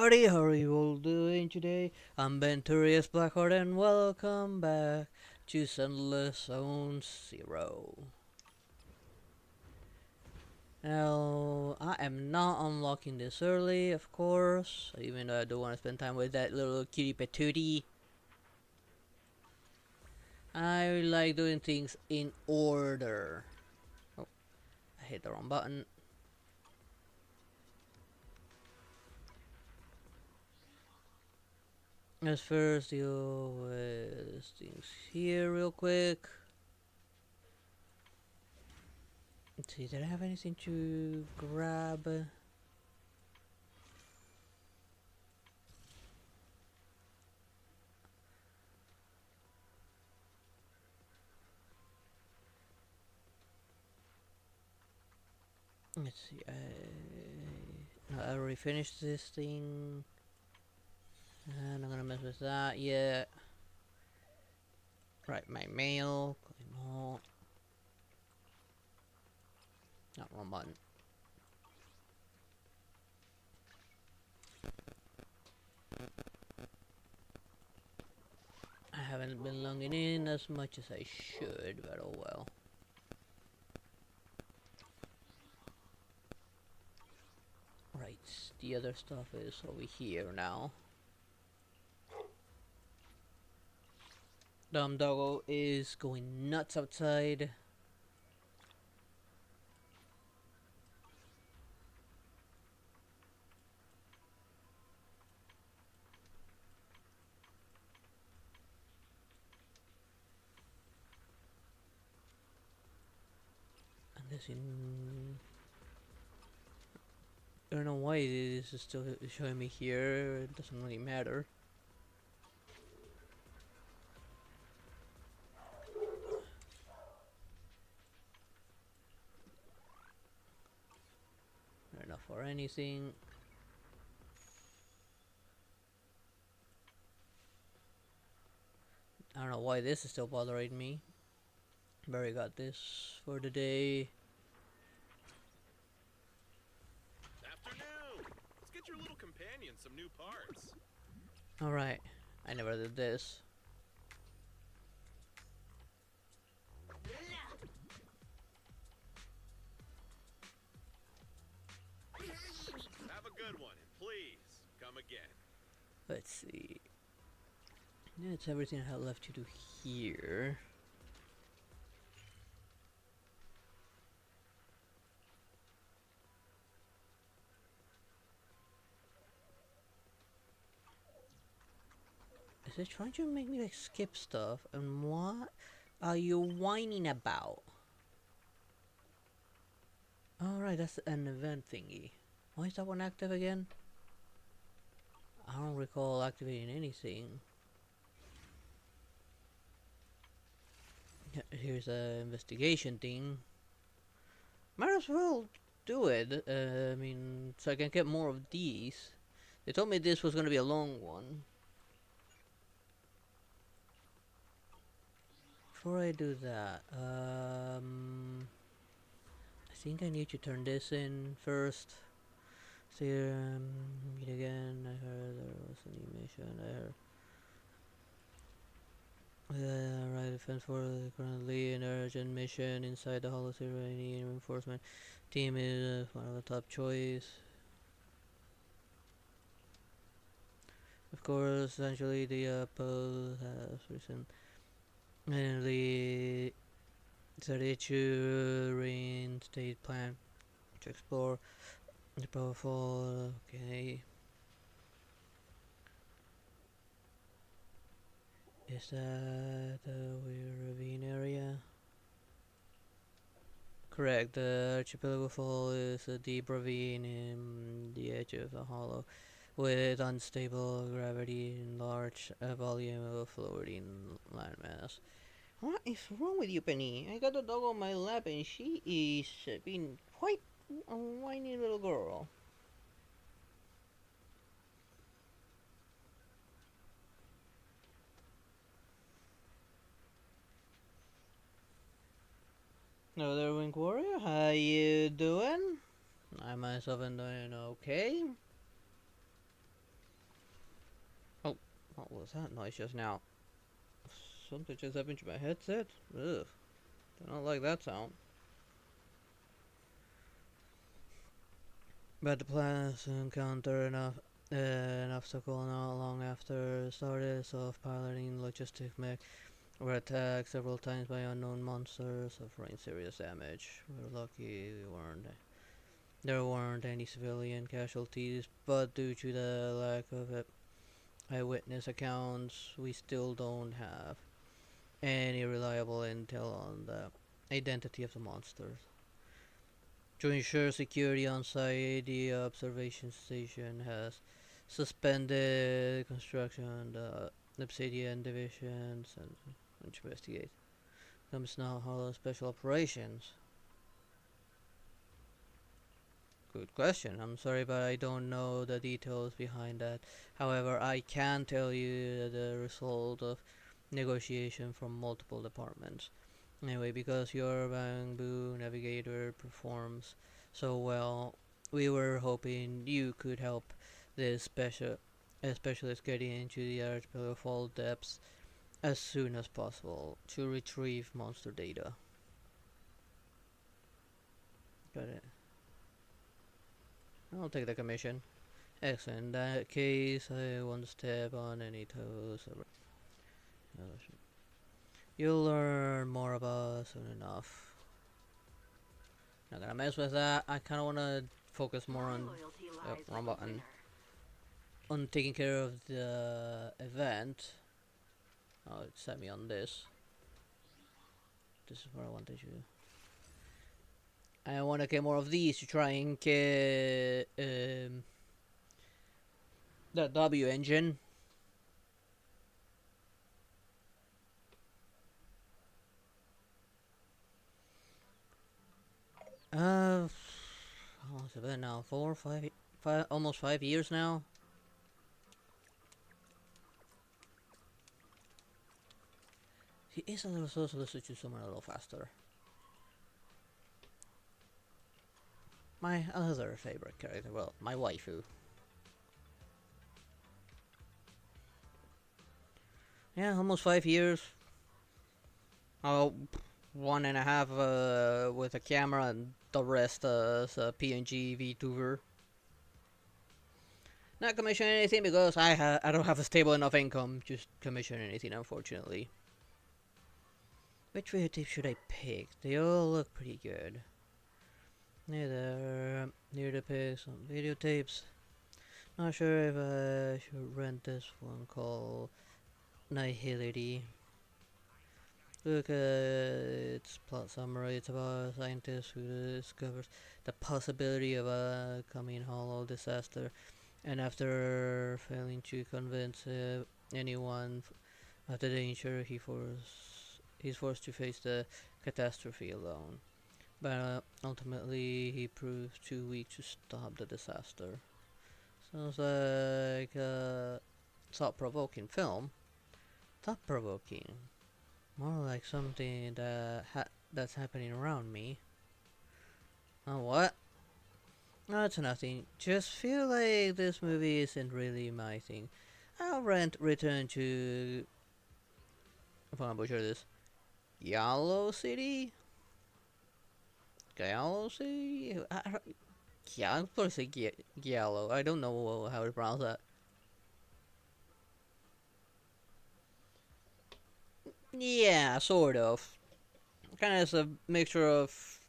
everybody, how are you all doing today? I'm Venturious Blackheart and welcome back to Zenless Zone Zero. Now, I am not unlocking this early, of course, even though I do want to spend time with that little kitty patootie. I like doing things in order. Oh, I hit the wrong button. Let's first deal with things here real quick. Let's see, did I have anything to grab? Let's see, no, I already finished this thing. And I'm gonna mess with that yet. Right, my mail. Claim all. Not wrong button. I haven't been logging in as much as I should, but oh well. Right, the other stuff is over here now. Dumb doggo is going nuts outside. And this in... I don't know why this is still showing me here. It doesn't really matter. Not enough for anything. I don't know why this is still bothering me. Barry got this for the day. Afternoon! Let's get your little companion some new parts. Alright, I never did this. Have a good one, and please, come again. Let's see. Yeah, it's everything I have left to do here. Is it trying to make me like skip stuff? And what are you whining about? Alright, that's an event thingy. Why is that one active again? I don't recall activating anything. Here's an investigation thing. Might as well do it. I mean, so I can get more of these. They told me this was gonna be a long one. Before I do that, I think I need to turn this in first. Serum, meet again. I heard there was an emission. I heard. Right, defense for currently an urgent mission inside the Hollow Zero. Any reinforcement team is one of the top choice. Of course, essentially the post has recent and the 32 reinstate plan to explore the powerful. Okay. Is that the weird ravine area? Correct, the archipelago fall is a deep ravine in the edge of a hollow with unstable gravity and large volume of floating landmass. What is wrong with you, Penny? I got a dog on my lap and she is being quite a whiny little girl. Hello there, Wink Warrior. How you doing? I myself am doing okay. What was that noise just now? Something just happened to my headset? Ugh. I don't like that sound. But the plans encounter an obstacle not long after started, self-piloting logistic mech were attacked several times by unknown monsters, suffering serious damage. We're lucky there weren't any civilian casualties, but due to the lack of eyewitness accounts, we still don't have any reliable intel on the identity of the monsters. To ensure security on site, the observation station has suspended construction. The Obsidian divisions and investigate. Comes now Hollow Special Operations. Good question. I'm sorry, but I don't know the details behind that. However, I can tell you the result of negotiation from multiple departments. Anyway, because your Bamboo Navigator performs so well, we were hoping you could help this specialist getting into the archipelago fault depths as soon as possible to retrieve monster data. Got it. I'll take the commission. Excellent. In that case, I won't step on any toes. You'll learn more about us soon enough. Not gonna mess with that. I kind of want to focus more on wrong button, on taking care of the event. Oh, it set me on this. This is where I wanted you. I want to get more of these to try and get the W engine. How long has it been now? 5, almost 5 years now. He is a little slow, so let's switch to someone a little faster. My other favorite character, well, my waifu. Yeah, almost 5 years. Oh, 1.5 with a camera and the rest as a PNG Vtuber. Not commission anything because I don't have a stable enough income. Just commission anything, unfortunately. Which videotape should I pick? They all look pretty good. Near to pick some videotapes. Not sure if I should rent this one called Nihility. Look at its plot summary. It's about a scientist who discovers the possibility of a coming hollow disaster, and after failing to convince anyone of the danger, he's forced to face the catastrophe alone. But ultimately, he proves too weak to stop the disaster. Sounds like a thought-provoking film. Thought-provoking. More like something that's happening around me. Oh, what? No, it's nothing. Just feel like this movie isn't really my thing. I'll return to... if I butcher this. Yellow City? Gallo City? Yeah, I'm supposed to say Giallo. I don't know how to pronounce that. Yeah, sort of. Kind of a mixture of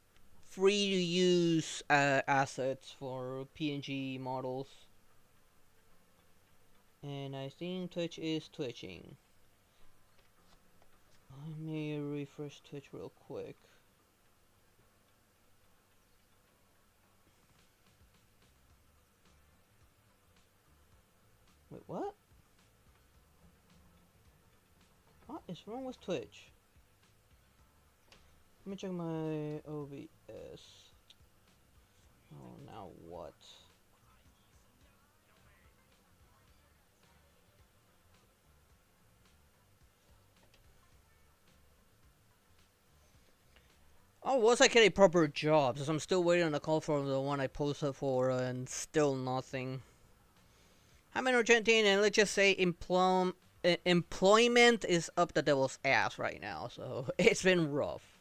free to use assets for PNG models. And I think Twitch is twitching. Let me refresh Twitch real quick. Wait, what? What is wrong with Twitch? Let me check my OBS. Oh, now what? Oh, was I getting proper jobs? I'm still waiting on a call from the one I posted for and still nothing. I'm in Argentina, and let's just say employment is up the devil's ass right now. So it's been rough.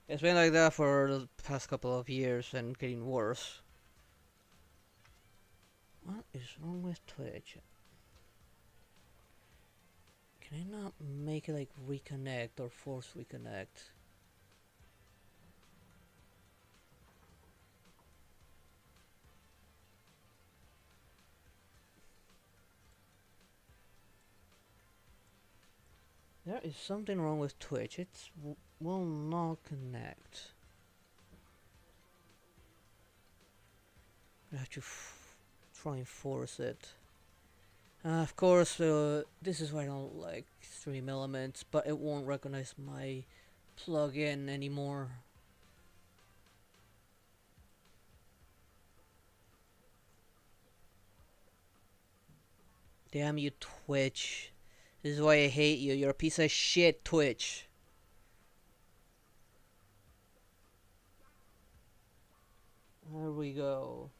It's been like that for the past couple of years and getting worse. What is wrong with Twitch? Can I not make it like reconnect or force reconnect? There is something wrong with Twitch. It will not connect. I have to try and force it. Of course, this is why I don't like Stream Elements, but it won't recognize my plugin anymore. Damn you, Twitch. This is why I hate you. You're a piece of shit, Twitch. There we go.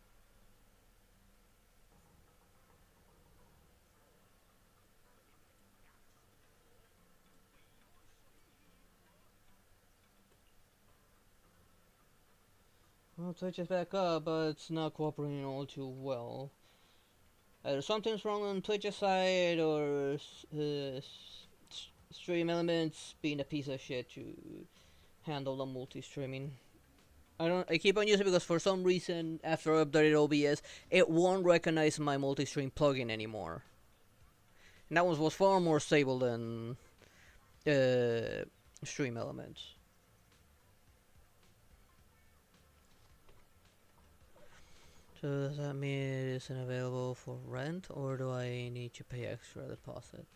Well, Twitch is back up, but it's not cooperating all too well. Either something's wrong on Twitch's side, or Stream Elements being a piece of shit to handle the multi-streaming. I keep on using it because for some reason after I updated OBS, it won't recognize my multi-stream plugin anymore. And that one was far more stable than Stream Elements. So does that mean it isn't available for rent, or do I need to pay extra deposit?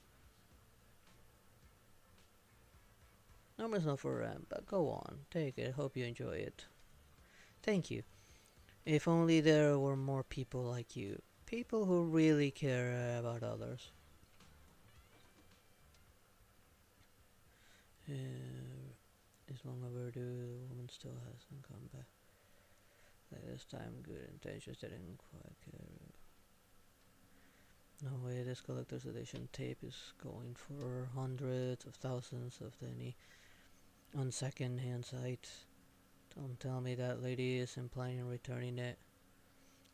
Number's not for rent, but go on, take it. Hope you enjoy it. Thank you. If only there were more people like you. People who really care about others. It's long overdue. The woman still hasn't come back. This time, good intentions didn't quite care. No way, this collector's edition tape is going for hundreds of thousands of any on second-hand sites. Don't tell me that lady isn't planning on returning it.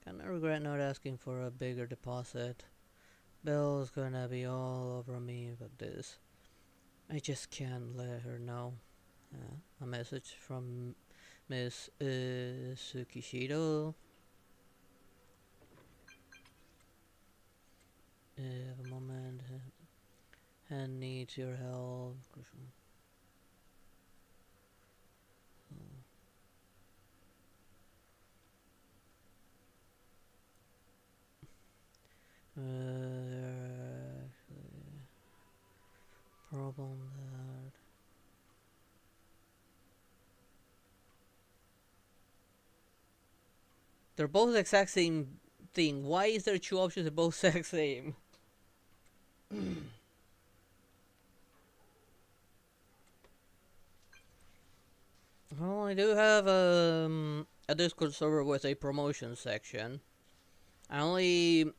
Kinda regret not asking for a bigger deposit. Bill's gonna be all over me about this. I just can't let her know. A message from Miss Tsukishiro. A moment. And needs your help. Actually problem that they're both the exact same thing. Why is there two options that both exact same? Well, I do have a Discord server with a promotion section. I only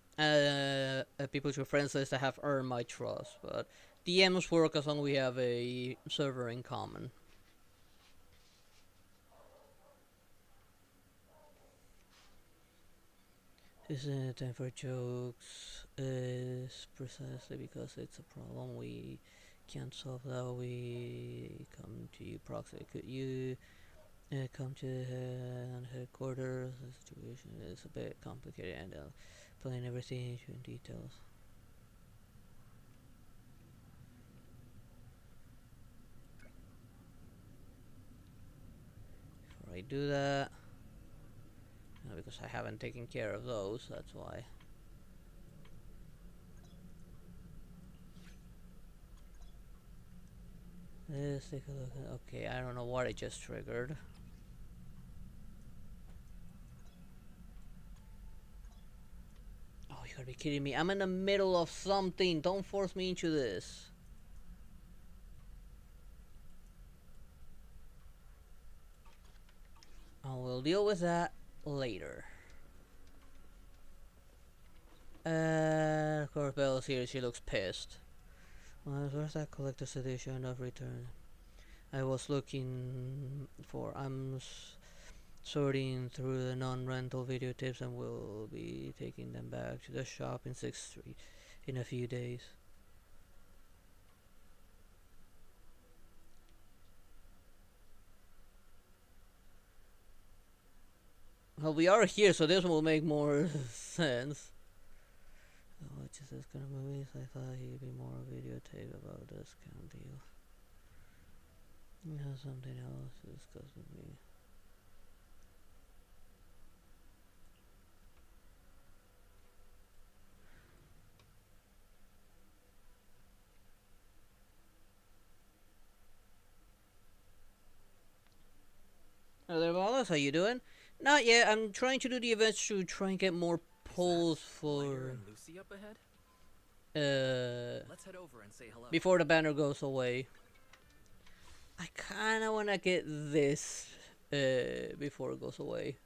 people to friends list that have earned my trust, but DMs work as long as we have a server in common. Isn't it time for jokes? Is precisely because it's a problem we can't solve that we come to you proxy. Could you come to headquarters? The situation is a bit complicated and I'll explain everything in details. Before I do that, because I haven't taken care of those, that's why. Let's take a look at, okay, I don't know what I just triggered. Oh, you gotta be kidding me. I'm in the middle of something. Don't force me into this. I will deal with that later. Corbell's here, she looks pissed. Where's that collector's edition of Return? I was looking for. Sorting through the non-rental videotapes and will be taking them back to the shop in 6th Street in a few days. Well, we are here, so this will make more sense. Oh, it just says kind of movies. I thought he'd be more videotape about the discount deal. He has something else to discuss with me. Hello, Wallace, how you doing? Not yet. I'm trying to do the events to try and get more polls for Lucy up ahead? Let's head over and say hello. Before the banner goes away. I kinda wanna get this before it goes away.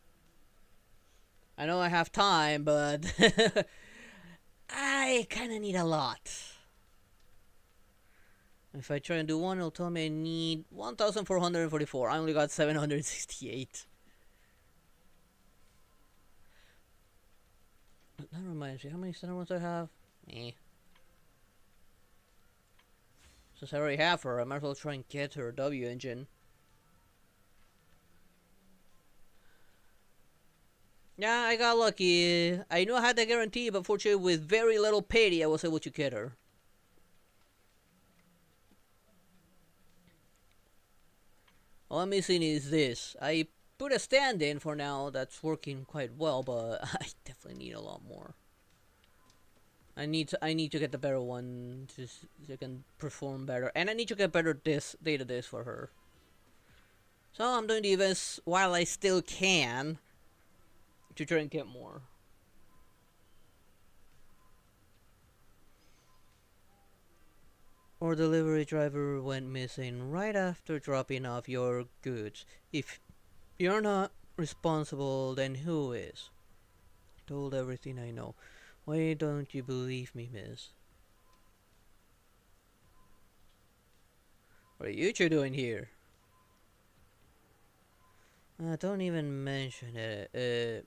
I know I have time, but I kinda need a lot. If I try and do one, it'll tell me I need 1,444. I only got 768. That reminds me, how many center ones I have? Since I already have her, I might as well try and get her W engine. Yeah, I got lucky. I knew I had the guarantee, but fortunately with very little pity I was able to get her. All I'm missing is this. I put a stand in for now that's working quite well, but I definitely need a lot more. I need to get the better one so I can perform better, and I need to get better data disc for her. So I'm doing the events while I still can to try and get more. Or delivery driver went missing right after dropping off your goods. If you're not responsible, then who is? Told everything I know. Why don't you believe me, miss? What are you two doing here? Don't even mention it.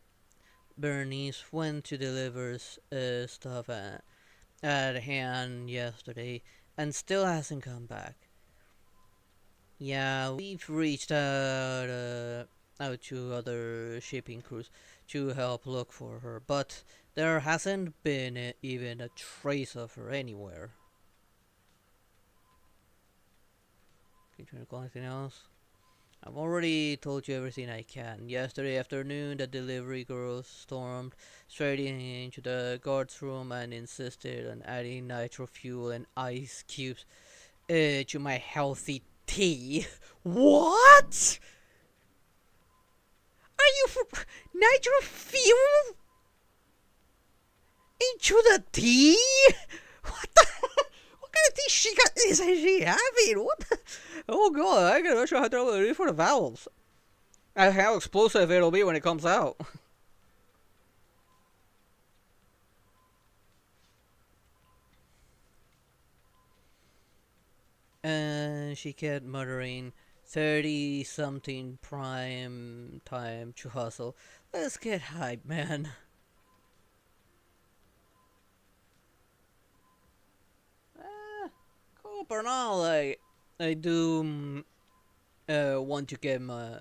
Bernice went to deliver stuff at hand yesterday and still hasn't come back. Yeah, we've reached out to other shipping crews to help look for her, but there hasn't been even a trace of her anywhere. Can you try to call anything else? I've already told you everything I can. Yesterday afternoon, the delivery girl stormed straight into the guard's room and insisted on adding nitro fuel and ice cubes to my healthy tea. What? Are you for nitro fuel into the tea? What the? What kind of tea is she having? What? Oh god, I gotta show how to read for the vowels. And how explosive it'll be when it comes out. And she kept muttering, 30 something prime time to hustle. Let's get hype, man. Cool, but now, I do want to get my,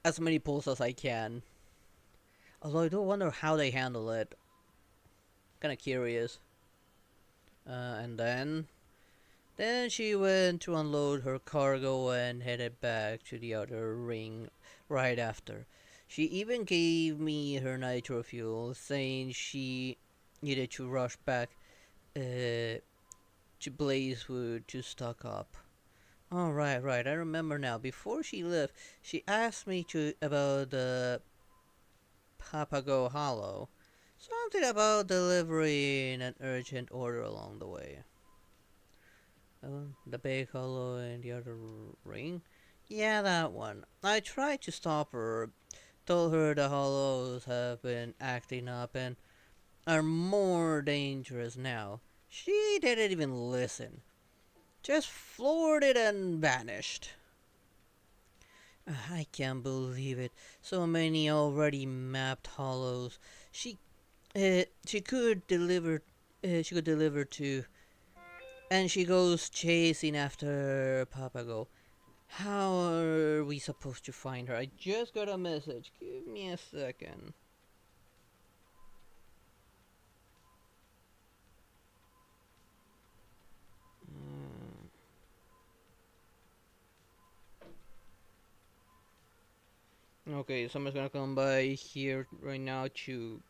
as many pulls as I can. Although I do wonder how they handle it. Kinda curious. And then she went to unload her cargo and headed back to the outer ring right after. She even gave me her nitro fuel, saying she needed to rush back to Blazewood to stock up. Oh, right. I remember now. Before she left, she asked me about the Papago Hollow. Something about delivering an urgent order along the way. The big hollow and the other ring? Yeah, that one. I tried to stop her. Told her the hollows have been acting up and are more dangerous now. She didn't even listen. Just floored it and vanished. I can't believe it. So many already mapped hollows. She could deliver. She could deliver to, and she goes chasing after Papago. How are we supposed to find her? I just got a message. Give me a second. Okay, someone's gonna come by here right now to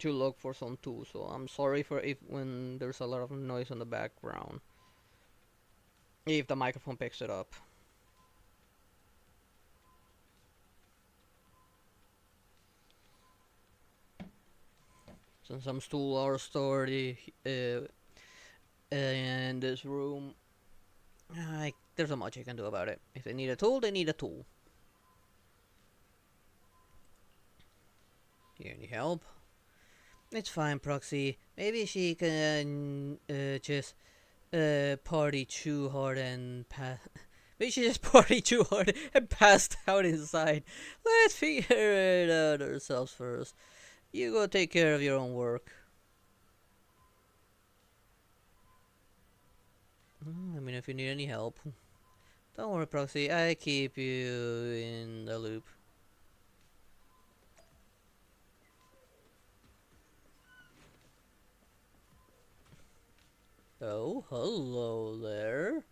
look for some tools. So I'm sorry for if when there's a lot of noise on the background. If the microphone picks it up. Since some tools are stored in this room, there's not much I can do about it. If they need a tool, they need a tool. You need help? It's fine, Proxy. Maybe she can just party too hard and pass. Maybe she just party too hard and passed out inside. Let's figure it out ourselves first. You go take care of your own work. I mean, if you need any help. Don't worry, Proxy. I keep you in the loop. Oh, hello there.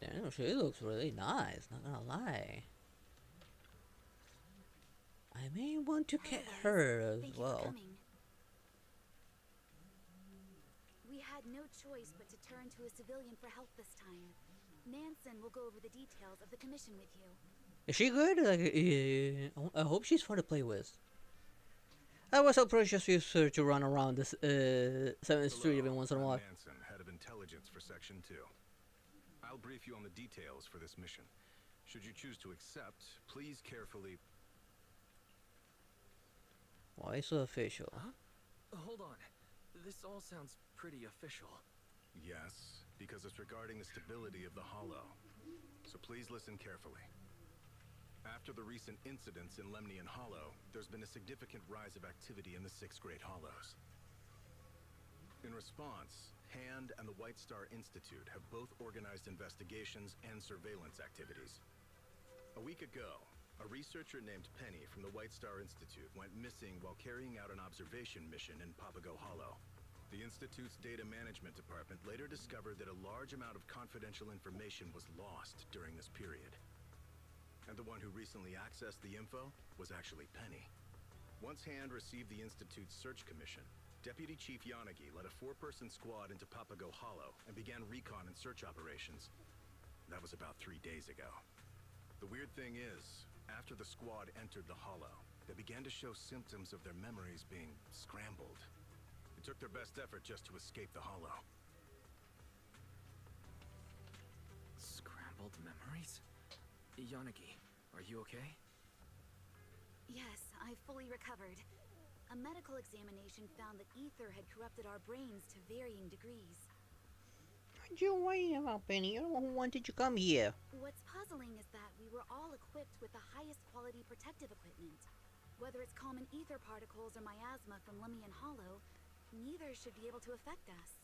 Damn, she looks really nice, not gonna lie. I may want to get her as well. We had no choice but to turn to a civilian for help this time. Nansen will go over the details of the commission with you. Is she good? Like, I hope she's fun to play with. I was so precious used her to run around this 7th Street every once in a while. Nansen, head of intelligence for Section 2. I'll brief you on the details for this mission. Should you choose to accept, please carefully... Why so official? Huh? Hold on. This all sounds pretty official. Yes, because it's regarding the stability of the Hollow. So please listen carefully. After the recent incidents in Lemnian Hollow, there's been a significant rise of activity in the 6 Great Hollows. In response, Hand and the White Star Institute have both organized investigations and surveillance activities. A week ago, a researcher named Penny from the White Star Institute went missing while carrying out an observation mission in Papago Hollow. The Institute's data management department later discovered that a large amount of confidential information was lost during this period. And the one who recently accessed the info was actually Penny. Once Hand received the Institute's search commission, Deputy Chief Yanagi led a 4-person squad into Papago Hollow and began recon and search operations. That was about 3 days ago. The weird thing is, after the squad entered the Hollow, they began to show symptoms of their memories being scrambled. It took their best effort just to escape the Hollow. Scrambled memories? Yanagi, are you okay? Yes, I fully recovered. A medical examination found that ether had corrupted our brains to varying degrees. What you worrying about, Penny? You're the one who wanted to come here. What's puzzling is that we were all equipped with the highest quality protective equipment. Whether it's common ether particles or miasma from Lemnian Hollow, neither should be able to affect us.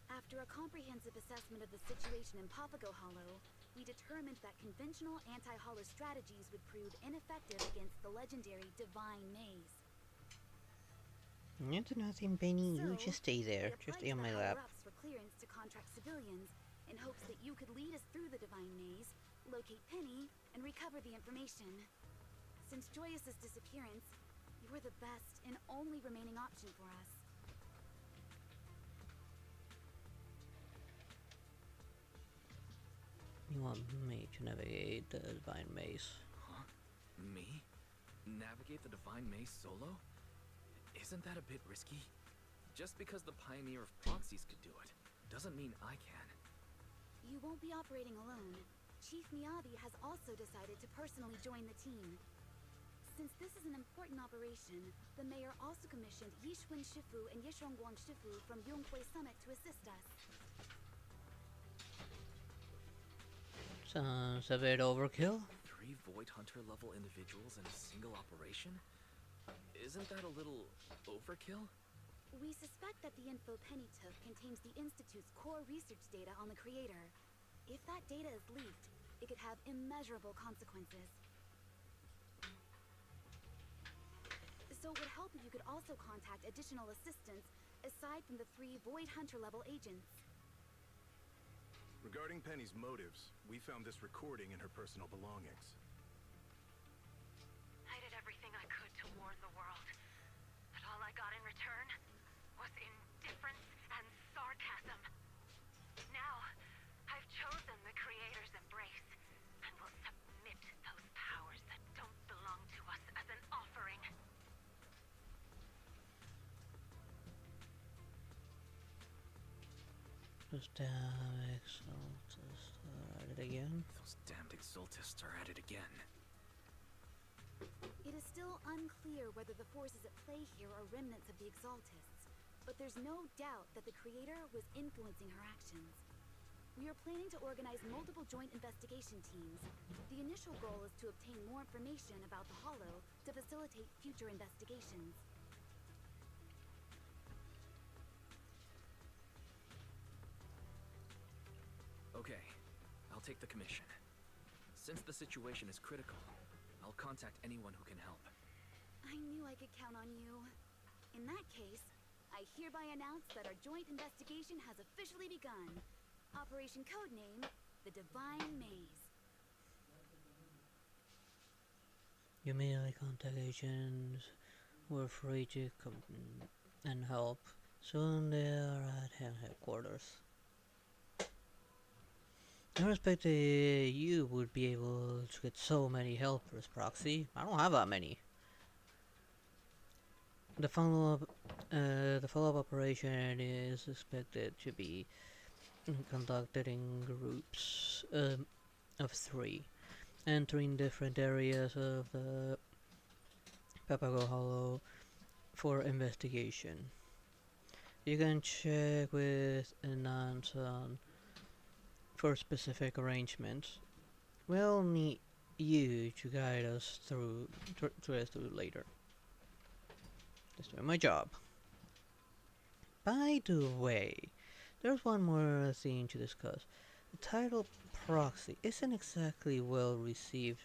After a comprehensive assessment of the situation in Papago Hollow, we determined that conventional anti-hollow strategies would prove ineffective against the legendary Divine Maze. It's nothing, Penny. You So, just stay there. Just stay on my lap. For clearance to contract civilians, in hopes that you could lead us through the Divine Maze, locate Penny, and recover the information. Since Joyous' disappearance, you're the best and only remaining option for us. You want me to navigate the Divine Maze? Huh? Me? Navigate the Divine Maze solo? Isn't that a bit risky? Just because the Pioneer of Proxies could do it, doesn't mean I can. You won't be operating alone. Chief Miyabi has also decided to personally join the team. Since this is an important operation, the mayor also commissioned Yishun Shifu and Yishongguan Shifu from Yonghui Summit to assist us. Sounds a bit overkill. 3 Void Hunter level individuals in a single operation? Isn't that a little overkill? We suspect that the info Penny took contains the Institute's core research data on the creator. If that data is leaked, it could have immeasurable consequences. So it would help if you could also contact additional assistance aside from the 3 Void Hunter level agents. Regarding Penny's motives, we found this recording in her personal belongings. I did everything I could to warn the world, but all I got in return was indifference and sarcasm. Now, I've chosen the Creator's embrace, and will submit those powers that don't belong to us as an offering. Those damn exaltists are at it again. Those damned exaltists are at it again. It is still unclear whether the forces at play here are remnants of the Exaltists, but there's no doubt that the Creator was influencing her actions. We are planning to organize multiple joint investigation teams. The initial goal is to obtain more information about the Hollow to facilitate future investigations. Okay, I'll take the commission. Since the situation is critical, I'll contact anyone who can help. I knew I could count on you. In that case, I hereby announce that our joint investigation has officially begun. Operation Codename, the Divine Maze. You immediately contact agents. We're free to come and help. Soon they are at headquarters. I respect that you would be able to get so many helpers, Proxy. I don't have that many. The follow-up operation is expected to be conducted in groups of 3, entering different areas of the Papago Hollow for investigation. You can check with Nansan for specific arrangements. We'll need you to guide us through later. Just doing my job. By the way, there's one more thing to discuss. The title Proxy isn't exactly well received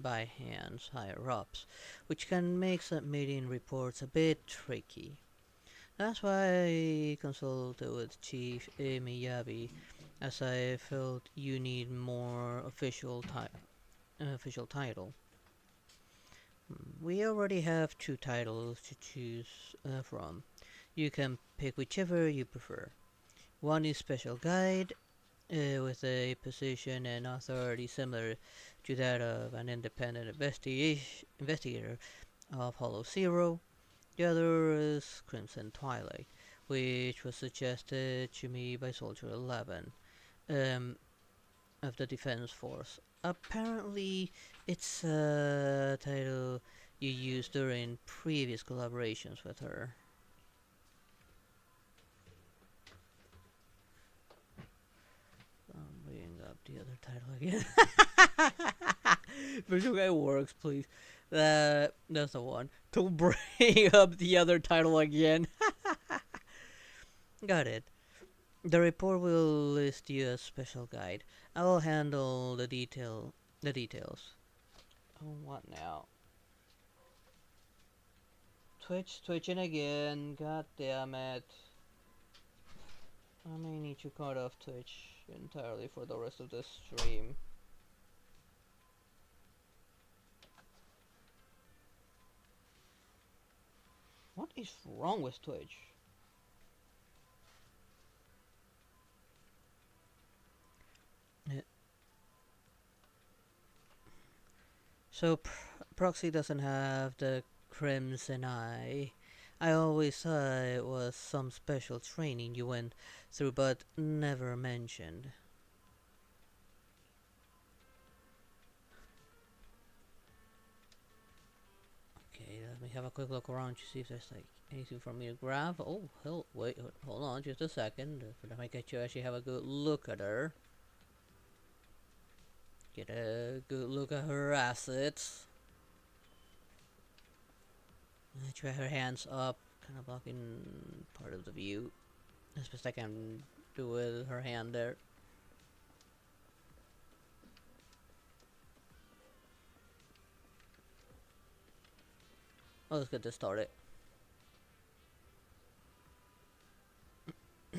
by hands higher ups, which can make submitting reports a bit tricky. That's why I consulted with Chief Miyabi, as I felt you need more official title. We already have 2 titles to choose from. You can pick whichever you prefer. One is Special Guide, with a position and authority similar to that of an independent investigator of Hollow Zero. The other is Crimson Twilight, which was suggested to me by Soldier 11 of the Defense Force. Apparently, it's a title you used during previous collaborations with her. I'm bringing up the other title again. Visual Guy works, please. That's the one. Don't bring up the other title again. Got it. The report will list you as special guide. I will handle the details. Oh, what now? Twitching again. God damn it. I may need to cut off Twitch entirely for the rest of the stream. What is wrong with Twitch? So Proxy doesn't have the Crimson Eye. I always thought it was some special training you went through, but never mentioned. have a quick look around to see if there's like anything for me to grab. Oh, hell, wait, hold on just a second. Let me get you actually have a good look at her. Get a good look at her assets. Try her hands up, kind of blocking part of the view. As best I can do with her hand there. Well, let's get this started.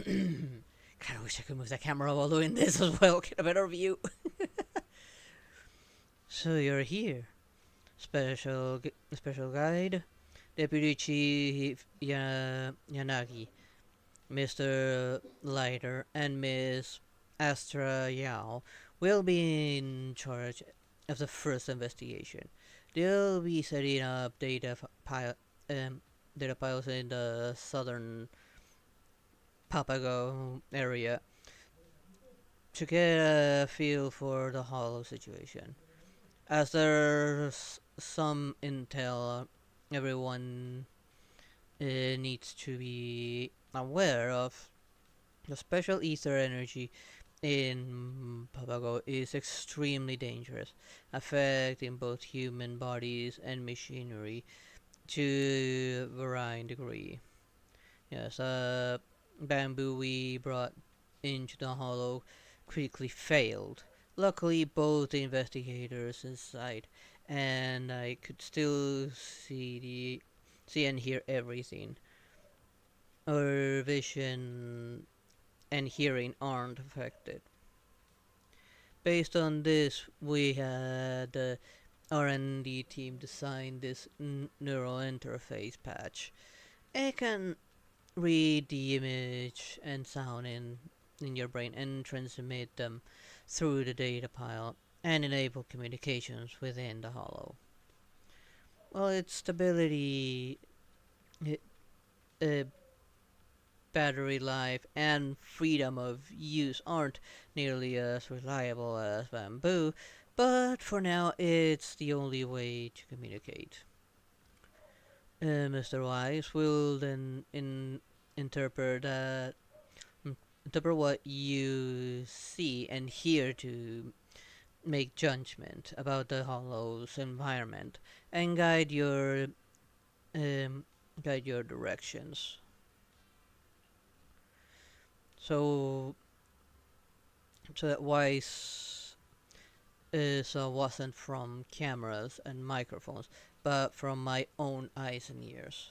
Kinda wish I could move the camera while doing this as well, get a better view. So you're here. Special guide, Deputy Chief Yanagi, Mr. Leiter, and Miss Astra Yao will be in charge of the first investigation. They'll be setting up data piles in the southern Papago area to get a feel for the hollow situation. As there's some intel everyone needs to be aware of, the special ether energy in Papago is extremely dangerous, affecting both human bodies and machinery to varying degree. Yes, bamboo we brought into the hollow quickly failed. Luckily, both the investigators inside and I could still see and hear everything. Our vision and hearing aren't affected. Based on this, we had the R&D team design this neural interface patch. It can read the image and sound in your brain and transmit them through the data pile and enable communications within the hollow. Well, its stability, uh, battery life, and freedom of use aren't nearly as reliable as bamboo, but for now it's the only way to communicate. Mr. Wise will then interpret interpret what you see and hear to make judgment about the hollow's environment and guide your directions. So that Wise wasn't from cameras and microphones, but from my own eyes and ears.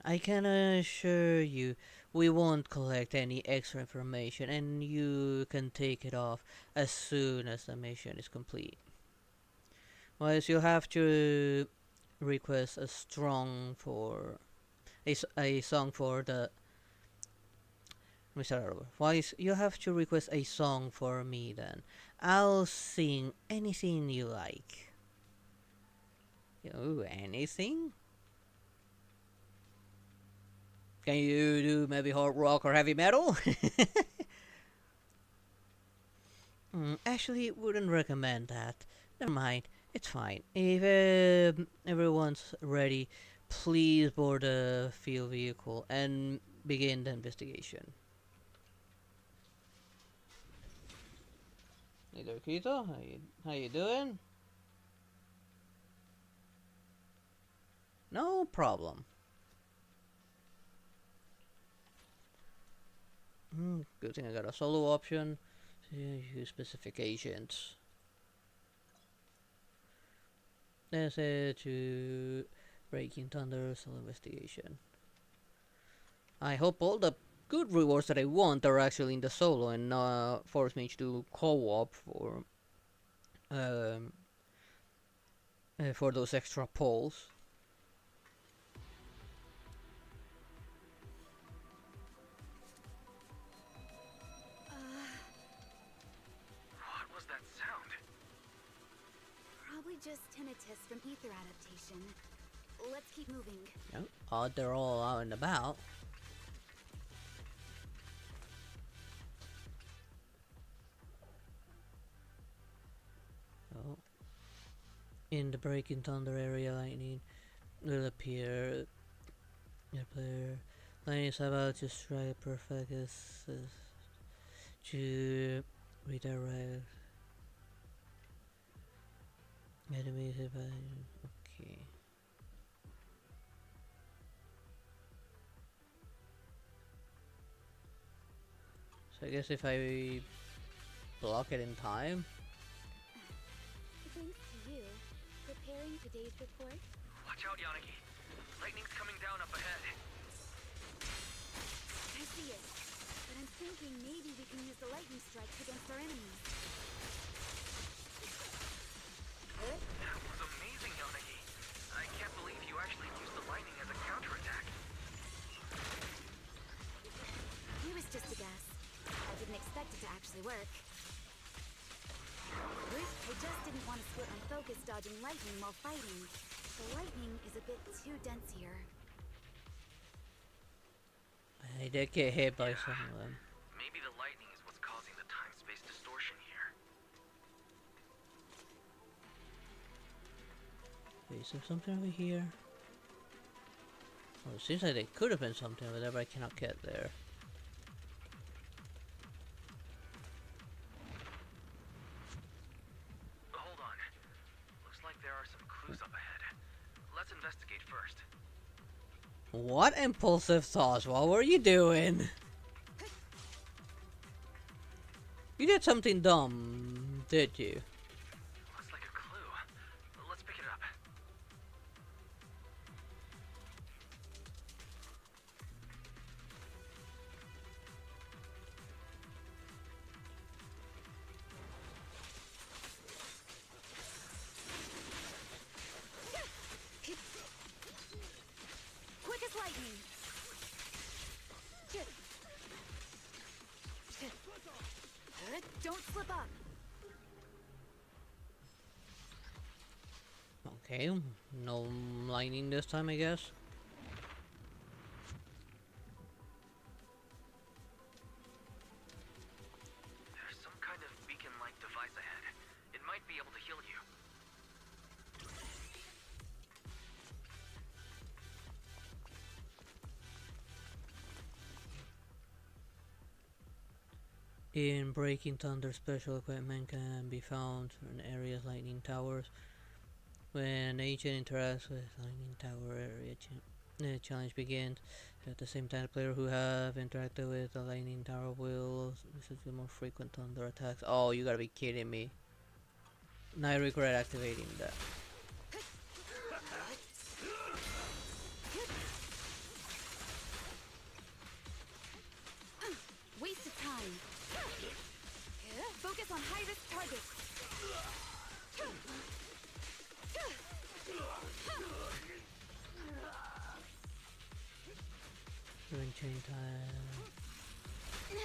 I can assure you we won't collect any extra information and you can take it off as soon as the mission is complete. Wise, you'll have to request a song for a song for the Mr. Arrow. Wise, you have to request a song for me then. I'll sing anything you like. Oh, anything? Can you do maybe hard rock or heavy metal? Actually, wouldn't recommend that. Never mind, it's fine. If everyone's ready, please board the field vehicle and begin the investigation. Hey there, Kito. How you doing? No problem. Good thing I got a solo option. Use specifications. Let's head to Breaking Thunder solo investigation. I hope all the good rewards that I want are actually in the solo and force me to do co-op for those extra polls. What was that sound? Probably just tinnitus from ether adaptation. Let's keep moving. Oh, they're all out and about. Oh. In the Breaking Thunder area, lightning will appear. Your player lightning is about to strike perfect is to redirect enemies by okay. So I guess if I block it in time. Thanks to you. Preparing today's report? Watch out, Yanagi. Lightning's coming down up ahead. I see it. But I'm thinking maybe we can use the lightning strikes against our enemies. That was amazing, Yanagi. I can't believe you actually used the lightning as a counterattack. It was just a guess. I didn't expect it to actually work. I just didn't want to split my focus dodging lightning while fighting. The lightning is a bit too dense here. I did get hit by some of them. Maybe the lightning is what's causing the time-space distortion here. Wait, is there something over here? Well, it seems like there could have been something over there, but I cannot get there. Hold on. Looks like there are some clues up ahead. Let's investigate first. What impulsive thoughts? What were you doing? You did something dumb, did you? Looks like a clue. Let's pick it up. Quick as lightning! Don't slip up! Okay, no lightning this time, I guess. There's some kind of beacon-like device ahead. It might be able to heal you. In Breaking Thunder, special equipment can be found in areas lightning towers. When an agent interacts with lightning tower area, the challenge begins. At the same time, the player who have interacted with the lightning tower will receive more frequent thunder attacks. Oh, you gotta be kidding me! Now I regret activating that. Waste of time. Focus on high-risk targets. During chain time.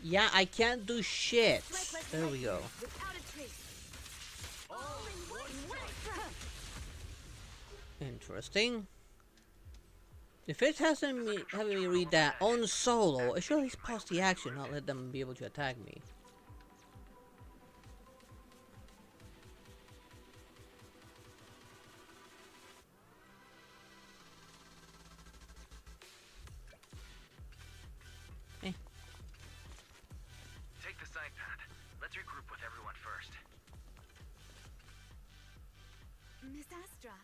Yeah, I can't do shit. There we go. Without a trace. All in one strike. Interesting. If it hasn't having me read that on solo, it should at least pause the action, not let them be able to attack me. Take the side path. Let's regroup with everyone first. Miss Astra,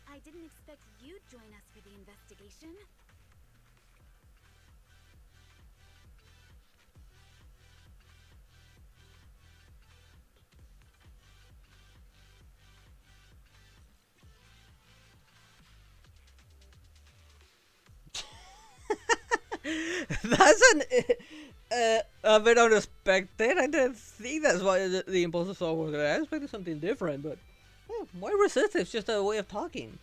I didn't expect you'd join us for the investigation. That's a bit unexpected. I didn't think that's why the impulsive thought was gonna. I expected something different, but why resist? It's just a way of talking.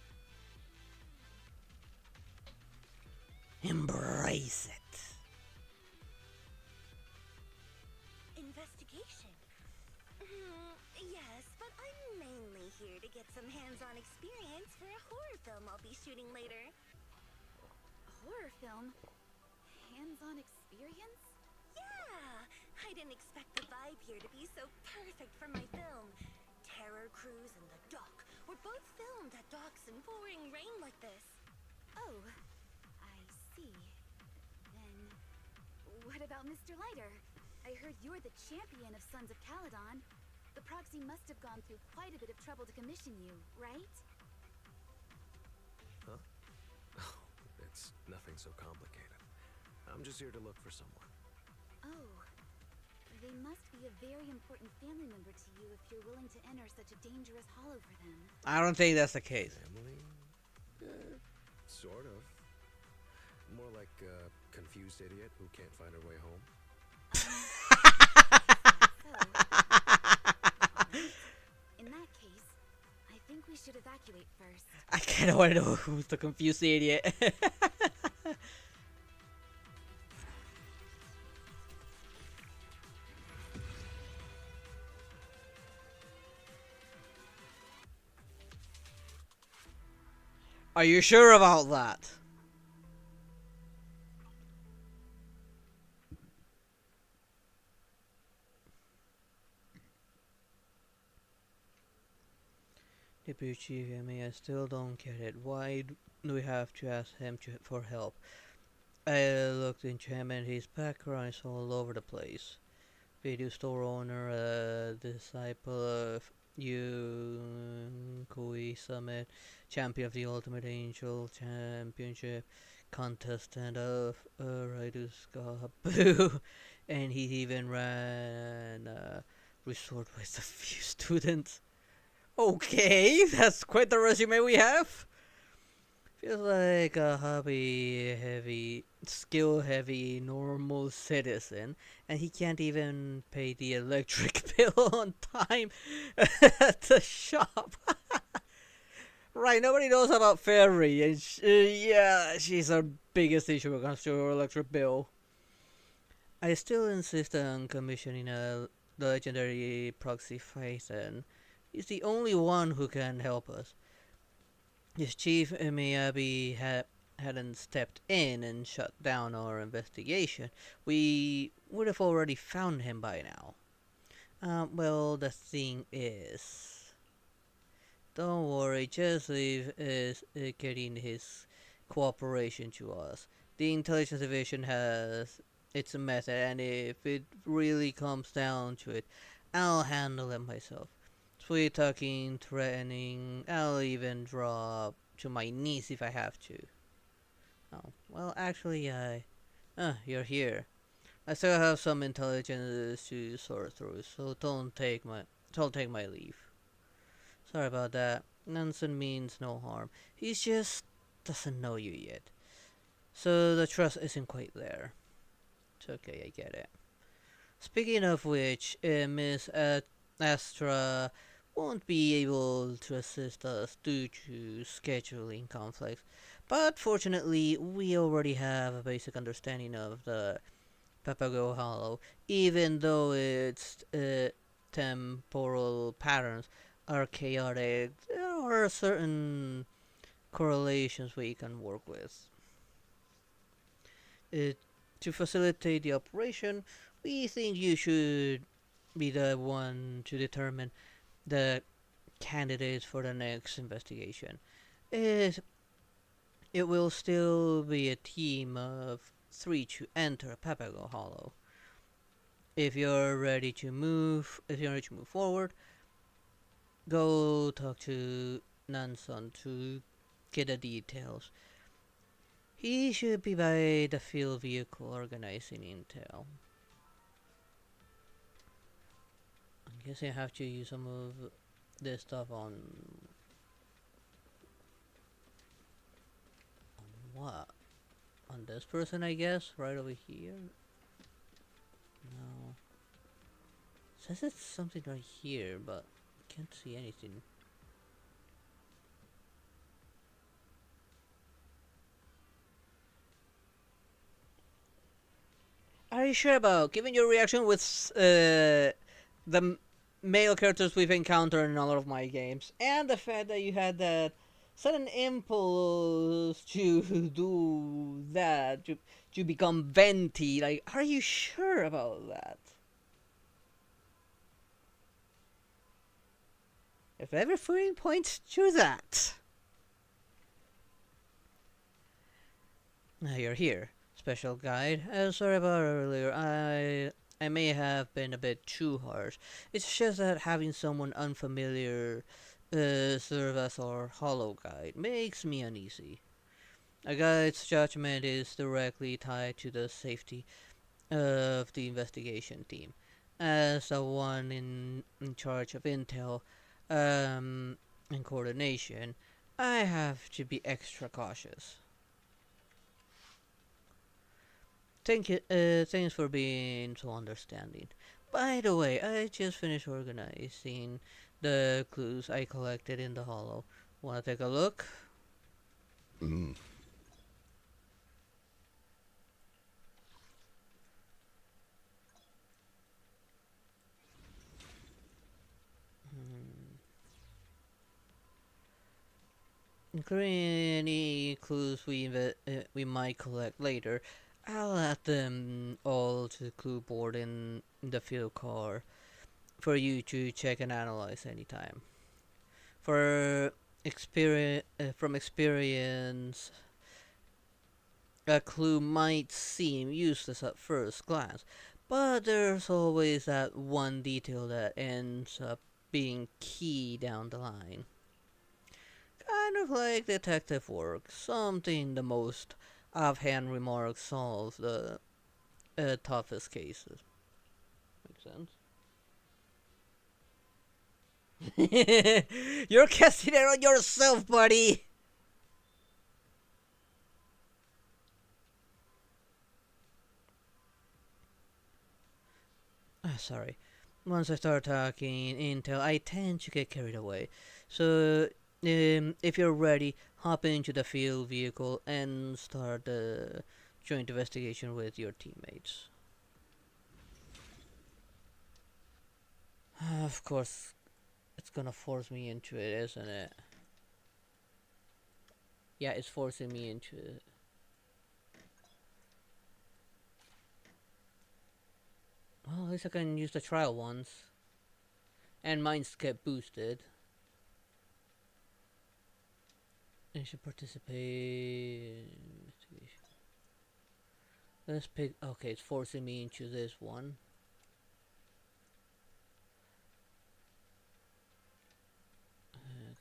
Embrace it. Investigation? Yes, but I'm mainly here to get some hands-on experience for a horror film I'll be shooting later. A horror film? Hands-on experience? Yeah! I didn't expect the vibe here to be so perfect for my film. Terror cruise in the dock, We're both filmed at docks in pouring rain like this. Oh, I see. Then, what about Mr. Lighter? I heard you're the champion of Sons of Caledon. The proxy must have gone through quite a bit of trouble to commission you, right? Huh? Oh, it's nothing so complicated. I'm just here to look for someone. Oh, they must be a very important family member to you if you're willing to enter such a dangerous hollow for them. I don't think that's the case. Family? Sort of. More like a confused idiot who can't find her way home. In that case, I think we should evacuate first. I kind of want to know who's the confused idiot. Are you sure about that? Deputy Chief, I mean, I still don't get it. Why do we have to ask him for help? I looked into him and his background is all over the place. Video store owner, a disciple of Yukui Summit, champion of the Ultimate Angel Championship, contestant of Raidus Gabu, and he even ran a resort with a few students. Okay, that's quite the resume we have. Feels like a hobby-heavy, skill-heavy, normal citizen, and he can't even pay the electric bill on time at the shop. Right, nobody knows about Fairy, and yeah, she's our biggest issue when it comes to her electric bill. I still insist on commissioning the legendary proxy Phaeton. He's the only one who can help us. If Chief Miyabi hadn't stepped in and shut down our investigation, we would have already found him by now. Well, the thing is... Don't worry, just leave is getting his cooperation to us. The intelligence division has its method, and if it really comes down to it, I'll handle it myself. Sweet talking, threatening, I'll even drop to my knees if I have to. Oh, well, actually, you're here. I still have some intelligence to sort through, so don't take my leave. Sorry about that. Nansen means no harm. He just doesn't know you yet. So the trust isn't quite there. It's okay, I get it. Speaking of which, Miss Astra won't be able to assist us due to scheduling conflicts, but fortunately we already have a basic understanding of the Papago Hollow, even though its temporal patterns are chaotic. There are certain correlations we can work with. To facilitate the operation, we think you should be the one to determine the candidates for the next investigation. It will still be a team of 3 to enter Papago Hollow. If you're ready to move forward, go talk to Nanson to get the details. He should be by the field vehicle organizing intel. I guess I have to use some of this stuff on what? On this person, I guess, right over here? No. Says it's something right here, but can't see anything. Are you sure about giving your reaction with the male characters we've encountered in a lot of my games, and the fact that you had that sudden impulse to do that, to become venti? Like, are you sure about that? If everything points to that. Now you're here. Special guide. Sorry about earlier. I may have been a bit too harsh. It's just that having someone unfamiliar serve as our hollow guide makes me uneasy. A guide's judgment is directly tied to the safety of the investigation team. As the one in charge of intel and coordination, I have to be extra cautious. Thanks for being so understanding. By the way, I just finished organizing the clues I collected in the hollow. Wanna take a look? Mm. Including any clues we might collect later, I'll add them all to the clue board in the field car for you to check and analyze anytime. From experience, a clue might seem useless at first glance, but there's always that one detail that ends up being key down the line. Kind of like detective work, something the most offhand remarks solve the toughest cases. Makes sense? You're casting it on yourself, buddy! Sorry. Once I start talking intel, I tend to get carried away. So, if you're ready, hop into the field vehicle and start the joint investigation with your teammates. Of course, it's gonna force me into it, isn't it? Yeah, it's forcing me into it. Well, at least I can use the trial once. And mine's get boosted. I should participate in investigation. Let's pick. Okay, it's forcing me into this one.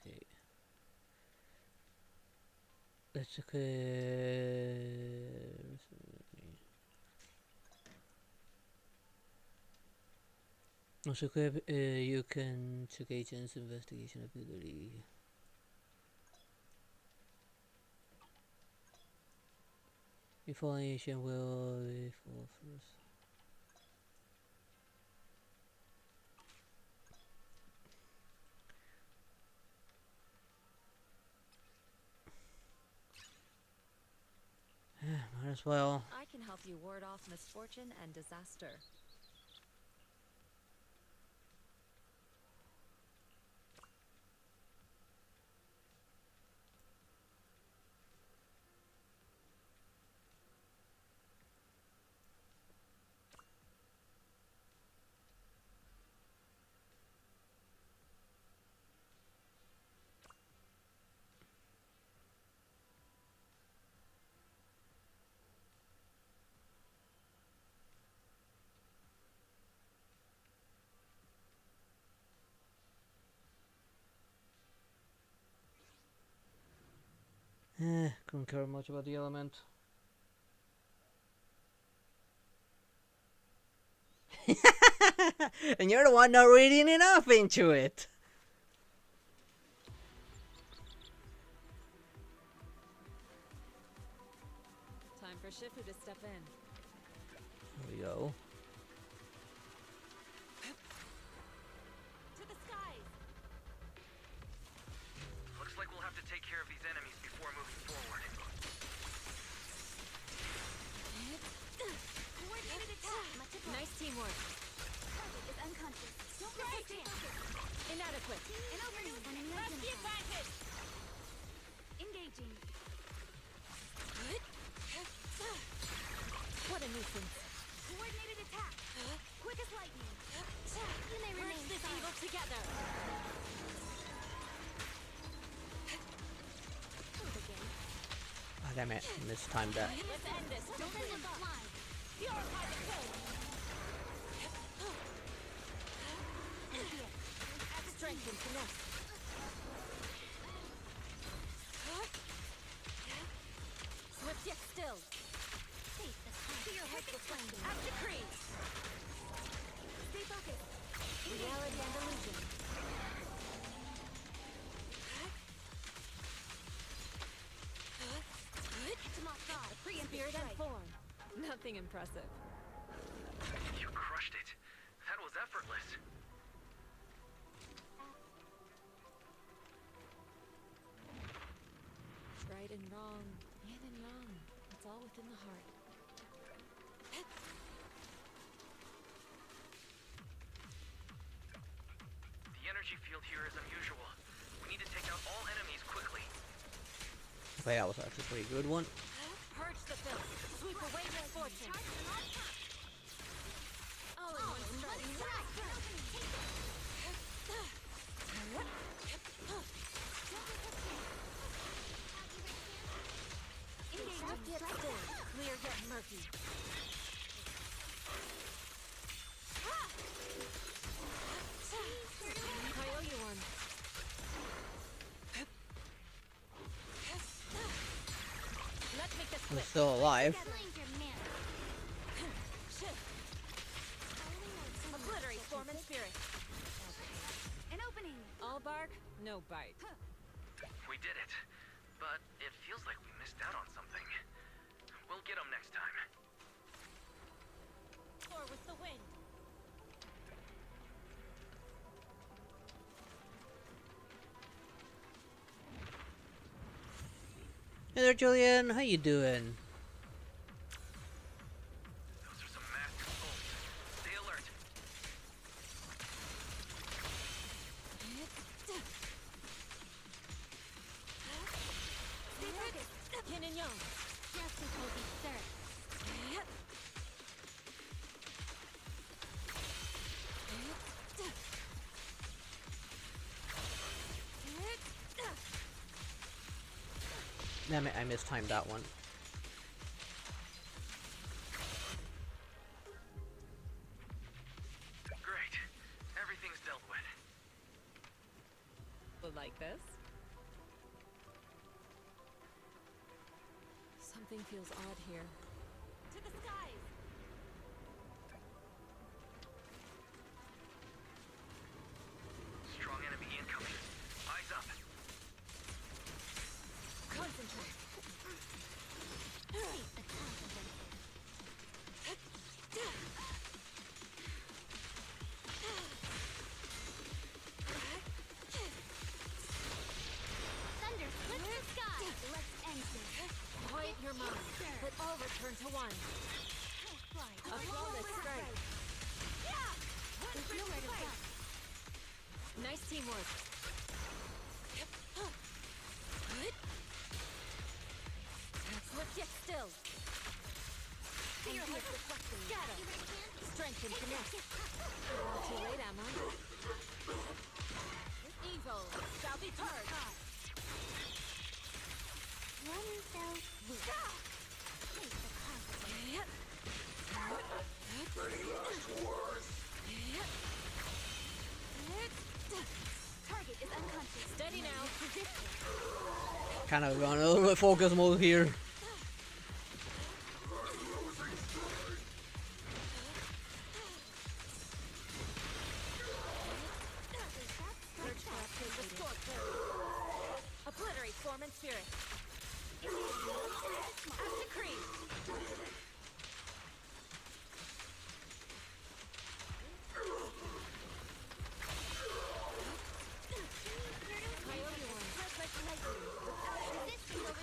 Okay. Let's also, you can check agent's investigation ability. Information will fall first. Might as well. I can help you ward off misfortune and disaster. Couldn't care much about the element. And you're the one not reading enough into it. Time for Shifu to step in. There we go. To the skies! Looks like we'll have to take care of these enemies before moving forward. Coordinated attack! Nice teamwork. Target is unconscious. Don't resist him! Inadequate. An opening! Enemy identified. Engaging. What a nuisance. Coordinated attack! Quick as lightning! You may remain Merge this evil together. Damn it, mistimed that. Let's end this. Don't send them flying. Purify the kill. Strength and finesse. Swift yet still. Fear has the flame. At decree. Stay focused. Reality and illusion. Spirit and form. Nothing impressive. You crushed it. That was effortless. Right and wrong, yin and yang. It's all within the heart. The energy field here is unusual. We need to take out all enemies quickly. But that was actually a pretty good one. Purge the filth. Sweep away misfortune. All in one strike. Trapped yet still. Clear yet murky. I owe you one. Let's make this I'm quick. still alive. Obliterate form and spirit. An opening. All bark, no bite. We did it. But it feels like we missed out on something. We'll get them next time. Or with the wind. Hey there, Julian. How you doing? Those are some massive bolts. Stay alert. Stay focused. Yin and yang. Justice will be served. Damn it, I mistimed that one. Great. Everything's dealt with. Like this? Something feels odd here. To the skies. Strong enemy incoming. Eyes up. Concentrate. Thunder split the sky. Let's end this. Quiet your mind. Let all return to one. A flawless strike. There's nowhere to run. Nice teamwork. Swift yet still. Fear has reflected. Scatter. Strength and finesse. Not too late, am I? Evil shall be purged. One fell swoop. Face the consequences. Target is unconscious. Steady now. Kind of going a little bit focus mode here. Obliterate form and spirit. At decree.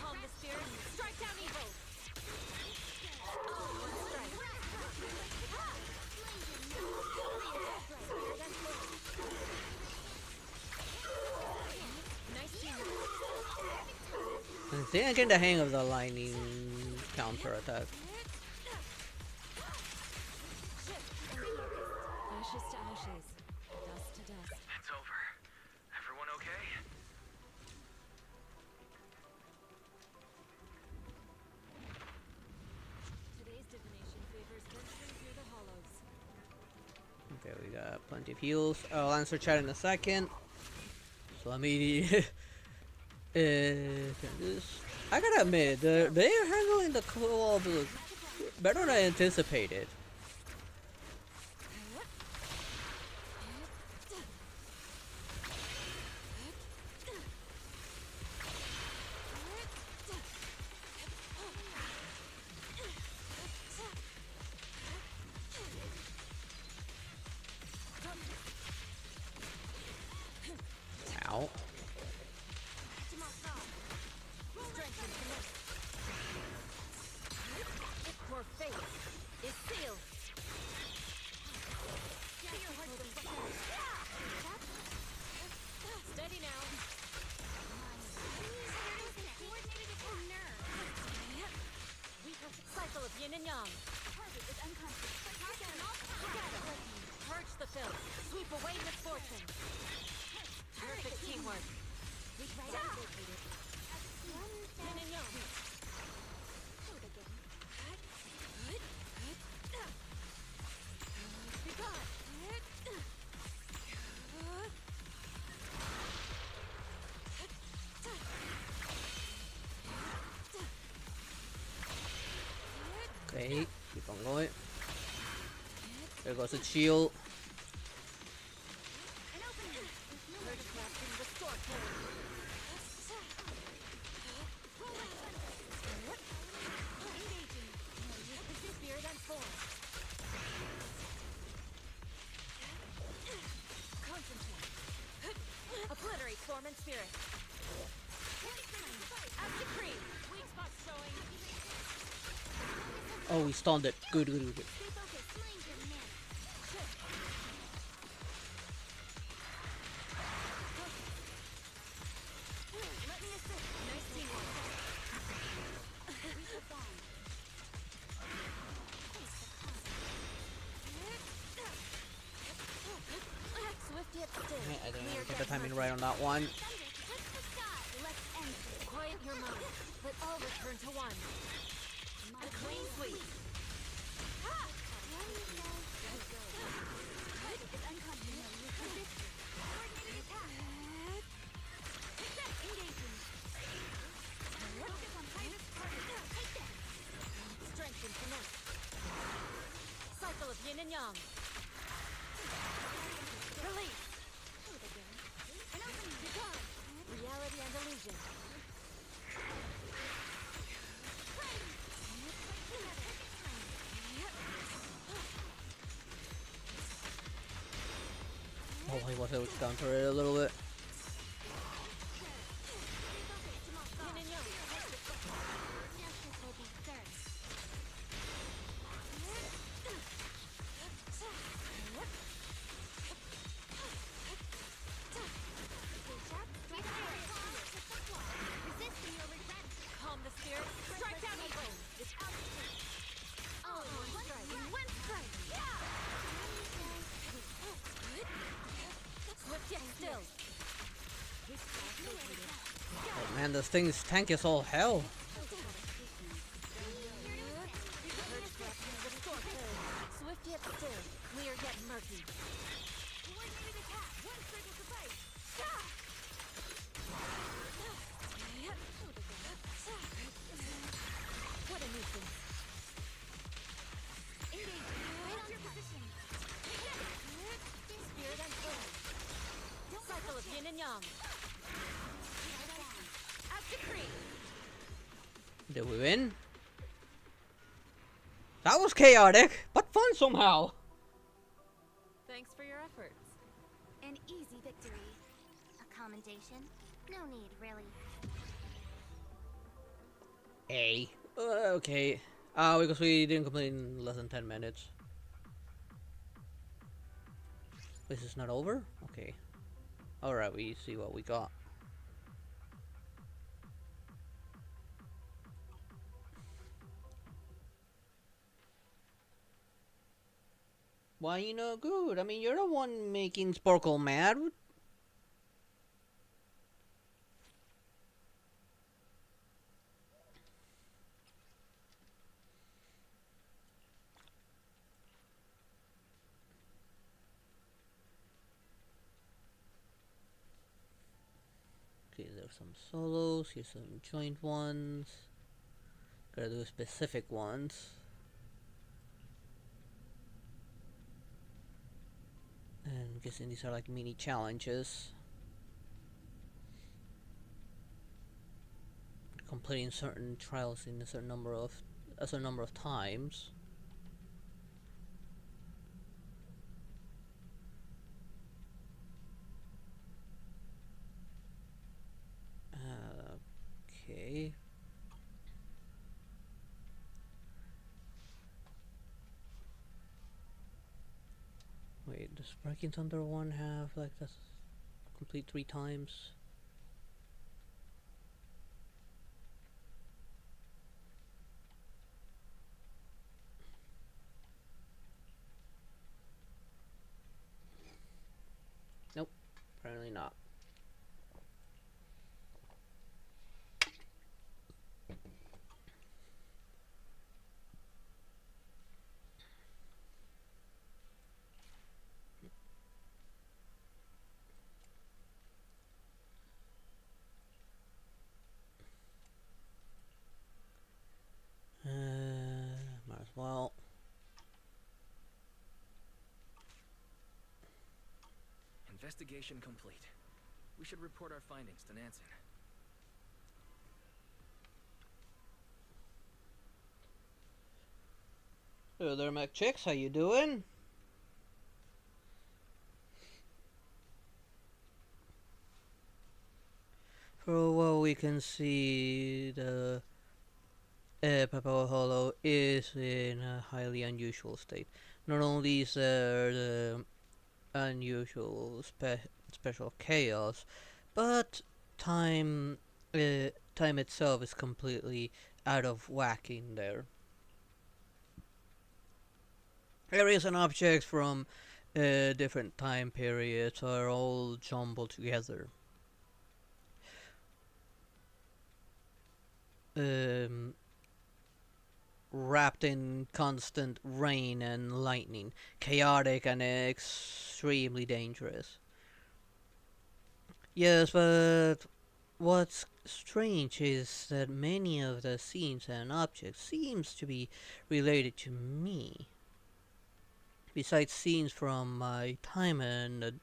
Calm the spirit. Strike down evil. All in one strike. Nice teamwork. I think I'm getting the hang of the lightning counter attack. Ashes to ashes. Dust to dust. It's over. Everyone okay? Plenty of heals. I'll answer chat in a second. So let me can I do this? I gotta admit, they're handling the co-op better than I anticipated. Ow. Your fate is sealed. Steady now. Cycle of yin and yang. Target is unconscious. Purge the filth. Sweep away misfortune. Perfect teamwork. Yin and yang. Be gone. Okay, keep on going. There goes the shield. Spirit and form. Concentrate. Obliterate form and spirit. As decreed. Weak spot showing. Oh, we stunned it. Good, good, good. Let me assist. Nice teamwork. Swift yet still. I didn't get the timing right on that one. Quiet your mind. Let all return to one. A clean sweep. Strength and finesse. Cycle of yin and yang. Release. Reality and illusion. Oh, I was able to counter it a little bit. Yin and yang. Calm the spirit. Strike down evil. All in one strike. One strike. Swift yet still. Oh man, this thing's tank is all hell. Swift yet still. Clear yet murky. What a nuisance. Spirit and flame. Cycle of yin and yang. As decreed. Did we win? That was chaotic, but fun somehow. Thanks for your efforts. An easy victory. A commendation? No need, really. A. Okay. Because we didn't complete in less than 10 minutes. This is not over? Okay. Alright, we see what we got. Why you no good? I mean, you're the one making Sparkle mad. There's some solos, here's some joint ones. Gotta do specific ones. And I'm guessing these are like mini challenges. Completing certain trials in a certain number of times. Okay. Wait, does Breaking Thunder 1 have like this complete 3 times? Nope, apparently not. Might as well. Investigation complete. We should report our findings to Nansen. Hello there, Mac Chicks. How you doing? For what we can see, the Papua Hollow is in a highly unusual state. Not only is there the unusual special chaos, but time time itself is completely out of whack in there. Areas and objects from different time periods are all jumbled together. Um, Wrapped in constant rain and lightning, chaotic and extremely dangerous. Yes, but what's strange is that many of the scenes and objects seems to be related to me. Besides scenes from my time and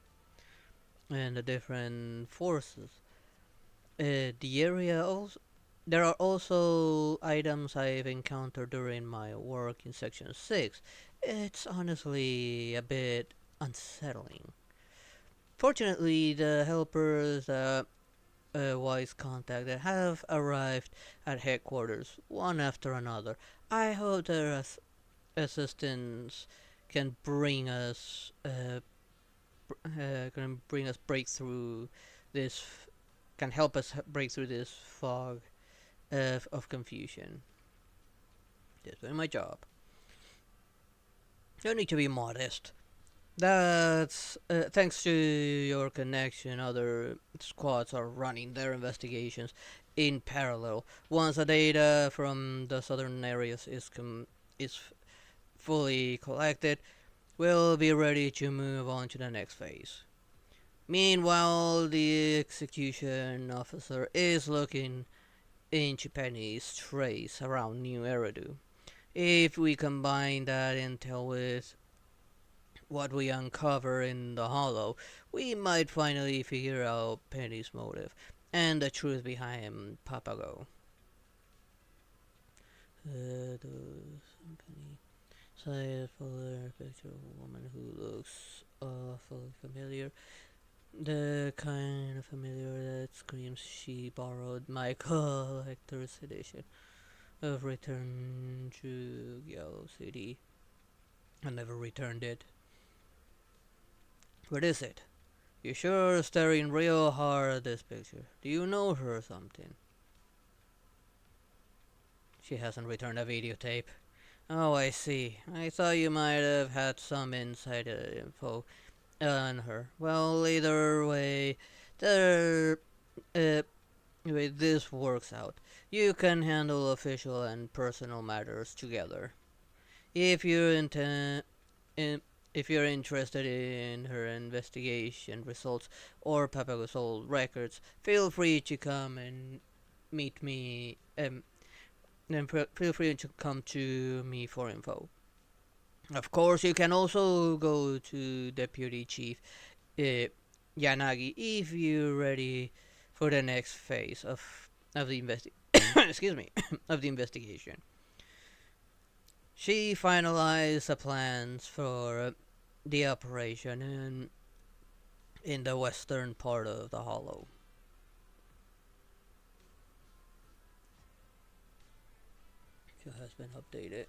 the different forces, the area also. There are also items I've encountered during my work in Section 6. It's honestly a bit unsettling. Fortunately, the helpers Wise contacted have arrived at headquarters, one after another. I hope their assistance can bring us breakthrough this can help us break through this fog of confusion. Just doing my job. Don't need to be modest. That's thanks to your connection. Other squads are running their investigations in parallel. Once the data from the southern areas is fully collected, we'll be ready to move on to the next phase. Meanwhile, the execution officer is looking into Penny's trace around New Eridu. If we combine that intel with what we uncover in the Hollow, we might finally figure out Penny's motive and the truth behind Papago. Penny sighted a picture of a woman who looks awfully familiar. The kind of familiar that screams she borrowed my collector's edition of Return to Yellow City and never returned it. What is it? You sure are staring real hard at this picture. Do you know her or something? She hasn't returned a videotape. Oh, I see. I thought you might have had some insider info on her. Well, either way, there, this works out. You can handle official and personal matters together. If you intend, If you're interested in her investigation results or Papago's old records, feel free to come and meet me. Then feel free to come to me for info. Of course, you can also go to Deputy Chief uh, Yanagi if you're ready for the next phase of the excuse me of the investigation. She finalized the plans for the operation in the western part of the hollow. It has been updated.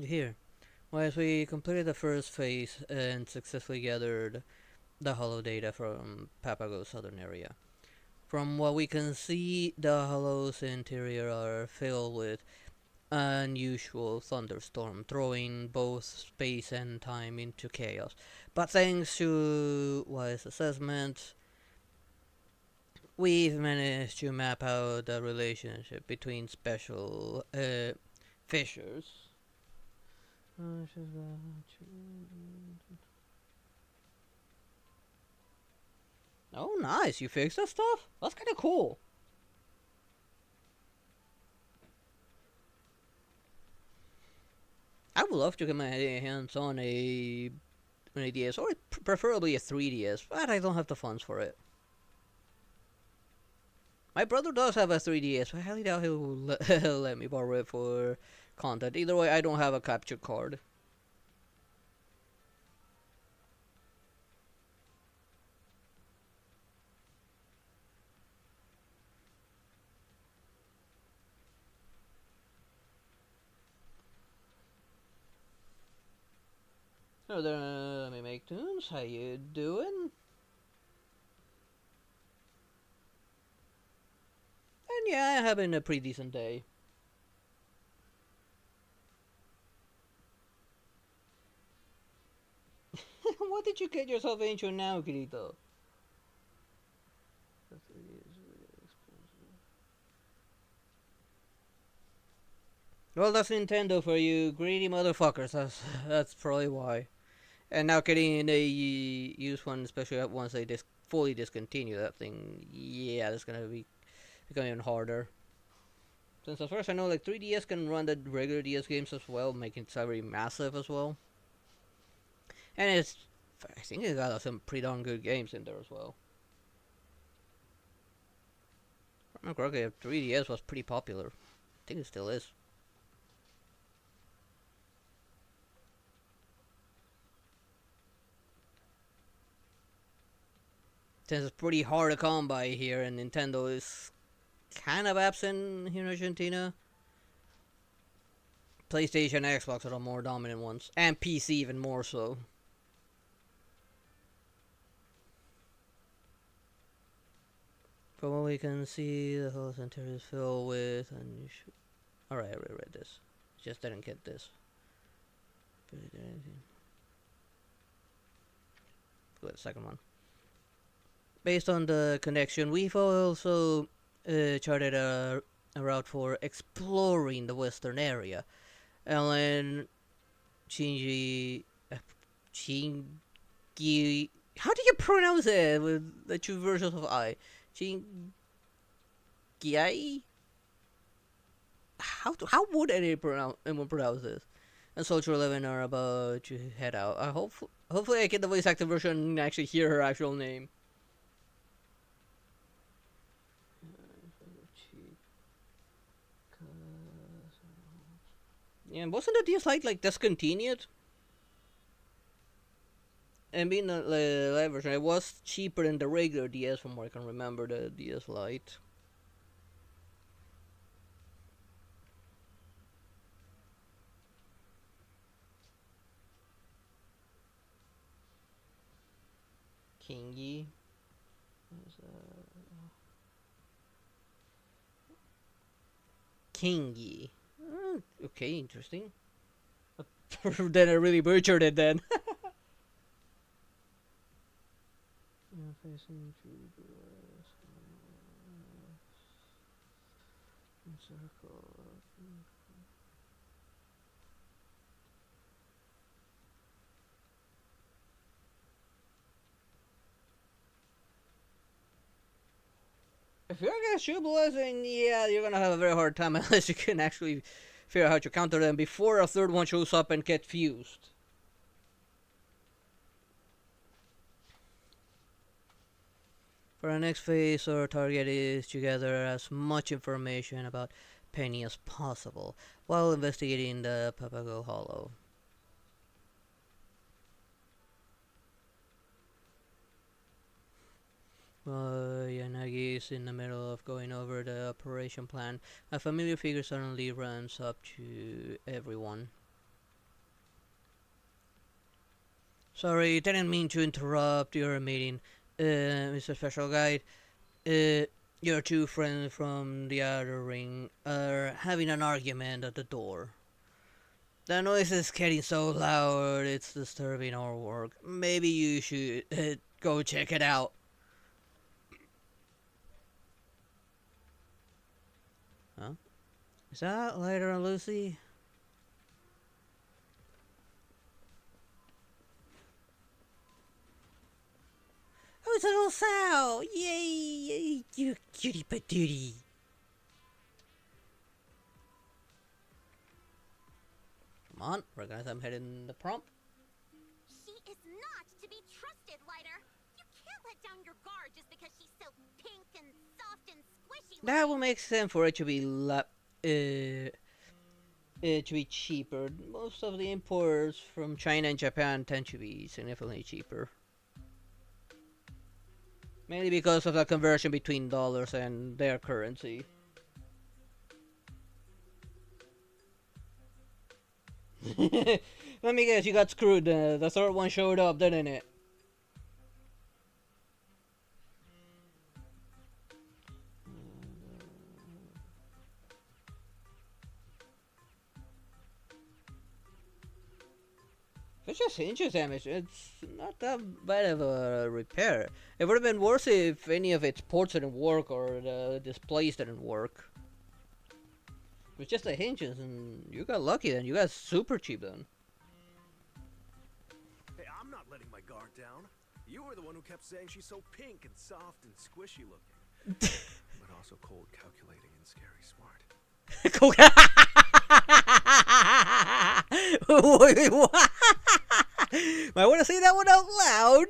Here, as we completed the first phase and successfully gathered the hollow data from Papago's southern area. From what we can see, the hollow's interior are filled with unusual thunderstorm, throwing both space and time into chaos. But thanks to wise assessment, we've managed to map out the relationship between special fissures. Oh, nice! You fixed that stuff? That's kind of cool. I would love to get my hands on an DS, or preferably a 3DS, but I don't have the funds for it. My brother does have a 3DS, but I highly doubt he'll let me borrow it for content. Either way, I don't have a capture card. So there, let me make tunes. How you doing? And yeah, I'm having a pretty decent day. What did you get yourself into now, Kirito? Well, that's Nintendo for you greedy motherfuckers. That's probably why. And now getting a used one, especially once they fully discontinue that thing, yeah, that's gonna be become even harder. Since as far as I know, like 3DS can run the regular DS games as well, making it very massive as well. And I think it got some pretty darn good games in there as well. If I remember correctly, 3DS was pretty popular. I think it still is. Since it's pretty hard to come by here, and Nintendo is kind of absent here in Argentina. PlayStation and Xbox are the more dominant ones, and PC even more so. From what we can see, the whole center is filled with unusual. Alright, I already read this. Just didn't get this. Go to the second one. Based on the connection, we've also charted a route for exploring the western area. Ellen Chingy. Chingy. How do you pronounce it with the two versions of I? Chingy? How would anyone pronounce this? And Soldier 11 are about to head out. Hopefully I get the voice active version and actually hear her actual name. Yeah, wasn't the DS Lite like discontinued? And being the live version, it was cheaper than the regular DS from what I can remember, the DS Lite. Kingy. Kingy. Okay, interesting. Then I really butchered it then. circle. If you're against Shubulas, then yeah, you're gonna have a very hard time unless you can actually figure out how to counter them before a third one shows up and get fused. For our next phase, our target is to gather as much information about Penny as possible while investigating the Papago Hollow. Yanagi is in the middle of going over the operation plan. A familiar figure suddenly runs up to everyone. Sorry, didn't mean to interrupt your meeting, Mr. Special Guide. Your two friends from the outer ring are having an argument at the door. The noise is getting so loud, it's disturbing our work. Maybe you should go check it out. Huh? Is that Lighter and Lucy? Oh, it's a little sow! Yay! Yay! You cutie patootie! Come on, recognize I'm heading the prompt. She is not to be trusted, Lighter. You can't let down your guard just because she's so pink and soft and squishy. That will make sense for it to be to be cheaper. Most of the imports from China and Japan tend to be significantly cheaper. Mainly because of the conversion between dollars and their currency. Let me guess, you got screwed. The third one showed up, didn't it? It's just hinges damage. It's not that bad of a repair. It would have been worse if any of its ports didn't work or the displays didn't work. It's just the hinges, and you got lucky then. You got super cheap then. Hey, I'm not letting my guard down. You were the one who kept saying she's so pink and soft and squishy looking. But also cold, calculating, and scary smart. Wait, what? Might want to say that one out loud.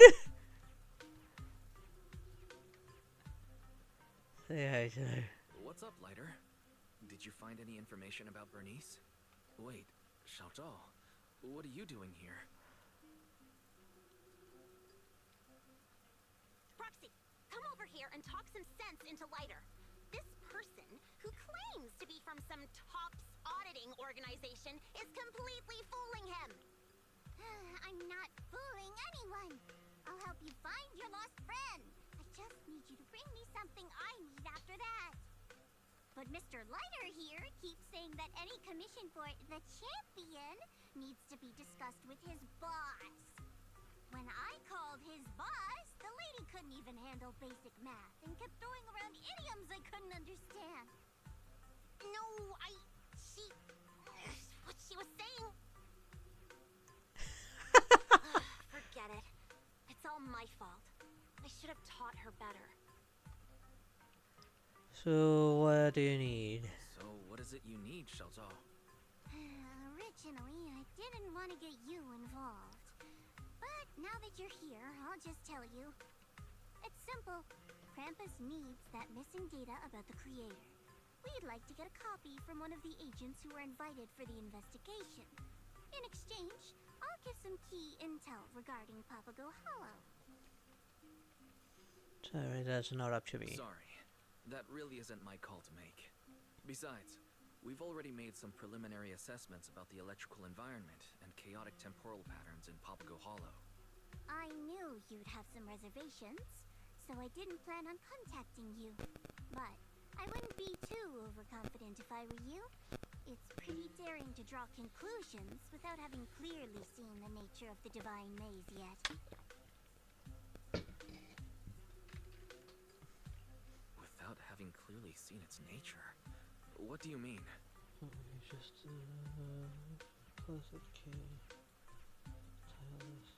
Say hi to her. What's up, Lighter? Did you find any information about Bernice? Wait, Xiaozhao, what are you doing here? Proxy, come over here and talk some sense into Lighter. This person, who claims to be from some TOPS auditing organization, is completely fooling him. I'm not fooling anyone. I'll help you find your lost friend. I just need you to bring me something I need after that. But Mr. Lighter here keeps saying that any commission for the champion needs to be discussed with his boss. When I called his boss, the lady couldn't even handle basic math and kept throwing around idioms I couldn't understand. No, what she was saying... Forget it. It's all my fault. I should have taught her better. So, what do you need? So, what is it you need, Xiaozhao? Originally, I didn't want to get you involved. But now that you're here, I'll just tell you. It's simple. Krampus needs that missing data about the creator. We'd like to get a copy from one of the agents who were invited for the investigation. In exchange, I'll give some key intel regarding Papago Hollow. Sorry, that's not up to me. Sorry, that really isn't my call to make. Besides, we've already made some preliminary assessments about the electrical environment and chaotic temporal patterns in Papago Hollow. I knew you'd have some reservations, so I didn't plan on contacting you. But I wouldn't be too overconfident if I were you. It's pretty daring to draw conclusions without having clearly seen the nature of the divine maze yet. Without having clearly seen its nature? What do you mean? Just close it, K. Tiles.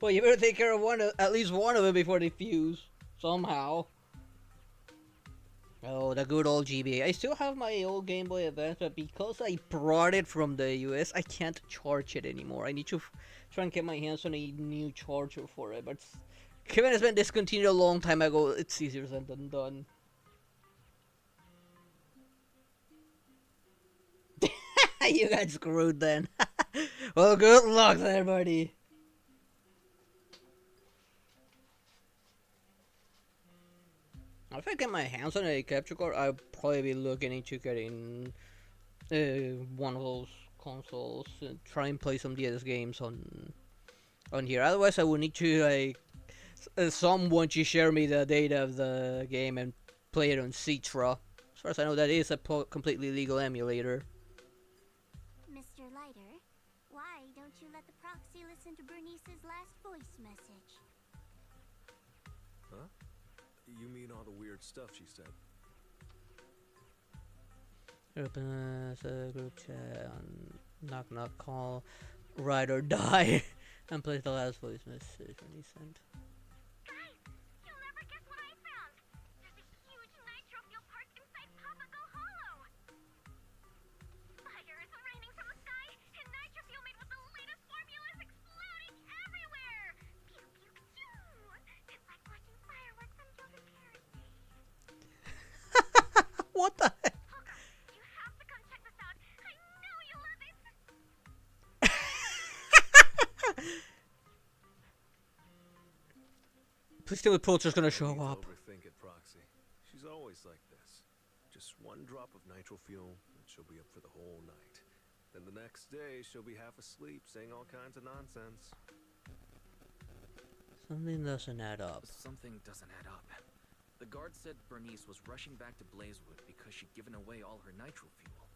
Well, you better take care of at least one of them before they fuse. Somehow. Oh, the good old GBA. I still have my old Game Boy Advance, but because I brought it from the US, I can't charge it anymore. I need to try and get my hands on a new charger for it, but given it's been discontinued a long time ago, it's easier said than done. You got screwed then. Well, good luck there, buddy. If I get my hands on a capture card, I'll probably be looking into getting one of those consoles and try and play some DS games on here. Otherwise, I would need to someone to share me the data of the game and play it on Citra. As far as I know, that is a completely legal emulator. Mr. Lighter, why don't you let the proxy listen to Bernice's last voice message? Huh? You mean all the weird stuff she said? Open a group chat on knock knock call, ride or die, and play the last voice message when he sent. Guys, you'll never guess what I found. There's a huge nitro fuel park inside Papago Hollow. Fire is raining from the sky, and nitro fuel made with the latest formula is exploding everywhere. Pew pew pew. It's like watching fireworks on Gilded Carrot Day. What the heck? You have to come check this out. I know you'll love it. Please tell me Poacher's gonna show Don't up. overthink it, Proxy. She's always like this. Just one drop of nitro fuel, and she'll be up for the whole night. Then the next day, she'll be half asleep, saying all kinds of nonsense. Something doesn't add up. Something doesn't add up. The guard said Bernice was rushing back to Blazewood because she'd given away all her nitro fuel.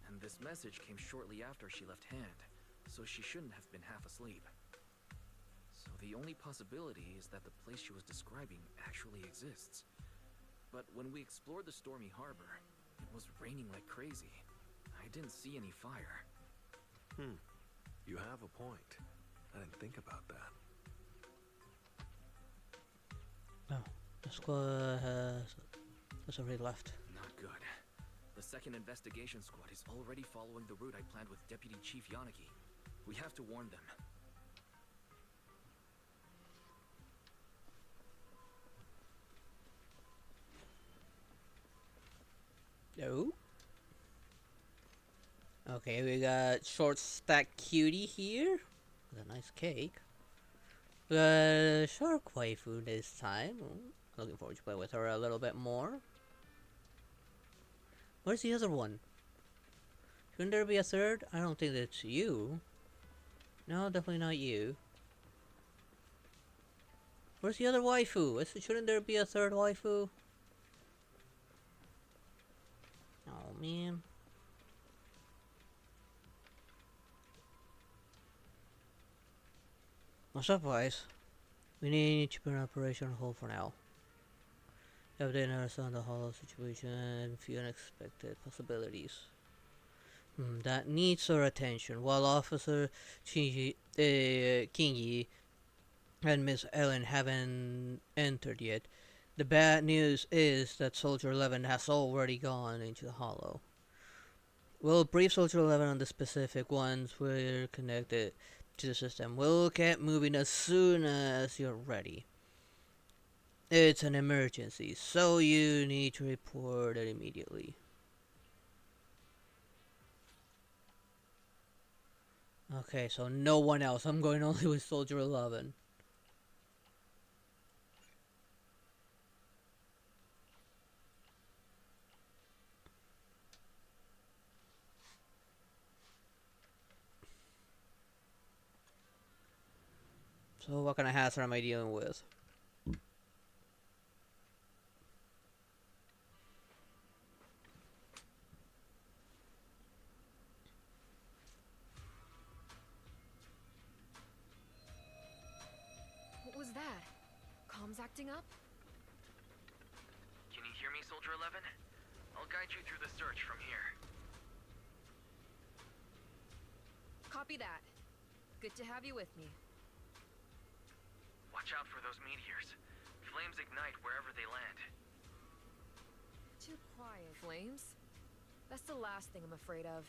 And this message came shortly after she left hand, so she shouldn't have been half asleep. So the only possibility is that the place she was describing actually exists. But when we explored the stormy harbor, it was raining like crazy. I didn't see any fire. You have a point. I didn't think about that. No, the squad has already left. Not good. The second investigation squad is already following the route I planned with Deputy Chief Yanagi. We have to warn them. No. Okay, we got short stack cutie here with a nice cake. We got shark waifu this time. Looking forward to play with her a little bit more. Where's the other one? Shouldn't there be a third? I don't think that's you. No, definitely not you. Where's the other waifu? Shouldn't there be a third waifu? Oh man. No surprise. We need to put an operation on hold for now. Update us on the hollow situation and few unexpected possibilities. That needs our attention. While Officer Kingi and Miss Ellen haven't entered yet, the bad news is that Soldier 11 has already gone into the hollow. We'll brief Soldier 11 on the specific ones we're connected to the system. We'll get moving as soon as you're ready. It's an emergency, so you need to report it immediately. Okay, so no one else. I'm going only with Soldier 11. So what kind of hazard am I dealing with? acting up? Can you hear me, Soldier 11? I'll guide you through the search from here. Copy that. Good to have you with me. Watch out for those meteors. Flames ignite wherever they land. Too quiet. Flames? That's the last thing I'm afraid of.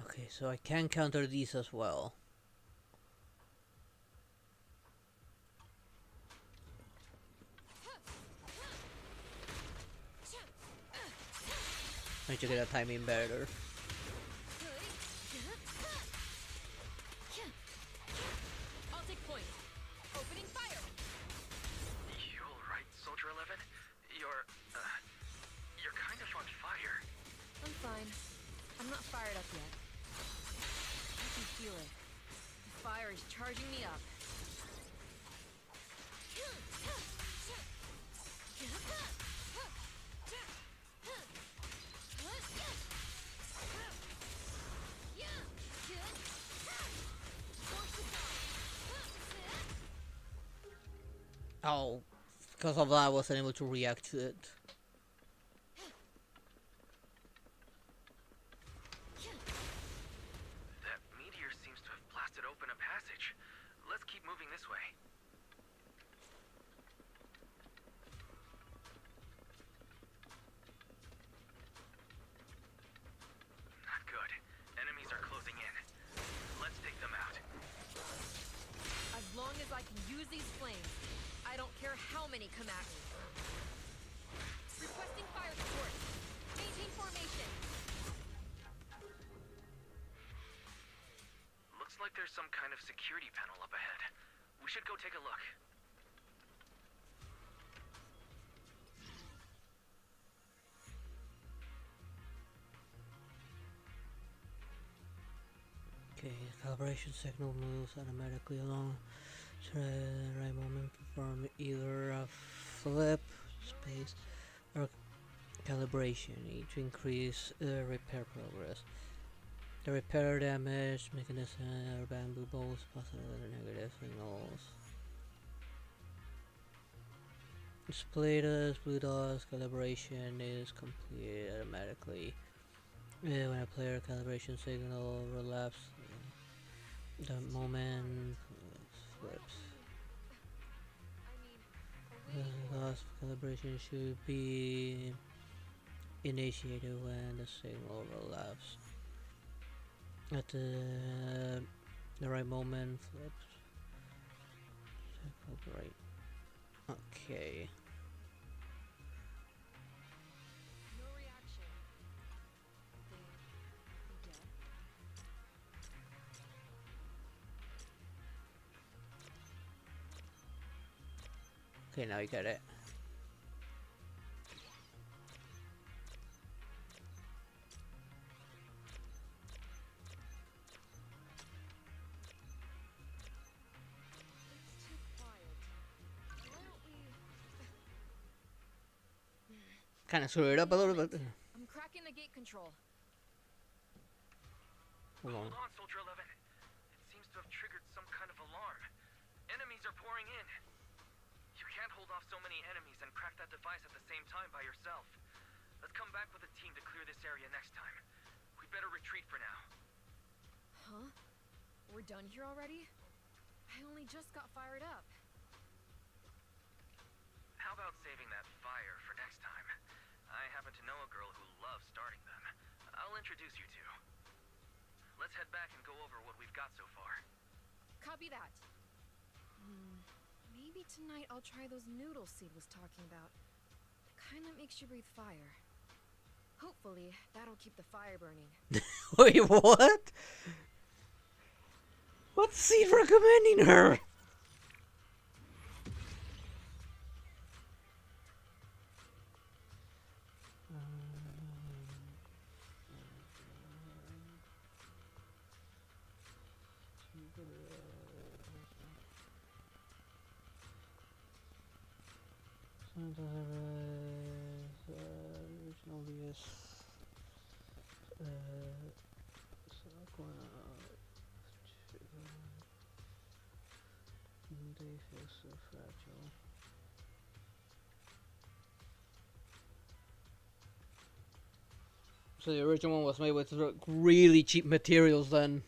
Okay, so I can counter these as well. I need to get a timing better. I'll take point. Opening fire. You alright, Soldier 11? You're kind of on fire. I'm fine. I'm not fired up yet. I can feel it. The fire is charging me up. Oh, because of that I wasn't able to react to it. That meteor seems to have blasted open a passage. Let's keep moving this way. Not good. Enemies are closing in. Let's take them out. As long as I can use these flames, I don't care how many come at me. Requesting fire support. Maintain formation. Looks like there's some kind of security panel up ahead. We should go take a look. Okay, calibration signal moves automatically along to the right moment. Perform either a flip, space, or calibration to increase repair progress. The repair damage mechanism or bamboo bolts, positive or negative signals. Display blue dots, calibration is completed automatically. When a player calibration signal overlaps the moment flips. The last calibration should be initiated when the signal overlaps. At the right moment flips. Right. Okay. No reaction. They dead? Okay, now you get it. It's too quiet. Why don't we... Kind of screw it up a little bit. I'm cracking the gate control. Hold on. Hold on, Soldier 11. It seems to have triggered some kind of alarm. Enemies are pouring in. You can't hold off so many enemies and crack that device at the same time by yourself. Let's come back with a team to clear this area next time. We'd better retreat for now. Huh? We're done here already? I only just got fired up. How about saving that fire for next time? I happen to know a girl who loves starting them. I'll introduce you to. Let's head back and go over what we've got so far. Copy that. Maybe tonight I'll try those noodles Seed was talking about. The kind that makes you breathe fire. Hopefully, that'll keep the fire burning. Wait, what? What's Seed recommending her? It's so fragile. So the original one was made with really cheap materials then.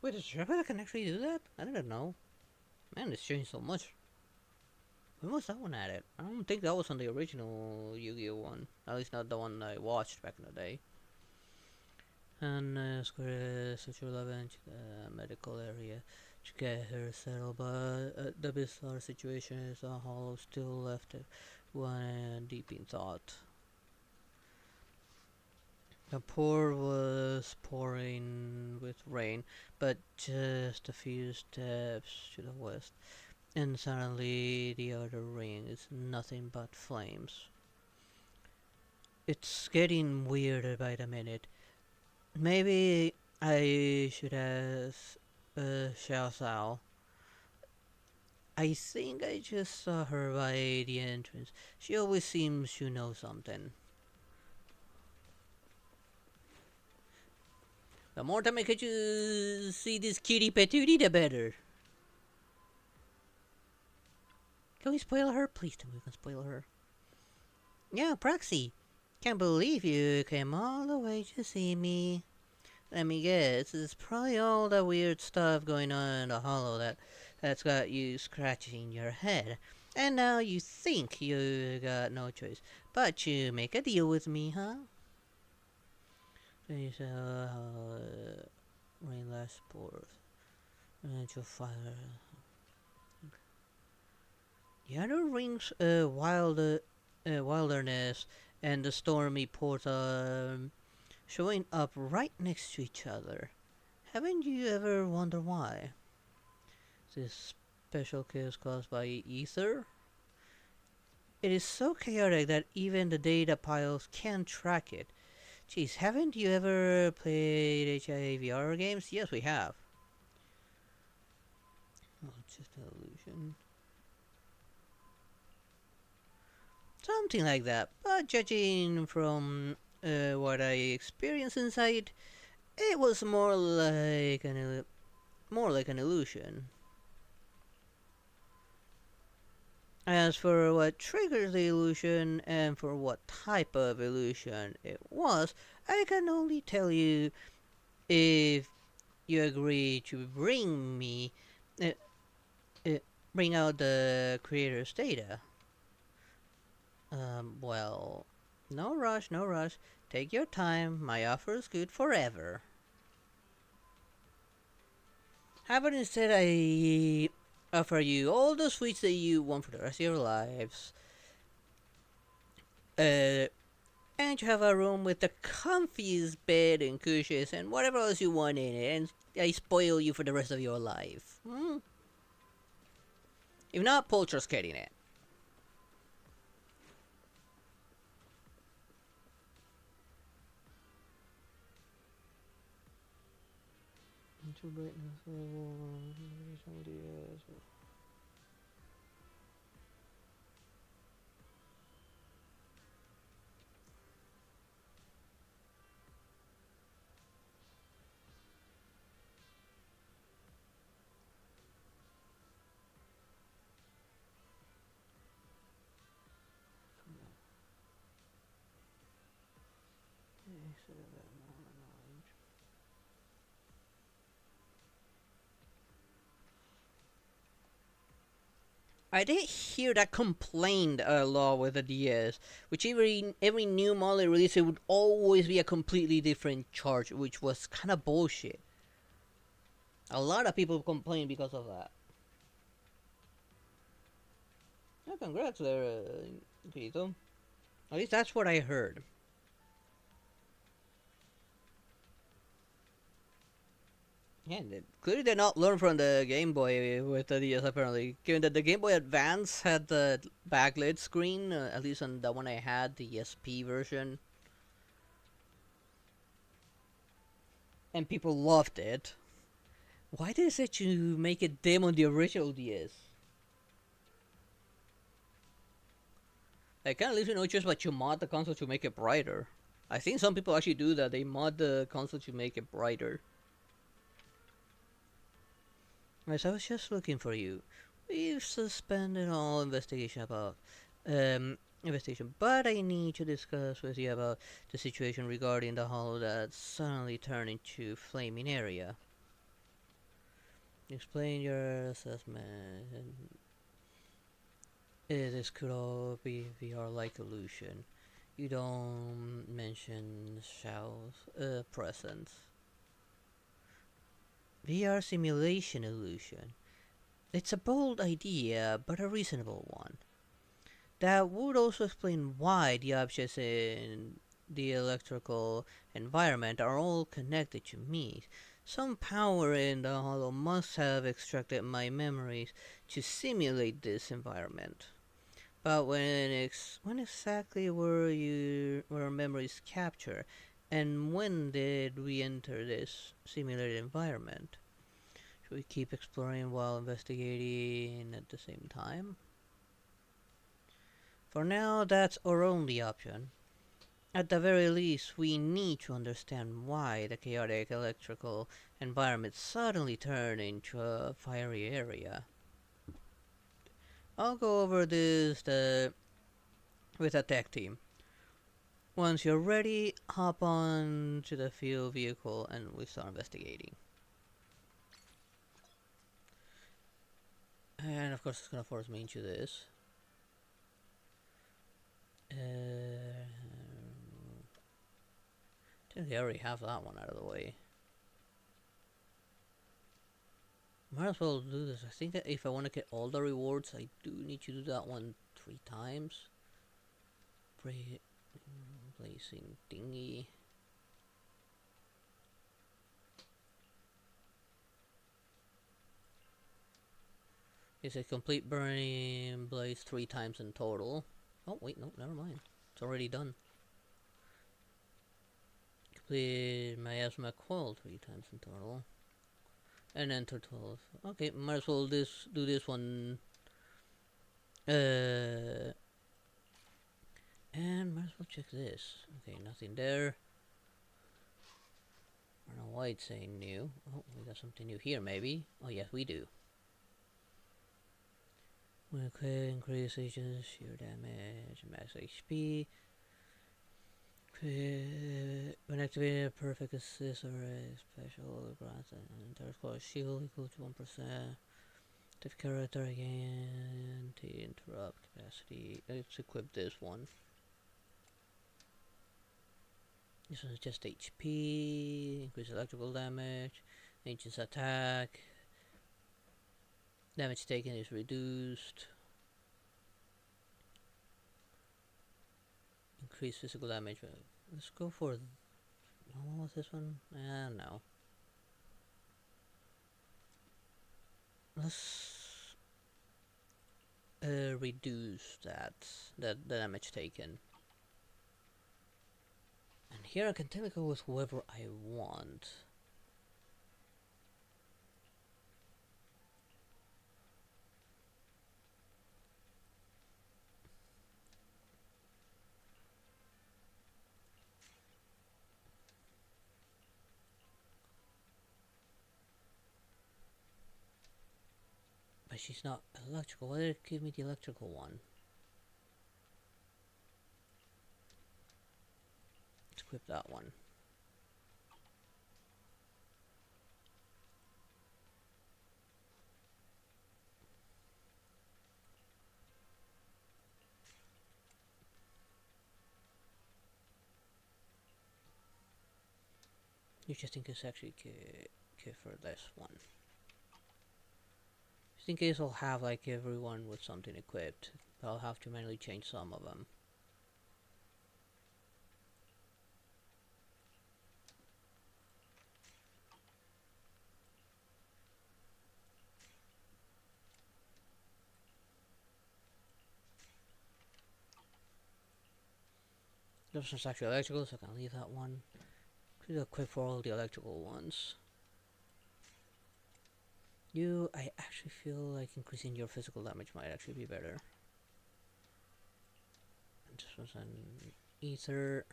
Wait, does Jabba can actually do that? I didn't know. Man, it's changed so much. When was that one added? I don't think that was on the original Yu-Gi-Oh one. At least not the one I watched back in the day. And Square Social 11 to the medical area to get her settled, but the bizarre situation is Hollow still left one deep in thought. The pour was pouring with rain, but just a few steps to the west, and suddenly the other ring is nothing but flames. It's getting weirder by the minute. Maybe I should ask Xiao Sao. I think I just saw her by the entrance. She always seems to know something. The more time I could you see this kitty patootie, the better. Can we spoil her? Please tell me we can spoil her. Yeah, Proxy. Can't believe you came all the way to see me. Let me guess, it's probably all the weird stuff going on in the hollow that's got you scratching your head. And now you think you got no choice but to make a deal with me, huh? Please, rain last sport. To fire. The other rings, wilderness and the stormy port showing up right next to each other. Haven't you ever wondered why? This special chaos caused by ether? It is so chaotic that even the data piles can't track it. Geez, haven't you ever played HIVR games? Yes, we have. Oh, it's just an illusion. Something like that. But judging from what I experienced inside, it was more like an illusion. As for what triggers the illusion and for what type of illusion it was, I can only tell you if you agree to uh, uh, bring out the creator's data. Well, no rush, no rush. Take your time. My offer is good forever. How about instead I offer you all the sweets that you want for the rest of your lives? And you have a room with the comfiest bed and cushions and whatever else you want in it, and I spoil you for the rest of your life. Hmm? If not, Polter's getting it. Into brightness I did hear that complained a lot with the DS, which every new model they released, it would always be a completely different charge, which was kind of bullshit. A lot of people complained because of that. Yeah, congrats there, Quito. At least that's what I heard. Yeah, clearly they not learn from the Game Boy with the DS apparently. Given that the Game Boy Advance had the backlit screen, at least on the one I had, the SP version. And people loved it. Why did it say to make it dim on the original DS? It kind of leaves you no choice but to mod the console to make it brighter. I think some people actually do that. They mod the console to make it brighter. Right, so I was just looking for you. We've suspended all investigation about investigation, but I need to discuss with you about the situation regarding the hollow that suddenly turned into flaming area. Explain your assessment. This could all be VR-like illusion. You don't mention Xiao's presence. VR simulation illusion. It's a bold idea, but a reasonable one. That would also explain why the objects in the electrical environment are all connected to me. Some power in the hollow must have extracted my memories to simulate this environment. But when exactly were memories captured, and when did we enter this simulated environment? Should we keep exploring while investigating at the same time? For now, that's our only option. At the very least, we need to understand why the chaotic electrical environment suddenly turned into a fiery area. I'll go over this with a tech team. Once you're ready, hop on to the field vehicle and we start investigating. And of course it's gonna force me into this. I think I already have that one out of the way. Might as well do this. I think that if I want to get all the rewards, I do need to do that one 3 times. Placing thingy. It's a complete burning blaze 3 times in total. Oh wait, no, never mind. It's already done. Complete miasma coil 3 times in total. And enter 12. Okay, might as well do this one. And might as well check this. Okay, nothing there. I don't know why it's saying new. Oh, we got something new here maybe. Oh yes, we do. Okay, increase agents, shear damage, max HP. When activated, a perfect assist or a special grants an entire squad shield equal to 1%. Active character again, anti-interrupt capacity. Let's equip this one. This one is just HP, increase electrical damage, agent's attack. Damage taken is reduced. Increase physical damage. Let's go for... what was this one? No. Let's reduce the damage taken. And here I can technically go with whoever I want. But she's not electrical. Why did it give me the electrical one? Let's equip that one. You just in case actually care for this one. Just in case I'll have like everyone with something equipped, but I'll have to manually change some of them. This one's actually electrical, so I can leave that one. Could equip for all the electrical ones. I actually feel like increasing your physical damage might actually be better. And this was an ether.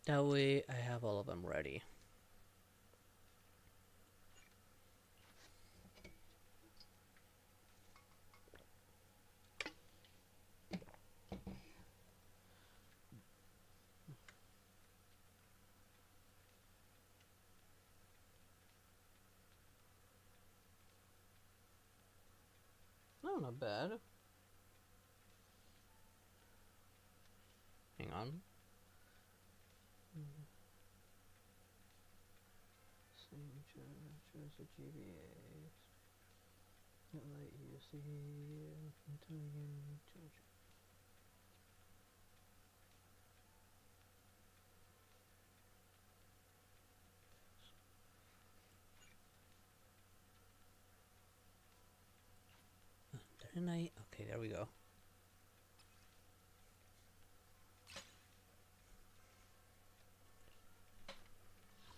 That way I have all of them ready. No, not bad. Hang on. Choose a GBA. Let you see intelligent. Didn't I? Okay, there we go.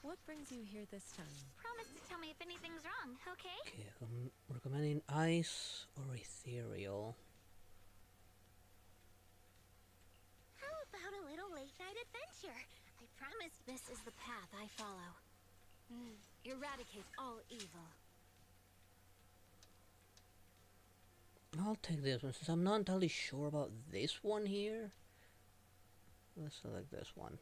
What brings you here this time? Promise to tell me if anything's wrong, okay? Okay, I'm recommending ice or ethereal. How about a little late-night adventure? I promised this is the path I follow. Eradicate all evil. I'll take this one since I'm not entirely sure about this one here. Let's select this one.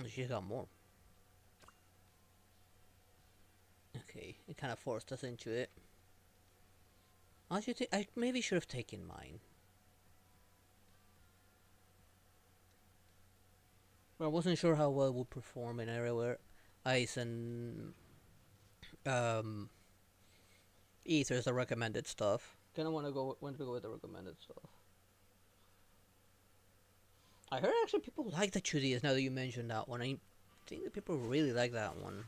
She's got more. Okay, it kind of forced us into it. I maybe should have taken mine. But I wasn't sure how well it would perform in an area where ice and ether is the recommended stuff. Kind of want to go with the recommended stuff. I heard actually people like the 2Ds now that you mentioned that one. I think that people really like that one.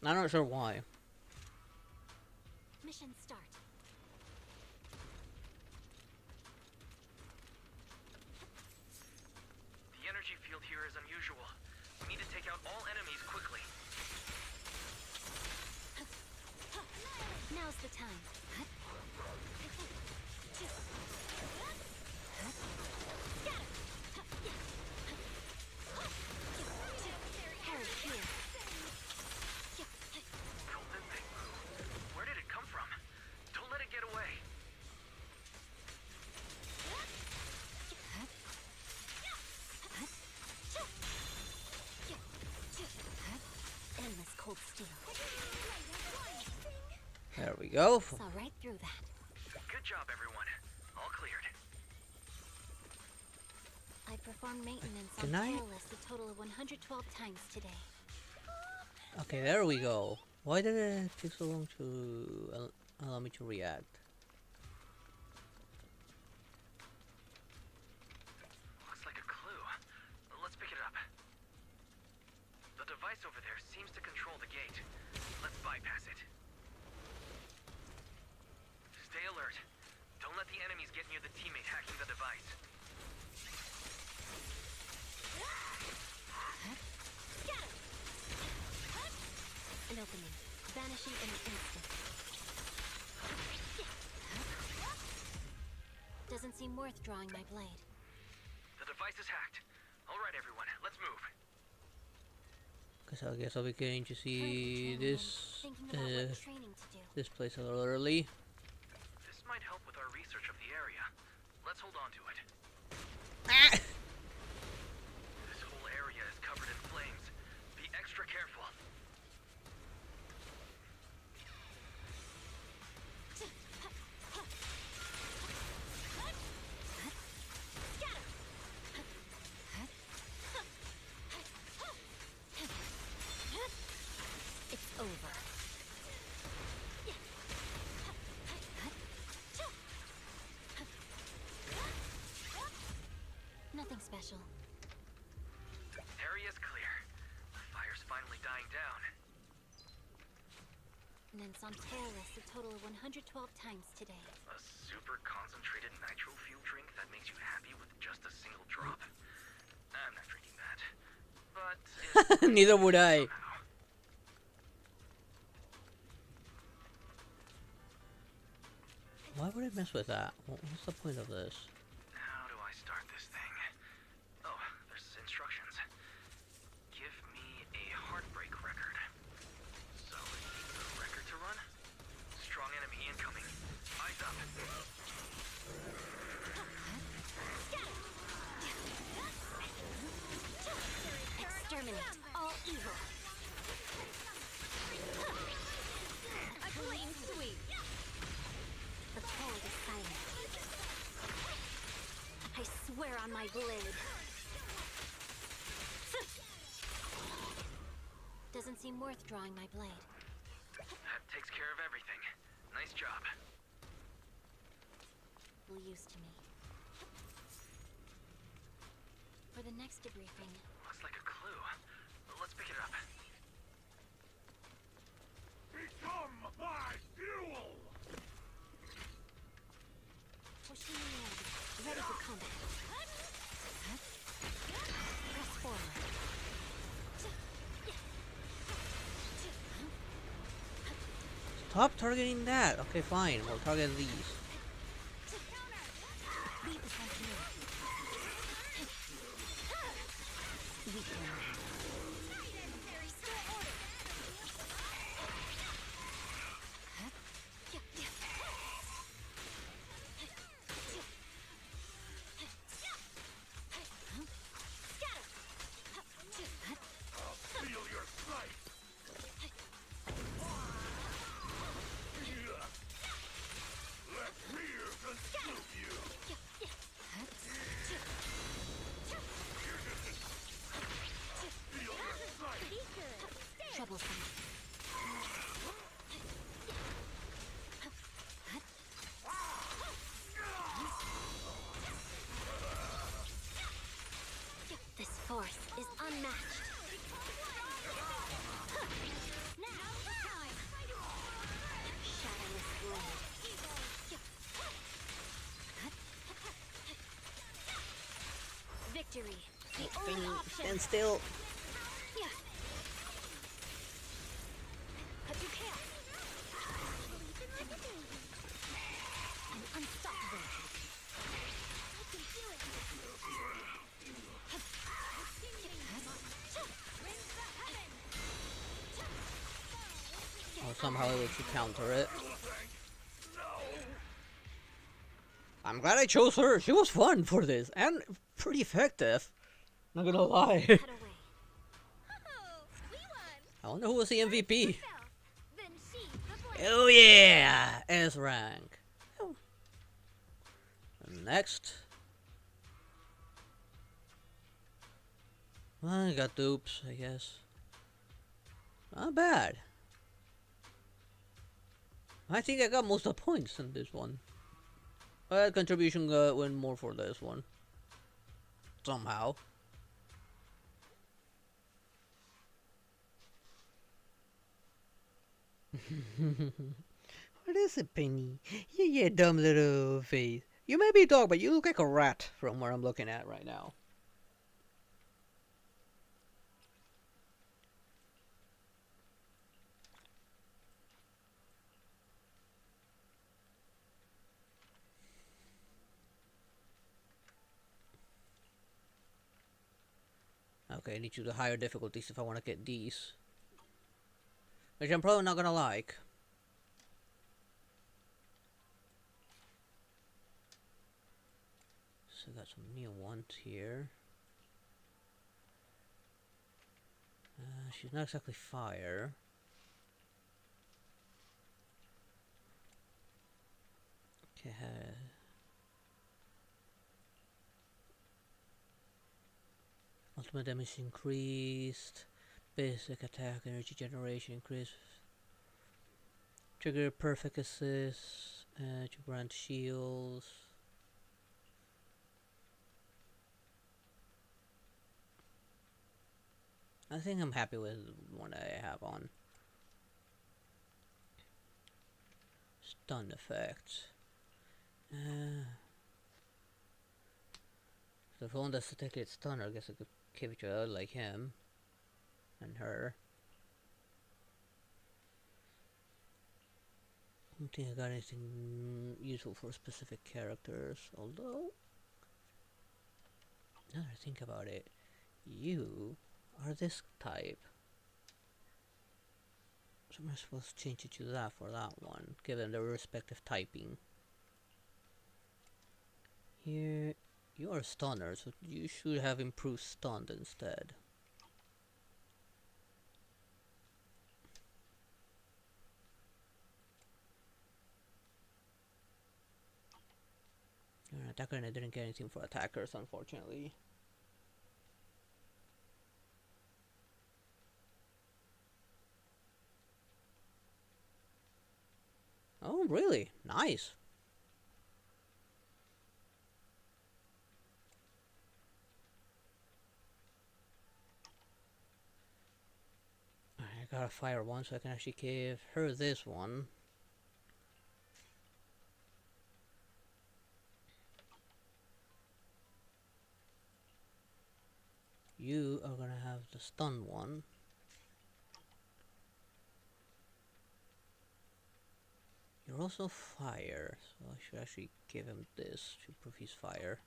I'm not sure why. Mission start. The energy field here is unusual. We need to take out all enemies quickly. Now's the time. Hurry, here. Golden thing. Where did it come from? Don't let it get away. Endless cold steel. There we go. Saw right through that. Good job, everyone. All cleared. I performed maintenance Can on I? Careless a total of 112 times today. Okay, there we go. Why did it take so long to allow me to react? Looks like a clue. Let's pick it up. The device over there seems to control the gate. Let's bypass it. Stay alert. Don't let the enemies get near the teammate hacking the device. An opening. Vanishing in an instant. Doesn't seem worth drawing my blade. The device is hacked. All right, everyone. Let's move. Because I guess I'll be getting to see Currently this thinking about what training to do. this place a little early. This might help with our research of the area. Let's hold on to it. This whole area is covered in flames. Be extra careful. It's over. maintenance on Tailless a total of 112 times today. A super concentrated nitro fuel drink that makes you happy with just a single drop? I'm not drinking that. But Neither would I. somehow. Why would I mess with that? What's the point of this? How do I start this thing? Oh, there's instructions. Give me a heartbreak record. So it needs a record to run? Strong enemy incoming. Eyes up. Exterminate all evil. A clean sweep. The cold is silent. I swear on my blade. Doesn't seem worth drawing my blade. That takes care of everything. Nice job. Will use to me. For the next debriefing, Looks like a clue. Let's pick it up. Become my fuel! pushing in, ready for combat. Press forward. Stop targeting that. Okay, fine. We'll target these. Leave the sentinel. Weaken. Feel your sight! Let fear consume you! Feel your sight! Troublesome. This force is unmatched. Shadowless blade. Victory. The only option. Stand still. Yeah. Cut your tail. I'm unstoppable. Oh, somehow it lets you counter it. I'm glad I chose her. She was fun for this and pretty effective. Not gonna lie. Cut away. I wonder who was the MVP. Then she's the blade. Oh yeah, S rank. Oh. And next, well, I got dupes, I guess. Not bad. I think I got most of the points in this one. Contribution went more for this one. Somehow. What is it, Penny? You dumb little face. You may be a dog, but you look like a rat from where I'm looking at right now. Okay, I need to do the higher difficulties if I want to get these. Which I'm probably not gonna like. So got some new ones here. She's not exactly fire. Okay. Ultimate damage increased. Basic attack energy generation increased. Trigger perfect assist. To grant shields. I think I'm happy with the one that I have on. stun effects. So if one that's to take it stunner, I guess I could give it to a like him and her. I don't think I got anything useful for specific characters, although now that I think about it, you are this type. So I'm supposed to change it to that for that one, give them their respective typing. Here, you are a stunner, so you should have improved stunned instead. You're an attacker and I didn't get anything for attackers, unfortunately. Oh, really? Nice. I gotta fire one so I can actually give her this one. You are gonna have the stun one. You're also fire, so I should actually give him this to prove he's fire.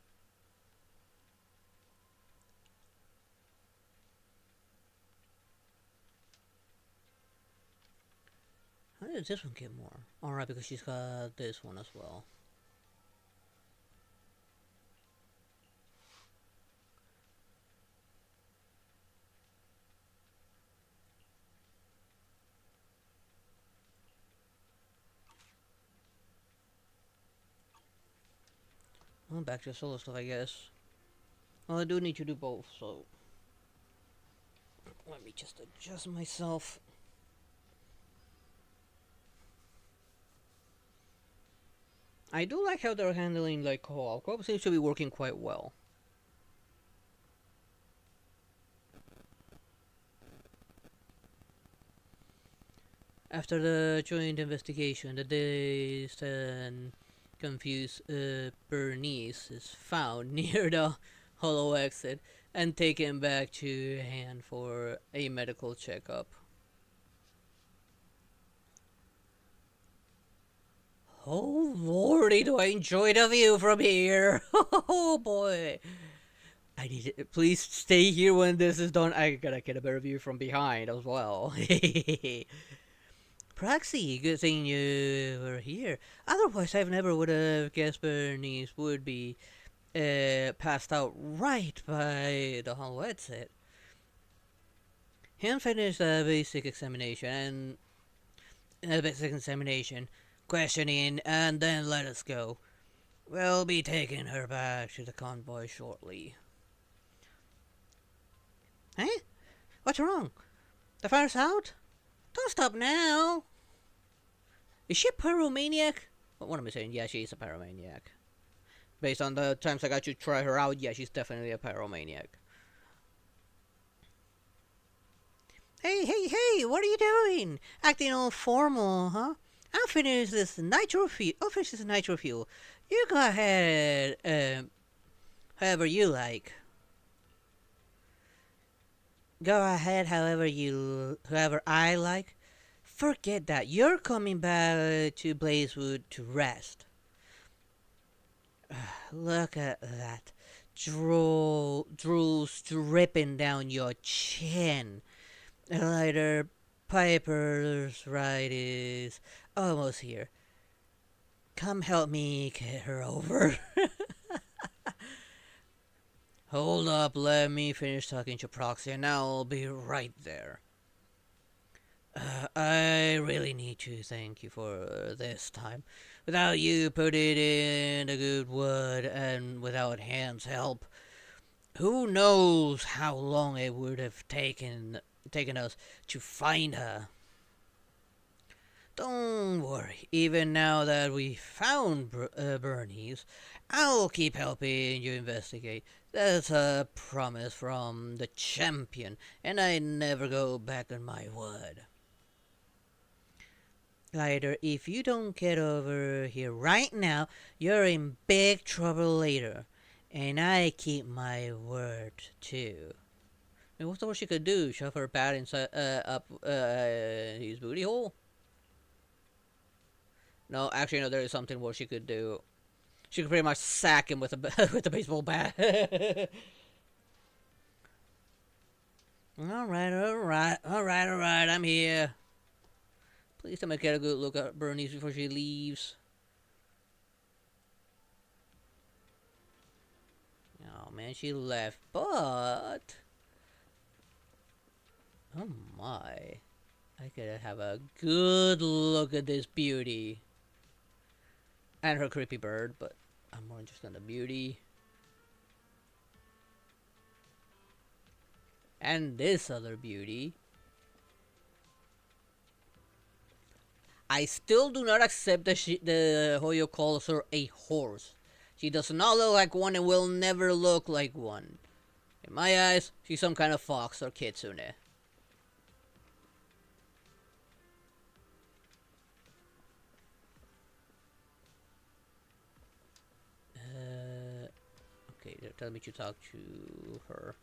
How did this one get more? Alright, because she's got this one as well. Well, back to solo stuff, I guess. Well, I do need to do both, so let me just adjust myself. I do like how they're handling like co-op. Co-op seems to be working quite well. After the joint investigation, the dazed and confused Bernice is found near the hollow exit and taken back to hand for a medical checkup. Oh lordy, do I enjoy the view from here! Oh boy! I need it. Please stay here when this is done. I gotta get a better view from behind as well. Praxi, good thing you were here. Otherwise, I never would have guessed Bernice would be passed out right by the hollow exit. Him finished the basic examination questioning, and then let us go. We'll be taking her back to the convoy shortly. Eh? What's wrong? The fire's out? Don't stop now. Is she a pyromaniac? What am I saying? Yeah, she's a pyromaniac. Based on the times I got to try her out, yeah, she's definitely a pyromaniac. Hey, what are you doing? Acting all formal, huh? I'll finish this nitro fuel. You go ahead, however you like. Go ahead however I like. Forget that. You're coming back to Blazewood to rest. Look at that. Drool's dripping down your chin. Lighter Piper's ride is almost here. Come help me get her over. Hold up, let me finish talking to Proxy and I'll be right there. I really need to thank you for this time. Without you putting in the good wood and without Hand's help, who knows how long it would have taken us to find her. Don't worry, even now that we found Bernice, I'll keep helping you investigate. That's a promise from the champion, and I never go back on my word. Glider, if you don't get over here right now, you're in big trouble later. And I keep my word, too. I mean, what's the worst she could do? Shove her bat inside, up, his booty hole? No, actually, no, there is something worse she could do. She could pretty much sack him with a, with a baseball bat. Alright, I'm here. Please tell me I get a good look at Bernice before she leaves. Oh man, she left, but... Oh my. I could have a good look at this beauty. And her creepy bird, but I'm more interested in the beauty. And this other beauty. I still do not accept that the Hoyo calls her a horse. She does not look like one and will never look like one. In my eyes, she's some kind of fox or kitsune. Okay, they're telling me to talk to her.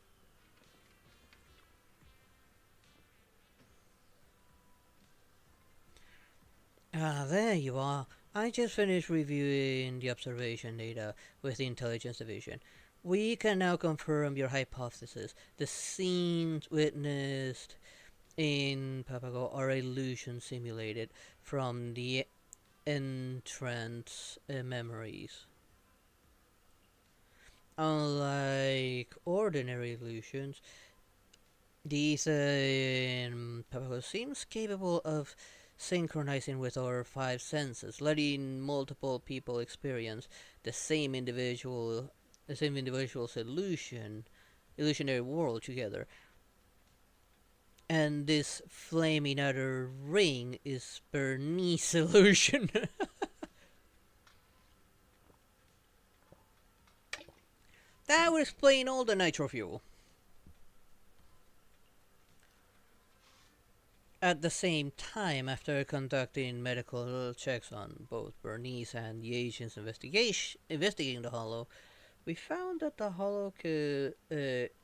Ah, there you are. I just finished reviewing the observation data with the Intelligence Division. We can now confirm your hypothesis. The scenes witnessed in Papago are illusions simulated from the entrance memories. Unlike ordinary illusions, these Papago seems capable of synchronizing with our five senses, letting multiple people experience the same individual's illusionary world together. And this flaming outer ring is Bernice illusion. That would explain all the nitro fuel. At the same time, after conducting medical checks on both Bernice and the agents investigating the Hollow, we found that the Hollow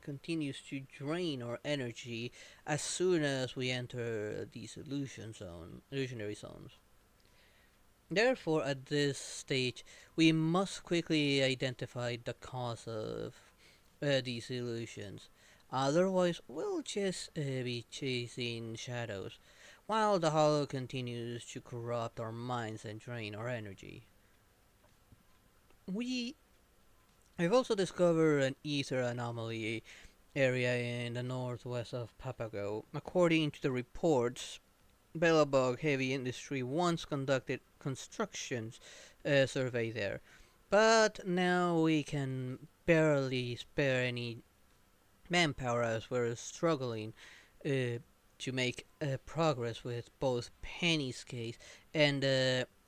continues to drain our energy as soon as we enter these illusionary zones. Therefore, at this stage, we must quickly identify the cause of these illusions. Otherwise, we'll just be chasing shadows, while the Hollow continues to corrupt our minds and drain our energy. We've also discovered an ether anomaly area in the northwest of Papago. According to the reports, Bellabog Heavy Industry once conducted construction survey there, but now we can barely spare any manpower as we're struggling to make progress with both Penny's case and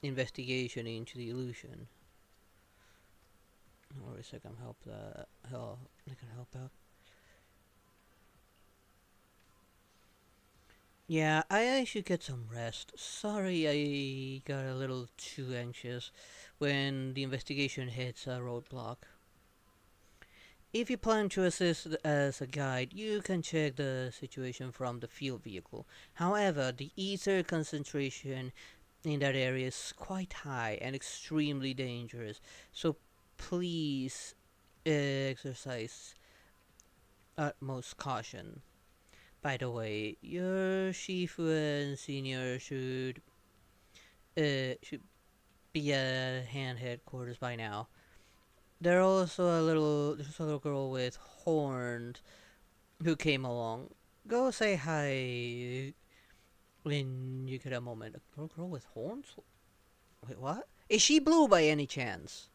investigation into the illusion. Or I can help that. Hell, I can help out. Yeah, I should get some rest. Sorry I got a little too anxious when the investigation hits a roadblock. If you plan to assist as a guide, you can check the situation from the field vehicle. However, the ether concentration in that area is quite high and extremely dangerous, so please exercise utmost caution. By the way, your Shifu and Senior should be at hand headquarters by now. There's a little girl with horns who came along. Go say hi when you get a moment. A little girl with horns? Wait, what? Is she blue by any chance?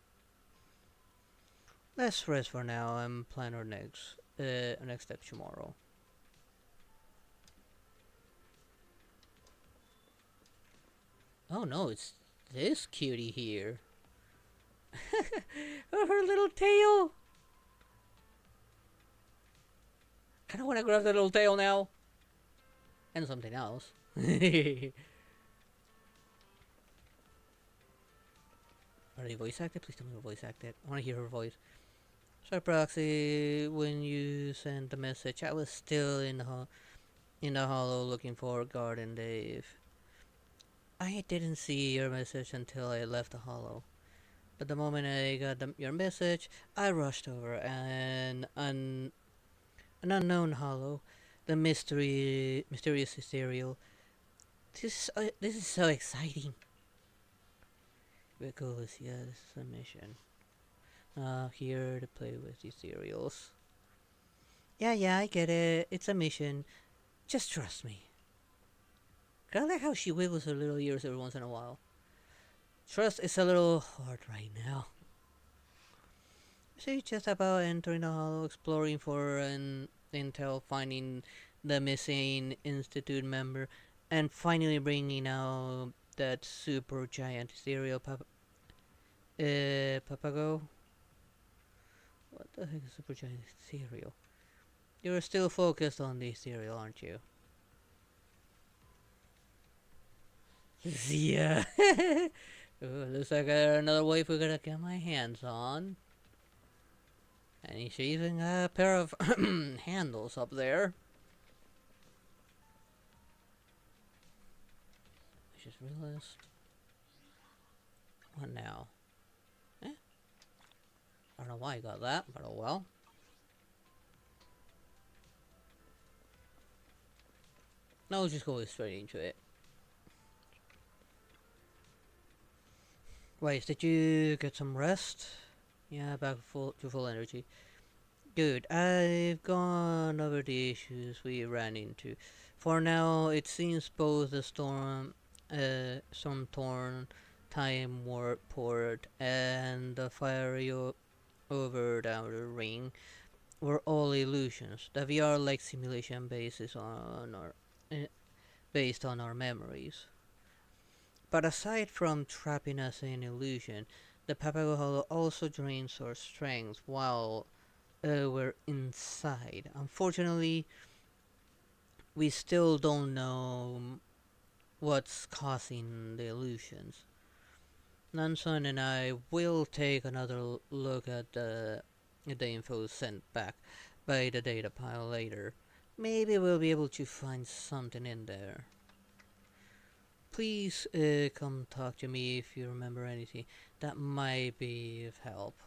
Let's rest for now and plan our next step tomorrow. Oh no, it's this cutie here. Oh, her little tail. Kinda wanna grab the little tail now. And something else. Are they voice acted? Please tell me they're voice acted. I want to hear her voice. Sorry, Proxy. When you sent the message, I was still in the hollow looking for Garden Dave. I didn't see your message until I left the hollow. But the moment I got your message, I rushed over an unknown hollow, the mysterious ethereal. This is so exciting. Because yeah, this is a mission. Here to play with ethereals. Yeah, I get it. It's a mission. Just trust me. I like how she wiggles her little ears every once in a while. Trust is a little hard right now. So it's just about entering the hollow, exploring for an intel, finding the missing institute member, and finally bringing out that super giant ethereal Papago. What the heck is super giant ethereal? You're still focused on the ethereal, aren't you? Yeah. Looks like another wave we're gonna get my hands on. And he's using a pair of handles up there. I just realized. What now? Eh? I don't know why I got that, but oh well. No, we'll just go straight into it. Wait, did you get some rest? Yeah, back to full energy. Good. I've gone over the issues we ran into. For now, it seems both the storm-torn time warp port and the fiery over the outer ring were all illusions. The VR-like simulation based on our memories. But aside from trapping us in illusion, the Papago Hollow also drains our strength while we're inside. Unfortunately, we still don't know what's causing the illusions. Nanson and I will take another look at the info sent back by the data pile later. Maybe we'll be able to find something in there. Please come talk to me if you remember anything that might be of help.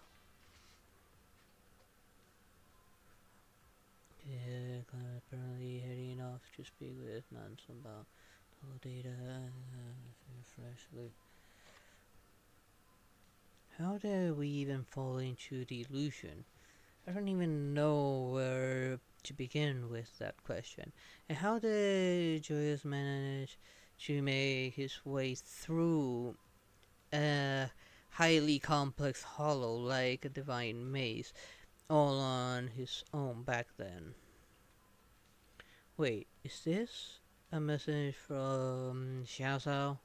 Yeah, apparently heading off to speak with Nanson about the data fresh loop. How did we even fall into the illusion? I don't even know where to begin with that question. And how did Joyous manage to make his way through a highly complex hollow like a divine maze all on his own back then? Wait, is this a message from Xiao Xiao?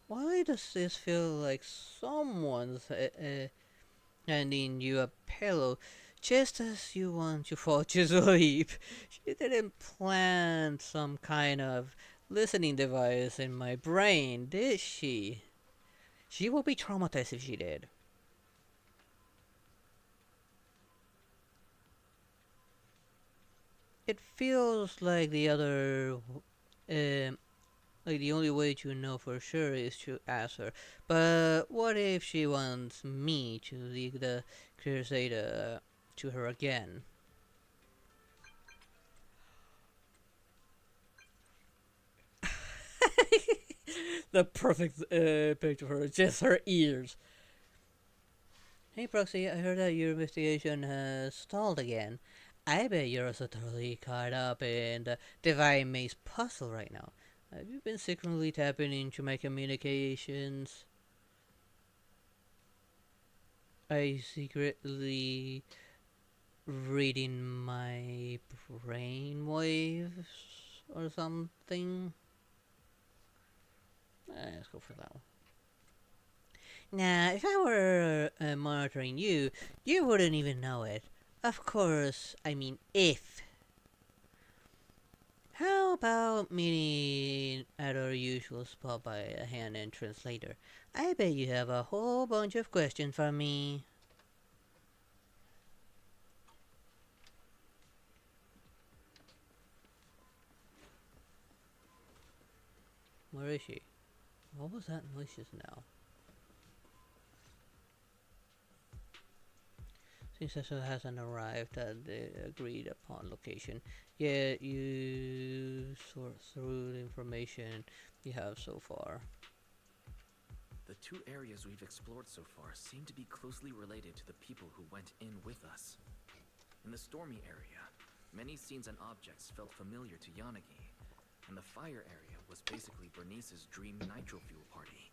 Why does this feel like someone's handing you a pillow just as you want to fall to sleep? She didn't plant some kind of listening device in my brain, did she? She will be traumatized if she did. It feels like the only way to know for sure is to ask her. But what if she wants me to leak the crusade to her again? The perfect picture for her, just her ears. Hey Proxy, I heard that your investigation has stalled again. I bet you're so totally caught up in the Divine Maze puzzle right now. Have you been secretly tapping into my communications? Are you secretly reading my brainwaves or something? Let's go for that one. Nah, if I were monitoring you, you wouldn't even know it. Of course, I mean if. How about meeting at our usual spot by a hand entrance later? I bet you have a whole bunch of questions for me. Where is she? What was that noise just now? Since Cecil hasn't arrived at the agreed upon location, yet you sort through the information you have so far. The two areas we've explored so far seem to be closely related to the people who went in with us. In the stormy area, many scenes and objects felt familiar to Yanagi, and the fire area was basically Bernice's dream nitro fuel party.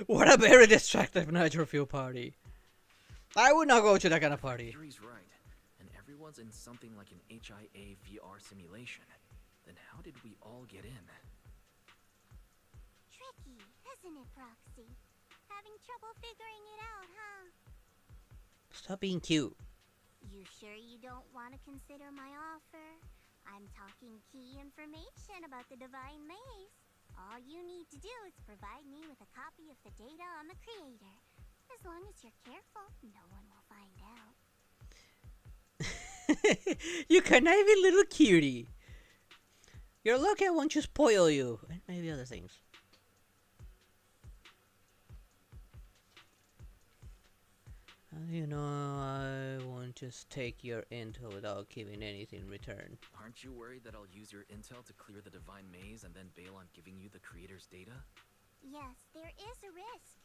What a very distractive nitro fuel party. I would not go to that kind of party. Yuri's right, and everyone's in something like an HIA VR simulation. Then how did we all get in? Tricky, isn't it, Proxy? Having trouble figuring it out, huh? Stop being cute. You sure you don't want to consider my offer? I'm talking key information about the Divine Maze. All you need to do is provide me with a copy of the data on the creator. As long as you're careful, no one will find out. You conniving little cutie. You're lucky I won't just spoil you. And maybe other things. You know, I won't just take your intel without giving anything in return. Aren't you worried that I'll use your intel to clear the Divine Maze and then bail on giving you the creator's data? Yes, there is a risk.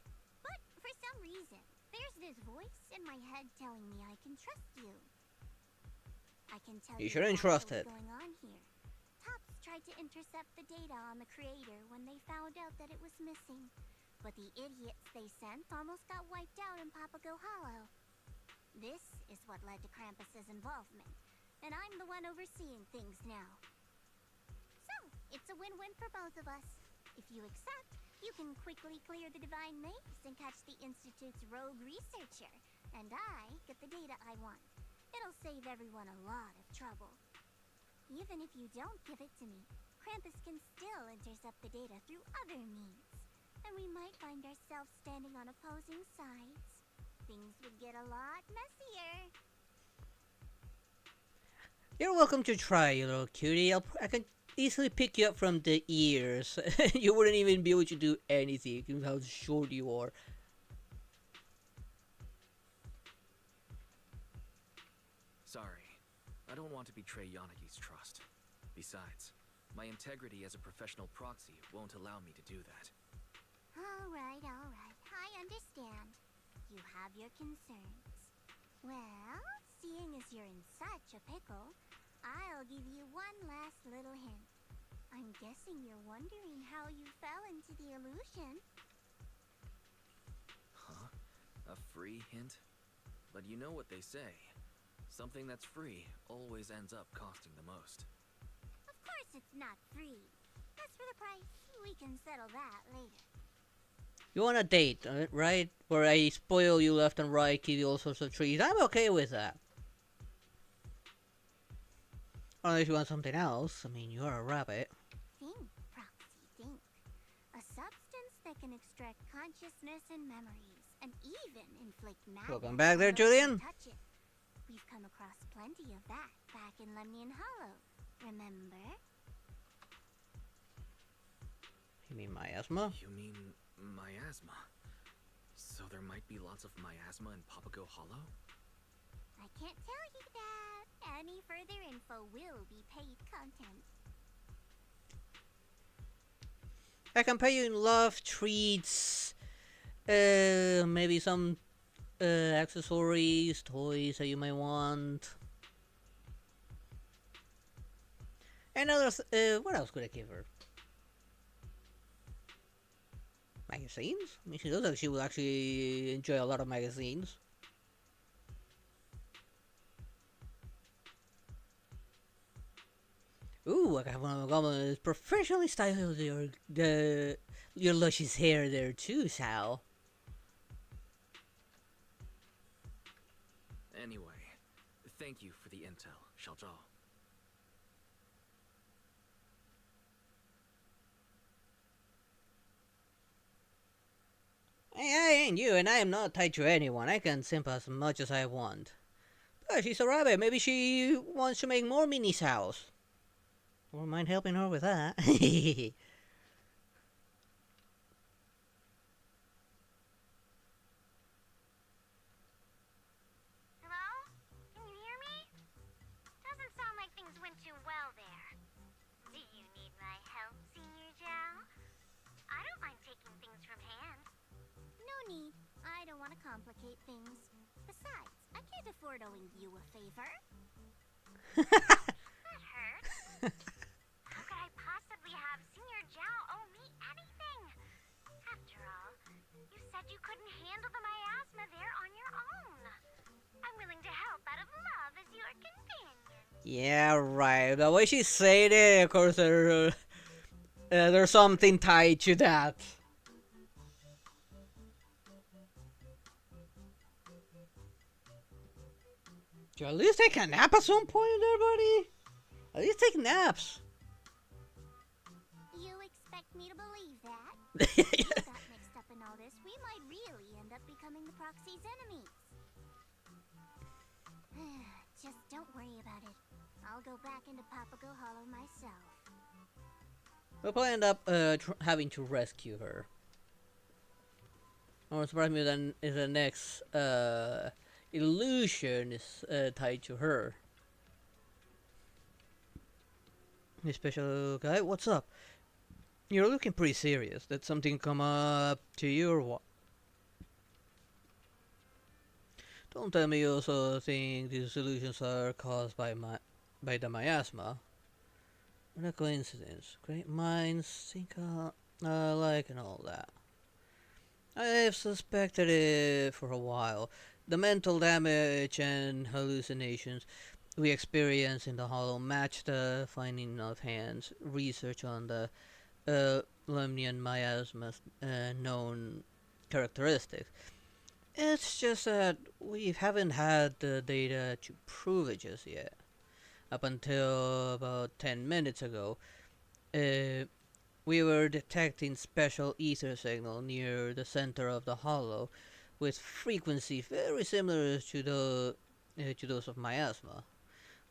But for some reason, there's this voice in my head telling me I can trust you. I can tell You you shouldn't exactly trust it. what's going on here. Tops tried to intercept the data on the creator when they found out that it was missing. But the idiots they sent almost got wiped out in Papago Hollow. This is what led to Krampus's involvement, and I'm the one overseeing things now. So, it's a win-win for both of us. If you accept, you can quickly clear the Divine Maze and catch the Institute's rogue researcher, and I get the data I want. It'll save everyone a lot of trouble. Even if you don't give it to me, Krampus can still intercept the data through other means. And we might find ourselves standing on opposing sides. Things would get a lot messier. You're welcome to try, you little cutie. I can easily pick you up from the ears. You wouldn't even be able to do anything because how short you are. Sorry, I don't want to betray Yanagi's trust. Besides, my integrity as a professional proxy won't allow me to do that. All right. I understand. You have your concerns. Well, seeing as you're in such a pickle, I'll give you one last little hint. I'm guessing you're wondering how you fell into the illusion. Huh? A free hint? But you know what they say. Something that's free always ends up costing the most. Of course it's not free. As for the price, we can settle that later. You want a date, right? Where I spoil you left and right, give you all sorts of treats. I'm okay with that. Unless you want something else. I mean, you're a rabbit. Think, Proxy, think. A substance that can extract consciousness and memories, and even inflict madness. Welcome back there, on those who Julian. touch it. We've come across plenty of that back in Lemnian Hollow. Remember? You mean miasma? You mean miasma? So there might be lots of miasma in Papago Hollow? I can't tell you that. Any further info will be paid content. I can pay you in love, treats, maybe some accessories, toys that you might want. And what else could I give her? Magazines? I mean, she looks like she will actually enjoy a lot of magazines. Ooh, I got one of the professionally styled your luscious hair there too, Sal. Anyway, thank you for the intel, Xiaozhao. I ain't you, and I am not tied to anyone. I can simp as much as I want. But she's a rabbit. Maybe she wants to make more mini sows. Wouldn't mind helping her with that. Hello? Can you hear me? Doesn't sound like things went too well there. Do you need my help, Senior Joe? I don't mind taking things from hand. No need. I don't want to complicate things. Besides, I can't afford owing you a favor. That hurts. How could I possibly have Senior Joe owe me anything? After all, you said you couldn't handle the miasma there on your own. I'm willing to help out of love as your companion. Yeah, right. The way she said it, of course, there's something tied to that. Do you at least take a nap at some point there, buddy? At least take naps. You expect me to believe that? If you got mixed up in all this, we might really end up becoming the proxy's enemies. Just don't worry about it. I'll go back into Papago Hollow myself. We'll probably end up having to rescue her. Or surprise me then is the next illusion is tied to her. Hey, special guy, what's up? You're looking pretty serious. Did something come up to you or what? Don't tell me you also think these illusions are caused by the miasma. What a coincidence. Great minds think alike and all that. I've suspected it for a while. The mental damage and hallucinations we experience in the Hollow match the finding of Hand's research on the Lemnian miasma's known characteristics. It's just that we haven't had the data to prove it just yet. Up until about 10 minutes ago, we were detecting special ether signal near the center of the hollow with frequency very similar to those of miasma.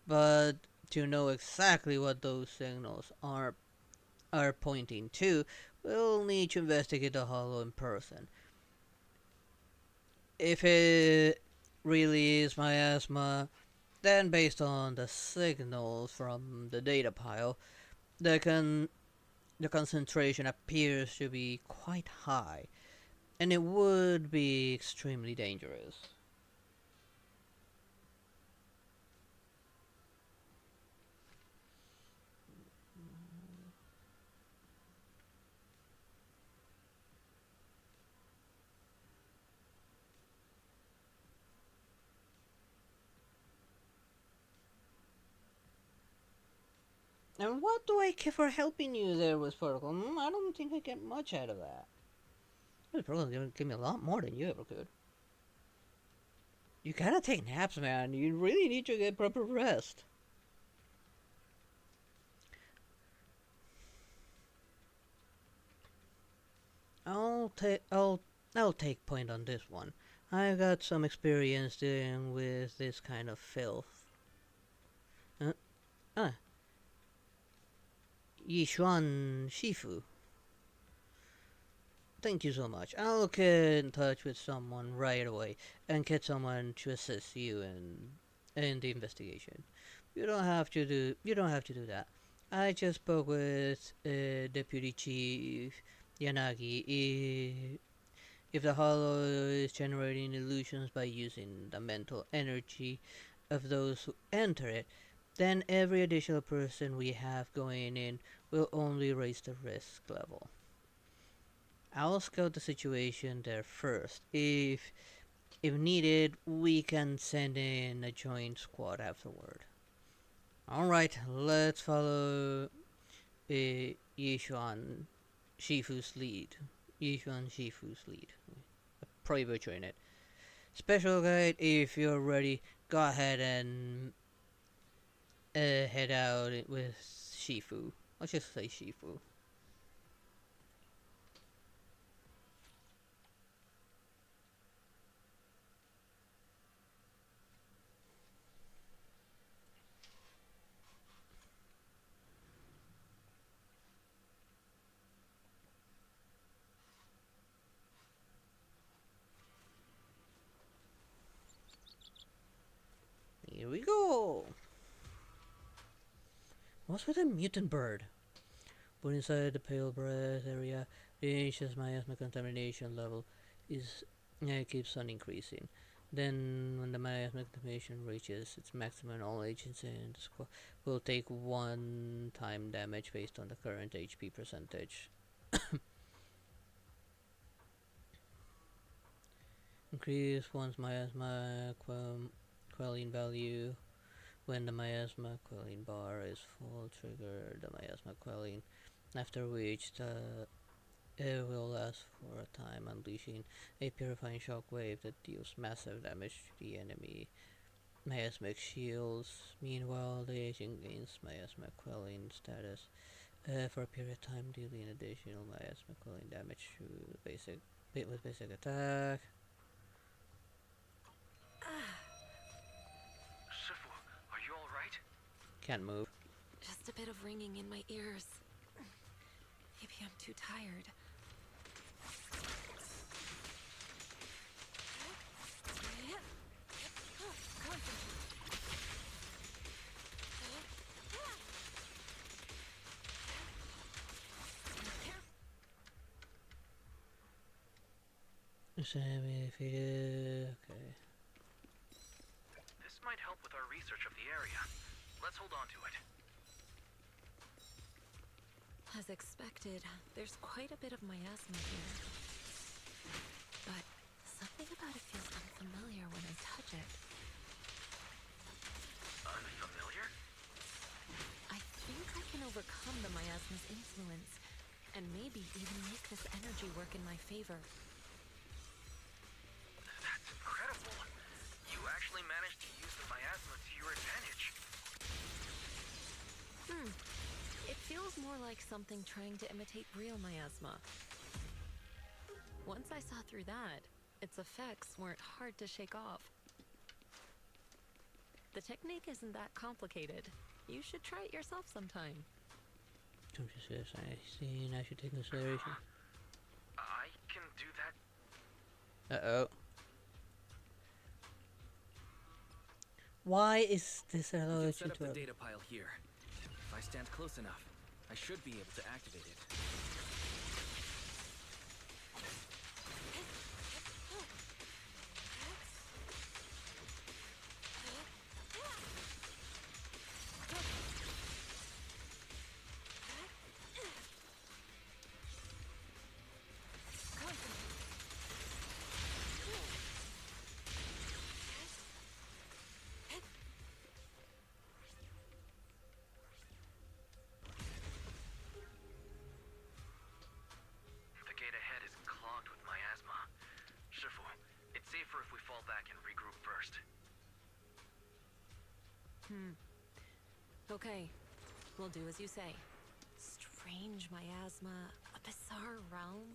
But to know exactly what those signals are pointing to, we'll need to investigate the hollow in person. If it really is miasma, then based on the signals from the data pile, the concentration appears to be quite high, and it would be extremely dangerous. And what do I get for helping you there with Protocol? I don't think I get much out of that. This Protocol gonna give me a lot more than you ever could. You gotta take naps, man. You really need to get proper rest. I'll take point on this one. I got some experience dealing with this kind of filth. Yishuan Shifu. Thank you so much. I'll get in touch with someone right away and get someone to assist you in the investigation. You don't have to do that. I just spoke with Deputy Chief Yanagi. If the hollow is generating illusions by using the mental energy of those who enter it, then every additional person we have going in will only raise the risk level. I'll scout the situation there first. If needed, we can send in a joint squad afterward. Alright, let's follow Yishuan Shifu's lead. Probably butchering it. Special guide, if you're ready, go ahead and head out with Shifu. Let's just say Shifu. Here we go! What's with a mutant bird? But inside the pale breath area, the ancient's miasma contamination level is keeps on increasing. Then, when the miasma contamination reaches its maximum, all agents in the squad will take one-time damage based on the current HP percentage. Increase one's miasma quelling value. When the miasma quelling bar is full, trigger the miasma quelling, after which it will last for a time, unleashing a purifying shockwave that deals massive damage to the enemy miasmic shields. Meanwhile, the agent gains miasma quelling status for a period of time, dealing additional miasma quelling damage to with basic attack. Shifu, are you alright? Can't move. Just a bit of ringing in my ears. Maybe I'm too tired. Okay. This might help with our research of the area. Let's hold on to it. As expected, there's quite a bit of miasma here. But something about it feels unfamiliar when I touch it. Unfamiliar? I think I can overcome the miasma's influence, and maybe even make this energy work in my favor. That's incredible. You actually managed to use the miasma to your advantage. It feels more like something trying to imitate real miasma. Once I saw through that, its effects weren't hard to shake off. The technique isn't that complicated. You should try it yourself sometime. Don't you say I should take consideration. I can do that. Uh-oh. Why is this You allowed can to set up the data pile here. If I stand close enough, I should be able to activate it. The gate ahead is clogged with miasma. Shifu, it's safer if we fall back and regroup first. Okay, we'll do as you say. Strange miasma, a bizarre realm.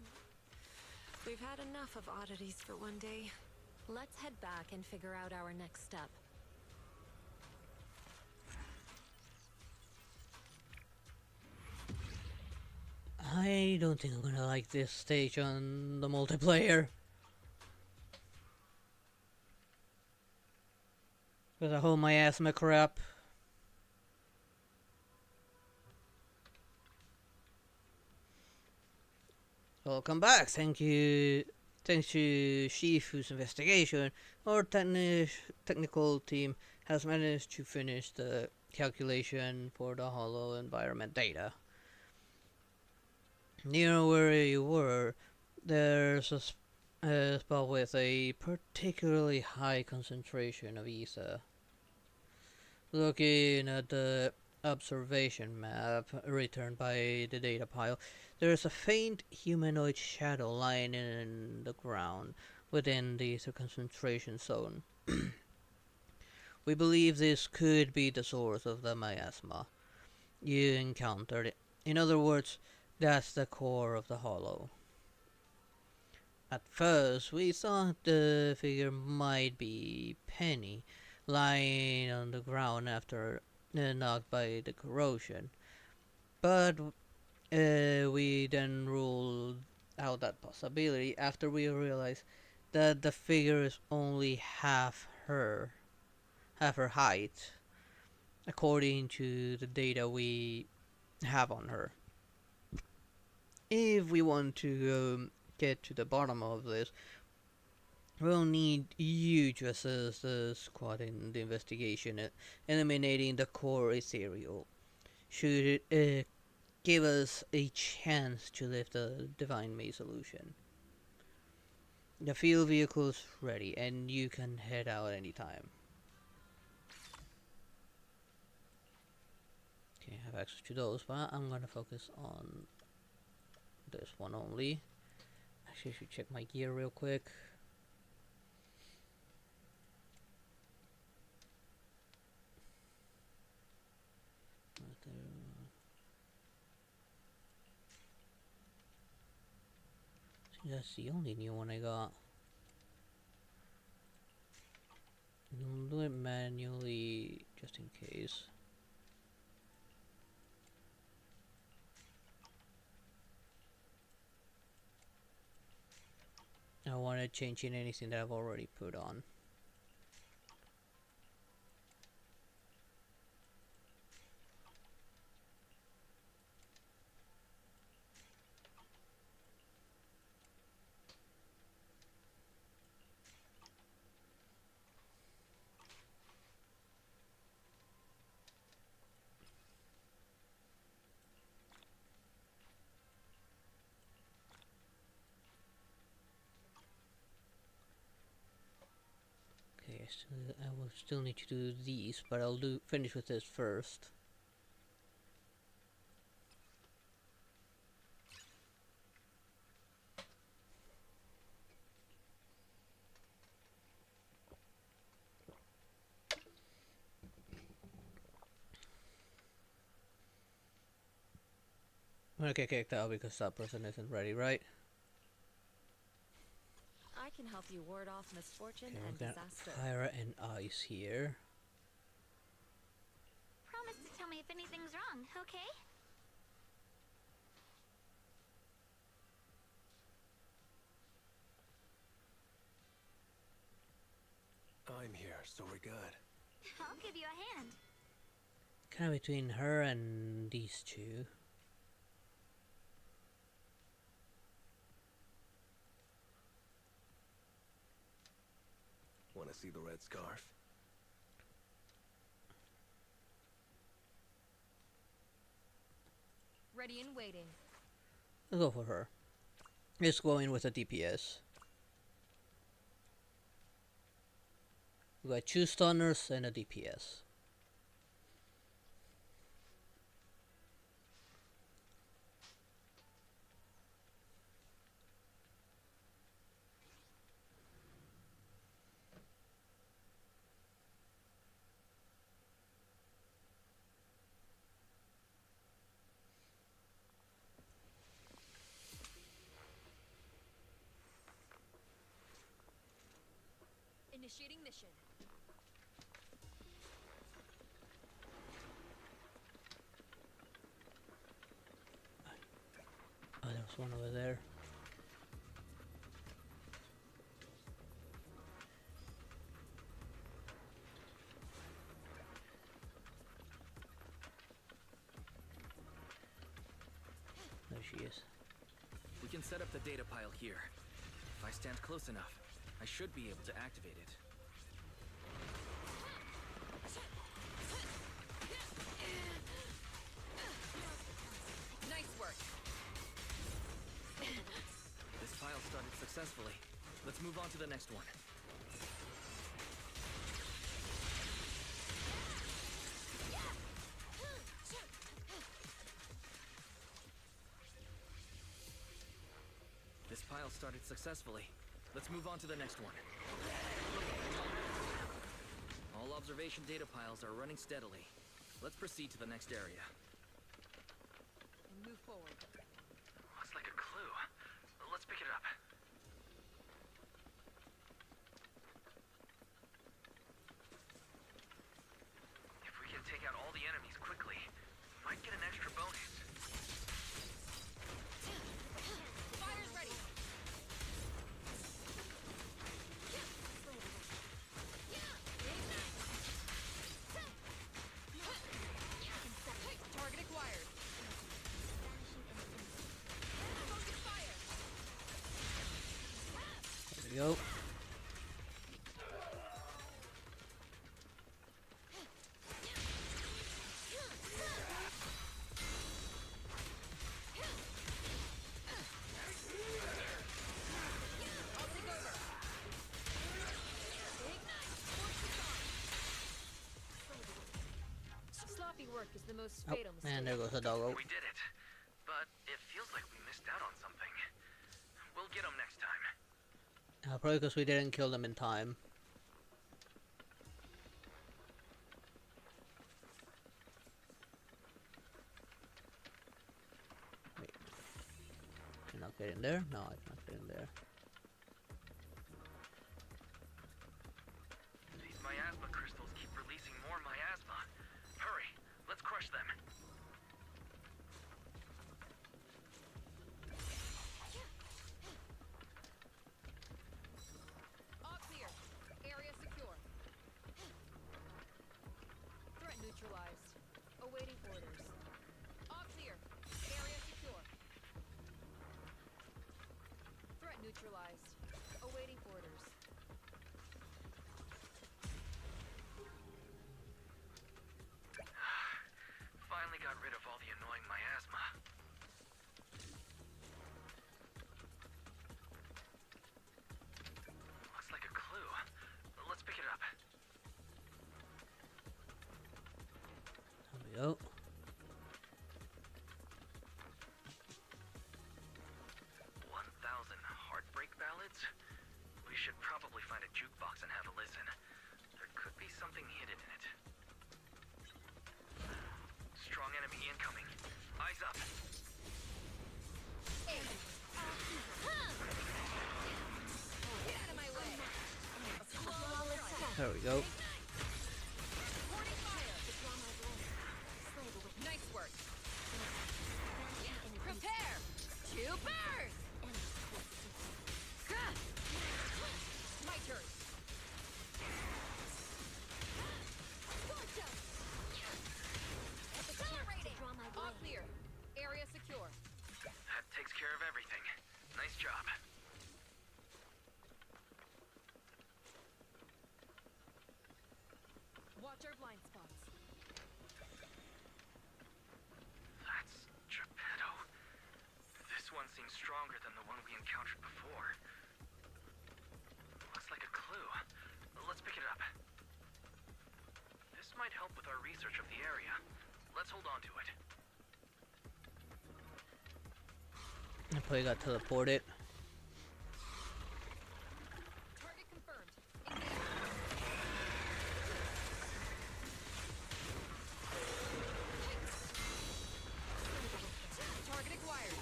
We've had enough of oddities for one day. Let's head back and figure out our next step. I don't think I'm gonna like this stage on the multiplayer. With the whole miasma crap. Welcome back. Thanks to Shifu's investigation, our technical team has managed to finish the calculation for the hollow environment data. Near where you were, there's a spot with a particularly high concentration of ether. Looking at the observation map returned by the data pile, there is a faint humanoid shadow lying in the ground within the ether concentration zone. We believe this could be the source of the miasma you encountered. In other words, that's the core of the hollow. At first, we thought the figure might be Penny, lying on the ground after knocked by the corrosion. But we then ruled out that possibility after we realized that the figure is only half her, have her height according to the data we have on her. If we want to get to the bottom of this, we'll need you to assist the squad in the investigation, eliminating the core ethereal. Should it give us a chance to lift the Divine May solution. The field vehicle is ready, and you can head out anytime. Okay, I have access to those, but I'm gonna focus on this one only. Actually, I should check my gear real quick. That's the only new one I got. I'll do it manually just in case. I don't want to change in anything that I've already put on. I will still need to do these, but I'll finish with this first. I'm gonna get kicked out because that person isn't ready, right? I can help you ward off misfortune Okay, and we've got disaster. fire and ice here. Promise to tell me if anything's wrong, okay? I'm here, so we're good. I'll give you a hand. Kind of between her and these two. Want to see the red scarf? Ready and waiting. I'll go for her. Let's go in with a DPS. We got 2 stunners and a DPS. Initiating mission. Oh, there's one over there. There she is. We can set up the data pile here. If I stand close enough, I should be able to activate it. Nice work. This pile started successfully. Let's move on to the next one. This pile started successfully. Let's move on to the next one. All observation data piles are running steadily. Let's proceed to the next area. And move forward. Looks like a clue. Let's pick it up. If we can take out all the enemies quickly, we might get an extra bonus. Fire's ready. go. Sloppy work is the most Oh, fatal mistake. and there goes a doggo. We did it, but it feels like we missed out on something. We'll get him next time. Probably because we didn't kill them in time. Wait. Can I get in there? No, I can't get in there. These miasma crystals keep releasing more miasma. Hurry, let's crush them. All clear. Area secure. Threat neutralized. Awaiting orders. All clear. Area secure. Threat neutralized. Awaiting orders. Finally got rid of all the annoying miasma. Looks like a clue. Let's pick it up. There we go. 1,000 heartbreak ballads? We should probably find a jukebox and have a listen. There could be something hidden in it. Strong enemy incoming. Eyes up. Get out of my way. There we go. Warning fire. Nice work. Prepare to burn. My turn. Accelerating. All clear. Area secure. That takes care of everything. Nice job. Watch our blind spots. That's Geppetto. This one seems stronger than the one we encountered before. Looks like a clue. Let's pick it up. This might help with our research of the area. Let's hold on to it. I probably got teleported. Target confirmed. Engage. Target acquired.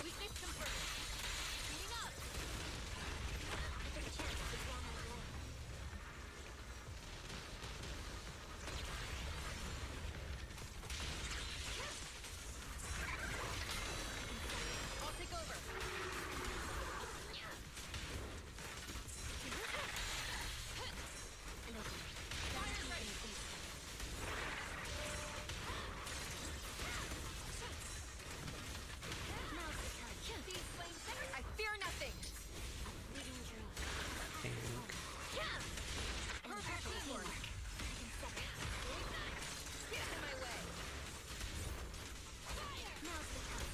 Weakness confirmed. Heating up. I took a chance to draw my blood. I'll take over. Fire ready. These flames, I fear nothing. Perfect teamwork. Get out of my way.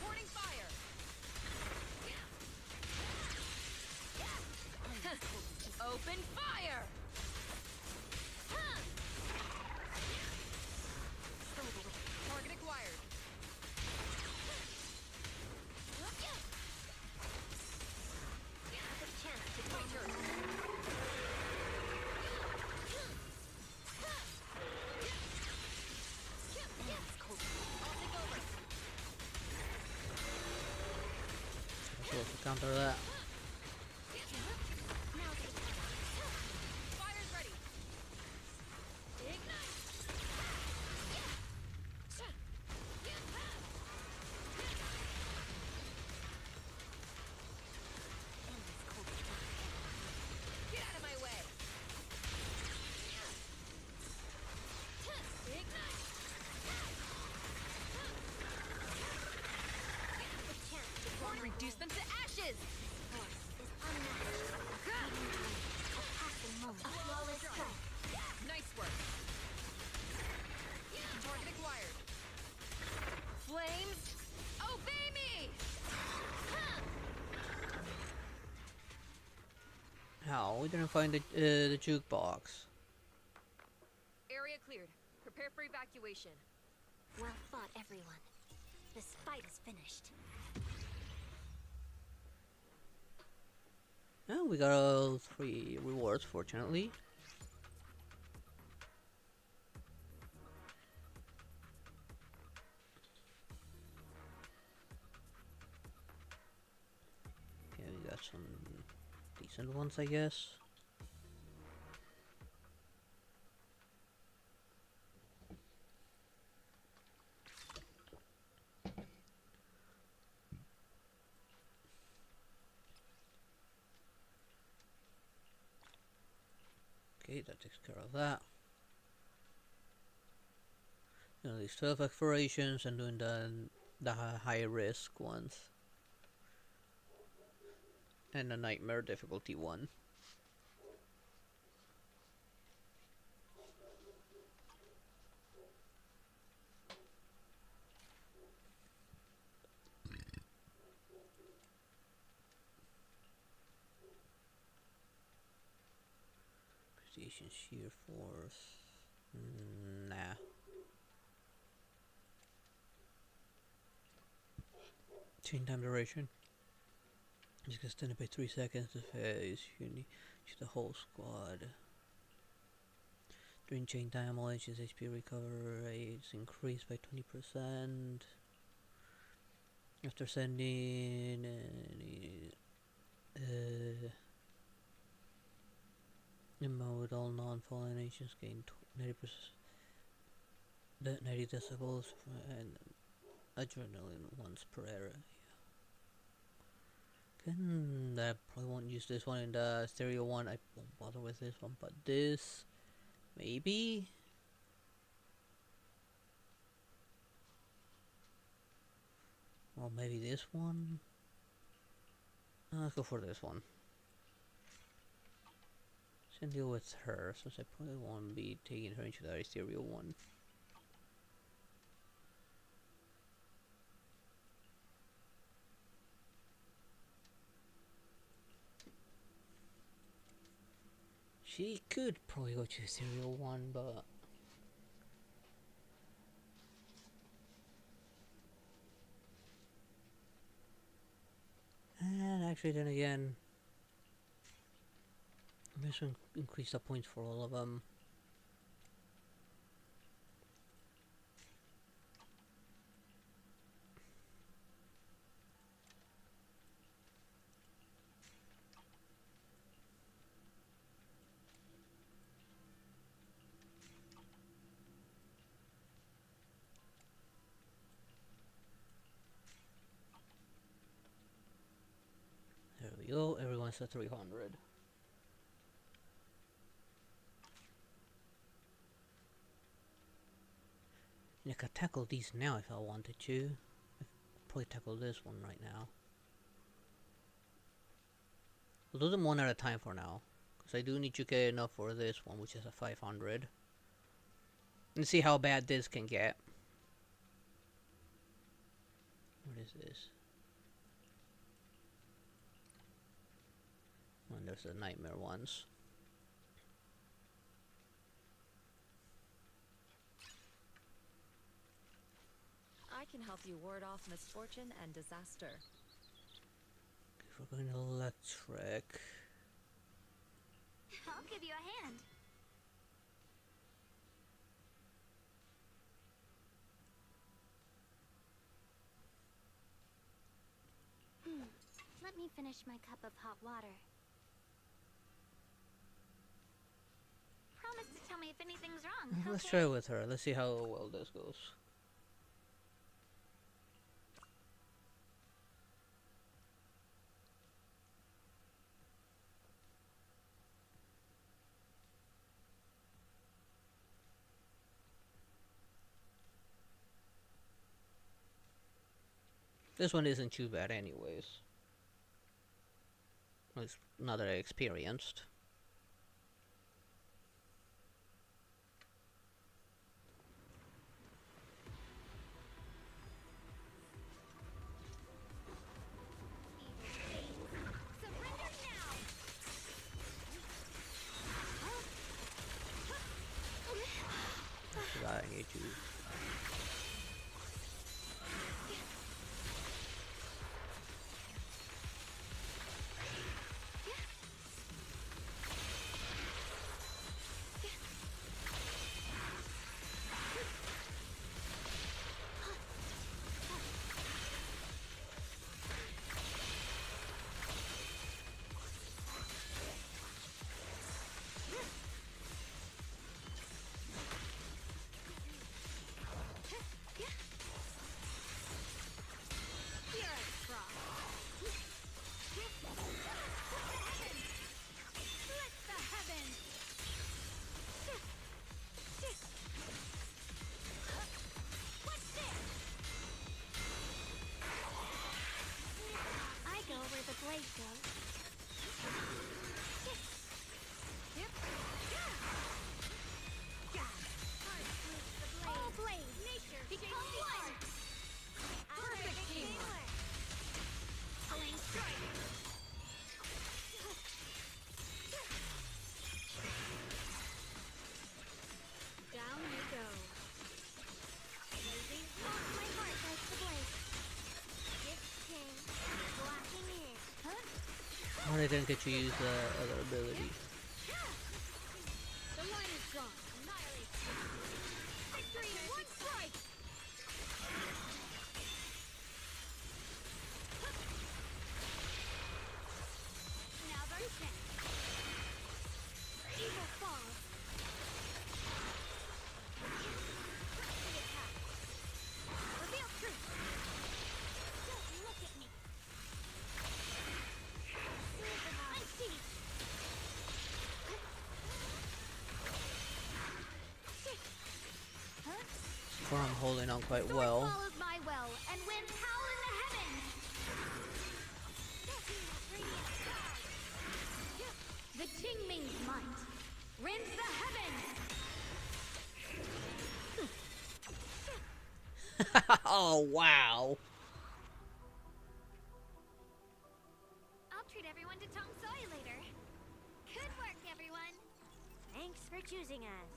Warning fire. Open fire. Target acquired. My turn. I'll take over. Supposed to counter that. Fire's ready. Ignite. Get out of my way. Ignite. Reduce them to ashes. How? We didn't find the jukebox. Area cleared. Prepare for evacuation. Well fought, everyone. This fight is finished. Oh, we got all 3 rewards, fortunately. Okay, we got some decent ones, I guess. Okay, that takes care of that. You know, these 12 explorations and doing the high risk ones. And the nightmare difficulty one. Precision shear force. Nah. Chain time duration. It's extended by 3 seconds to phase. You need the whole squad. During chain time, all agents' HP recovery rates increased by 20%. After sending any in mode, all non-fallen agents gain 90%, 90 decibels and adrenaline once per area. I probably won't use this one in the stereo one. I won't bother with this one, but this maybe. Or maybe this one. Let's go for this one. Let's deal with her, since I probably won't be taking her into the stereo one. She could probably go to serial one, but and actually, then again, I'm just gonna increase the points for all of them. There we go. Everyone's at 300. I could tackle these now if I wanted to. I could probably tackle this one right now. We'll do them one at a time for now, because I do need to get enough for this one, which is a 500. And see how bad this can get. What is this? And there's the nightmare ones. I can help you ward off misfortune and disaster. If we're going electric. I'll give you a hand. Let me finish my cup of hot water. Promise to tell me if anything's wrong. Let's okay? try with her. Let's see how well this goes. This one isn't too bad anyways. Well, it's not that I experienced. Surrender now! too. Oh, they didn't get to use the other ability. The line is drawn. Annihilate. Victory in one strike. Now their chance. Evil falls. The attack. Reveal truth. Don't look at me. I see. So far I'm holding on quite well. Follows my well and winds howl in the heavens. The Qingming's might rends the heavens. Oh wow. I'll treat everyone to Tong Soy later. Good work, everyone. Thanks for choosing us.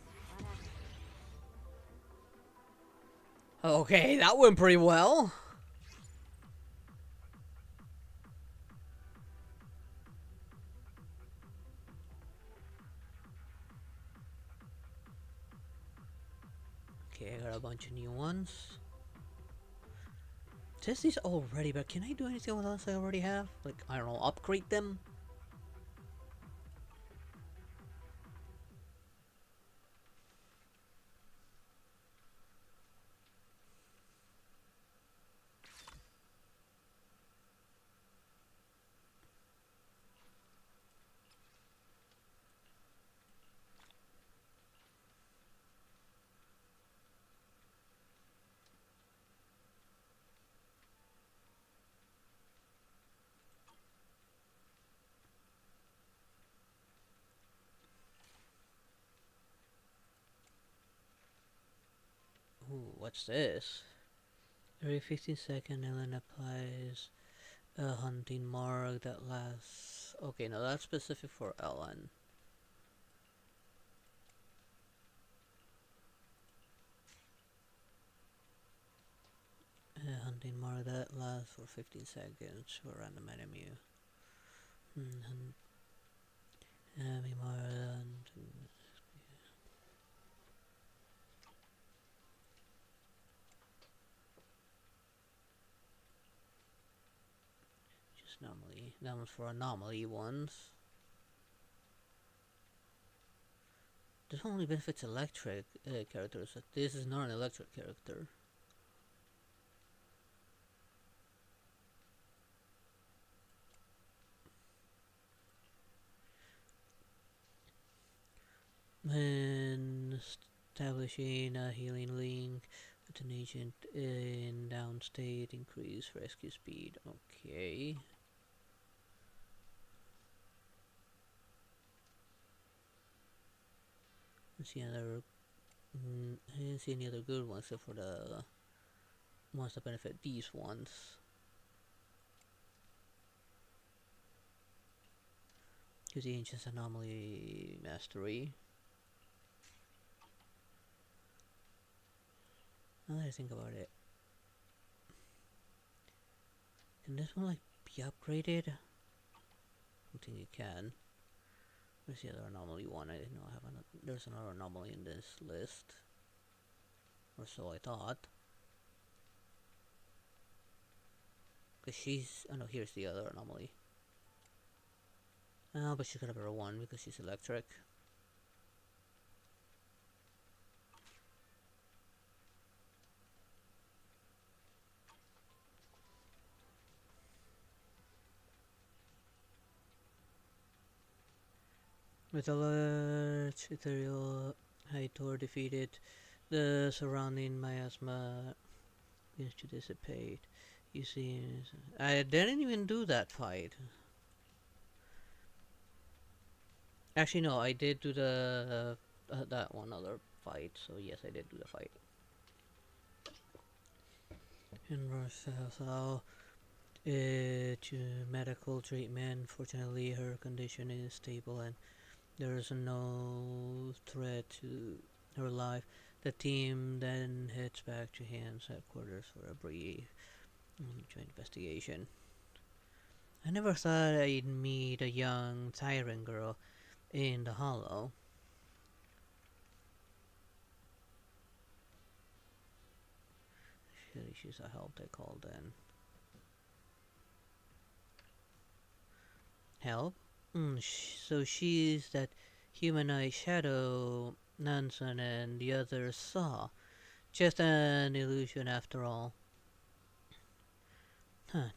Okay, that went pretty well. Okay, I got a bunch of new ones. Test these already, but can I do anything with ones I already have? Like, I don't know, upgrade them? Ooh, what's this? Every 15 seconds, Ellen applies a hunting mark that lasts. Okay, no, that's specific for Ellen. A hunting mark that lasts for 15 seconds for random enemy. Enemy mark and just anomaly. That one's for anomaly ones. This only benefits electric characters. So this is not an electric character. And establishing a healing link with an agent in downstate, increase rescue speed. Okay. Let's see another. I didn't see any other good ones except for the ones that benefit these ones. Use the ancient's anomaly mastery. Now that I think about it, can this one like be upgraded? I don't think it can. Where's the other anomaly one? I didn't know I have there's another anomaly in this list. Or so I thought. Cause she's, oh no, here's the other anomaly. Oh, but she's got a better one because she's electric. With a large ethereal Hytor defeated, the surrounding miasma begins to dissipate. You see, I didn't even do that fight. Actually, no, I did do the that one other fight. So yes, I did do the fight. In Rochelle, to medical treatment. Fortunately, her condition is stable and there is no threat to her life. The team then heads back to Hans headquarters for a brief joint investigation. I never thought I'd meet a young tyrant girl in the Hollow. She's a help they called then. Help? So she's that humanoid shadow Nansen and the others saw. Just an illusion after all. Huh,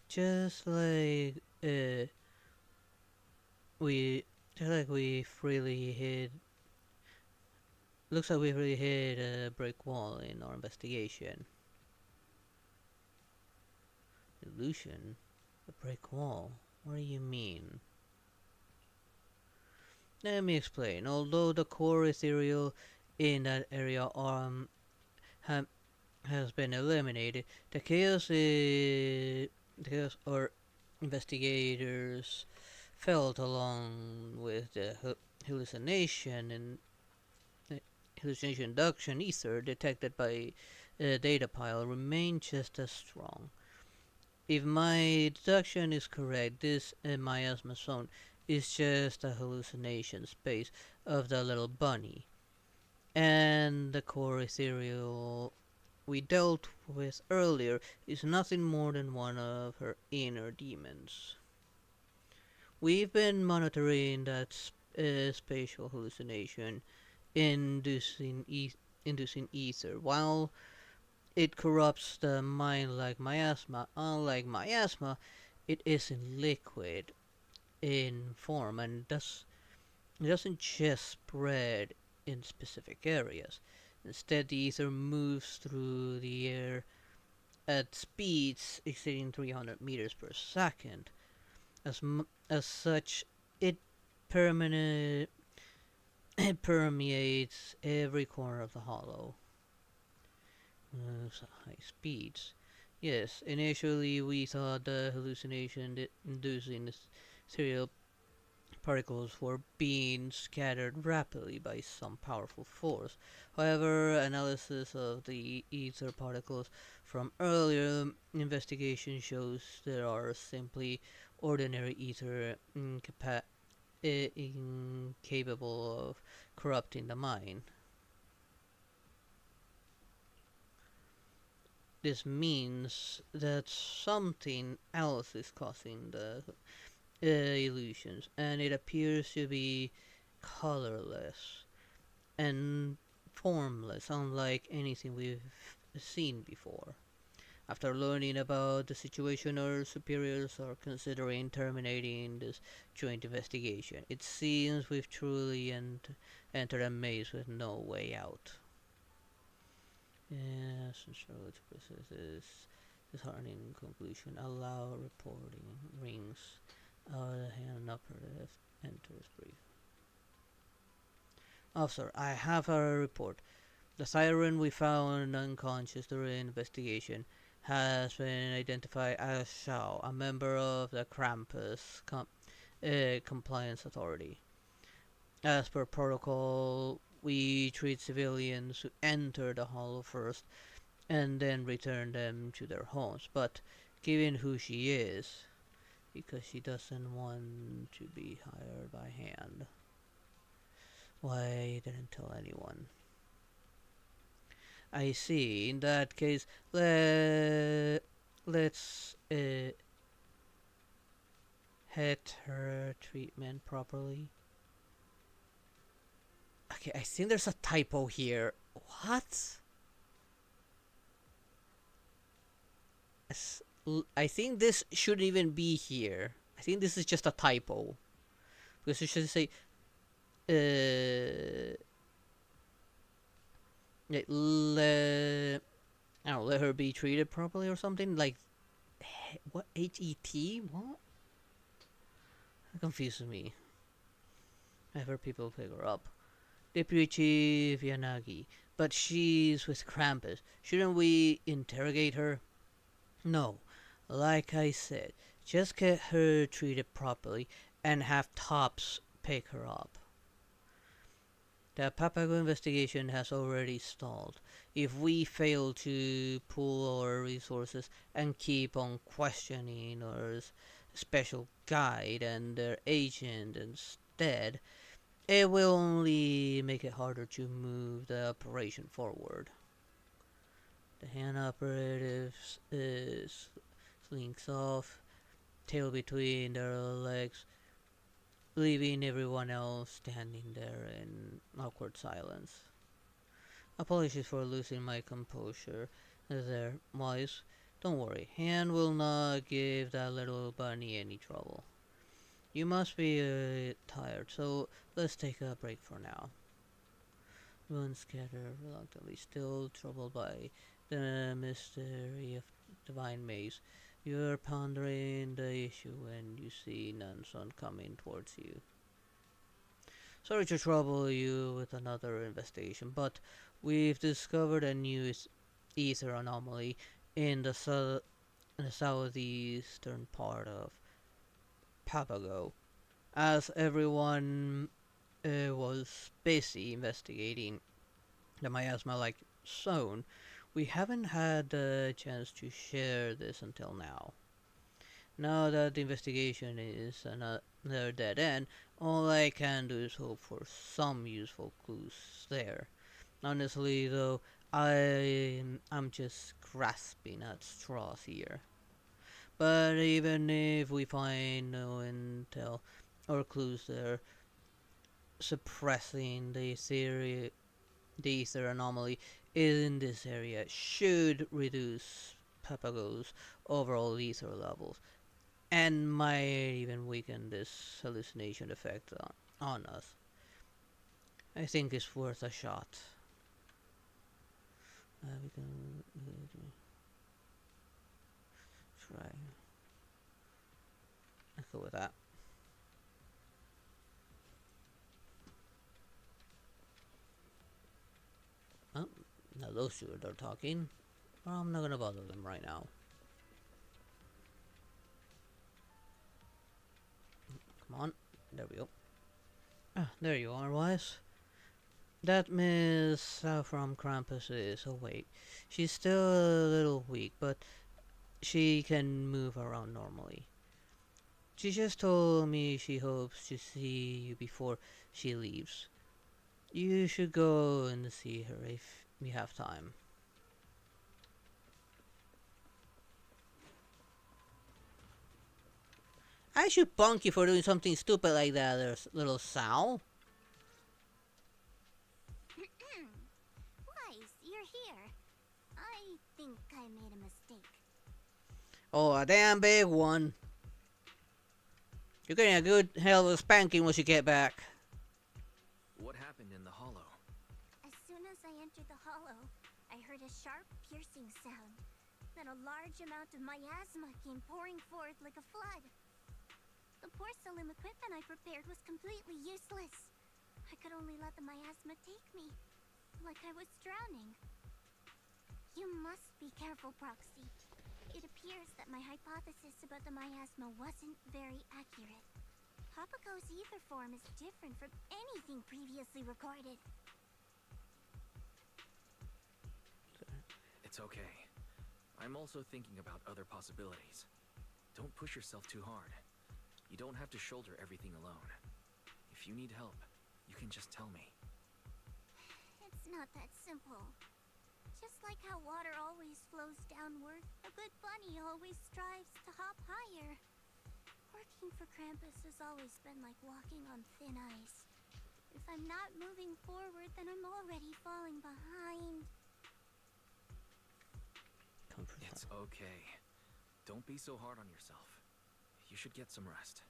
we just like we freely hit looks like we really hit a brick wall in our investigation. Illusion? A brick wall? What do you mean? Let me explain. Although the core ethereal in that area has been eliminated, the chaos or investigators felt along with the hallucination and hallucination induction ether detected by the data pile remain just as strong. If my deduction is correct, this miasma zone is just a hallucination space of the little bunny. And the core ethereal we dealt with earlier is nothing more than one of her inner demons. We've been monitoring that spatial hallucination, inducing ether. While it corrupts the mind like miasma, unlike miasma, it isn't liquid in form and it doesn't just spread in specific areas. Instead, the ether moves through the air at speeds exceeding 300 meters per second. As such, it permeates every corner of the hollow. High speeds. Yes, initially we thought the hallucination inducing the serial particles were being scattered rapidly by some powerful force. However, analysis of the ether particles from earlier investigation shows there are simply ordinary ether incapable of corrupting the mind. This means that something else is causing the illusions, and it appears to be colorless and formless, unlike anything we've seen before. After learning about the situation, our superiors are considering terminating this joint investigation. It seems we've truly entered a maze with no way out. Yes, and Charlotte processes disheartening conclusion. Allow reporting rings. The hand upper left enters brief. Officer, I have a report. The siren we found unconscious during investigation has been identified as Shao, a member of the Krampus Compliance Authority. As per protocol, we treat civilians who enter the hollow first, and then return them to their homes. But given who she is, because she doesn't want to be hired by hand, why didn't tell anyone? I see. In that case, let's head her treatment properly. Okay, I think there's a typo here. What? I think this shouldn't even be here. I think this is just a typo. Because it should say, yeah, I don't know, let her be treated properly or something. Like, what? HET? What? That confuses me. I've heard people pick her up. Deputy Chief Yanagi. But she's with Krampus. Shouldn't we interrogate her? No. Like I said, just get her treated properly and have Tops pick her up. The Papago investigation has already stalled. If we fail to pool our resources and keep on questioning our special guide and their agent instead, it will only make it harder to move the operation forward. The hand operatives slinks off, tail between their legs, leaving everyone else standing there in awkward silence. Apologies for losing my composure there, Mice. Don't worry, Han will not give that little bunny any trouble. You must be tired, so let's take a break for now. Moon scattered reluctantly, still troubled by the mystery of divine maze. You're pondering the issue when you see Nanson coming towards you. Sorry to trouble you with another investigation, but we've discovered a new ether anomaly in the southeastern part of Papago. As everyone was busy investigating the miasma-like zone, we haven't had the chance to share this until now. Now that the investigation is another dead end, all I can do is hope for some useful clues there. Honestly, though, I'm just grasping at straws here. But even if we find no intel or clues there, suppressing the ether anomaly in this area should reduce Papago's overall ether levels and might even weaken this hallucination effect on us. I think it's worth a shot. We can try. Let's go with that. Oh, now those two are talking. Well, I'm not gonna bother them right now. Come on. There we go. Ah, there you are, Wise. That Miss from Krampus is awake. She's still a little weak, but she can move around normally. She just told me she hopes to see you before she leaves. You should go and see her if you have time. I should bunk you for doing something stupid like that, little Sal. Wise, you're here. I think I made a mistake. Oh, a damn big one. You're getting a good hell of a spanking once you get back. What happened in the hollow? As soon as I entered the hollow, I heard a sharp, piercing sound. Then a large amount of miasma came pouring forth like a flood. The porcelain equipment I prepared was completely useless. I could only let the miasma take me, like I was drowning. You must be careful, Proxy. It appears that my hypothesis about the miasma wasn't very accurate. Papago's ether form is different from anything previously recorded. It's It's okay. I'm also thinking about other possibilities. Don't push yourself too hard. You don't have to shoulder everything alone. If you need help, you can just tell me. It's not that simple. Just like how water always flows downward, a good bunny always strives to hop higher. Working for Krampus has always been like walking on thin ice. If I'm not moving forward, then I'm already falling behind. It's okay. Don't be so hard on yourself. You should get some rest.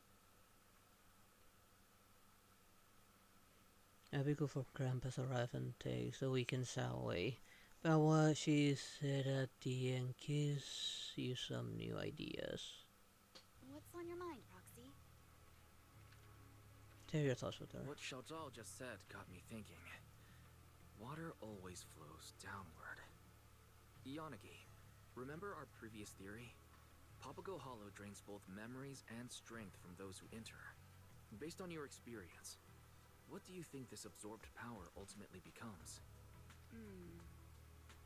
Abigail for Krampus arrive and takes the weekend away. But what she said at the end gives you some new ideas. What's on your mind, Proxy? Share your thoughts with her. What Xiaozhao just said got me thinking. Water always flows downward. Yanagi, remember our previous theory? Papago Hollow drains both memories and strength from those who enter. Based on your experience, what do you think this absorbed power ultimately becomes?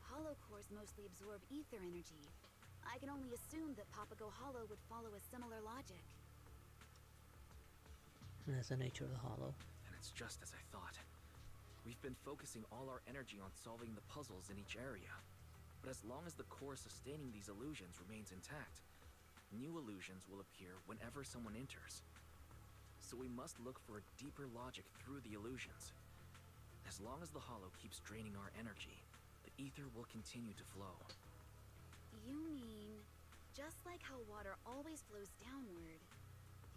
Hollow cores mostly absorb ether energy. I can only assume that Papago Hollow would follow a similar logic. And that's the nature of the Hollow. And it's just as I thought. We've been focusing all our energy on solving the puzzles in each area. But as long as the core sustaining these illusions remains intact, new illusions will appear whenever someone enters. So we must look for a deeper logic through the illusions. As long as the Hollow keeps draining our energy, the ether will continue to flow. You mean, just like how water always flows downward,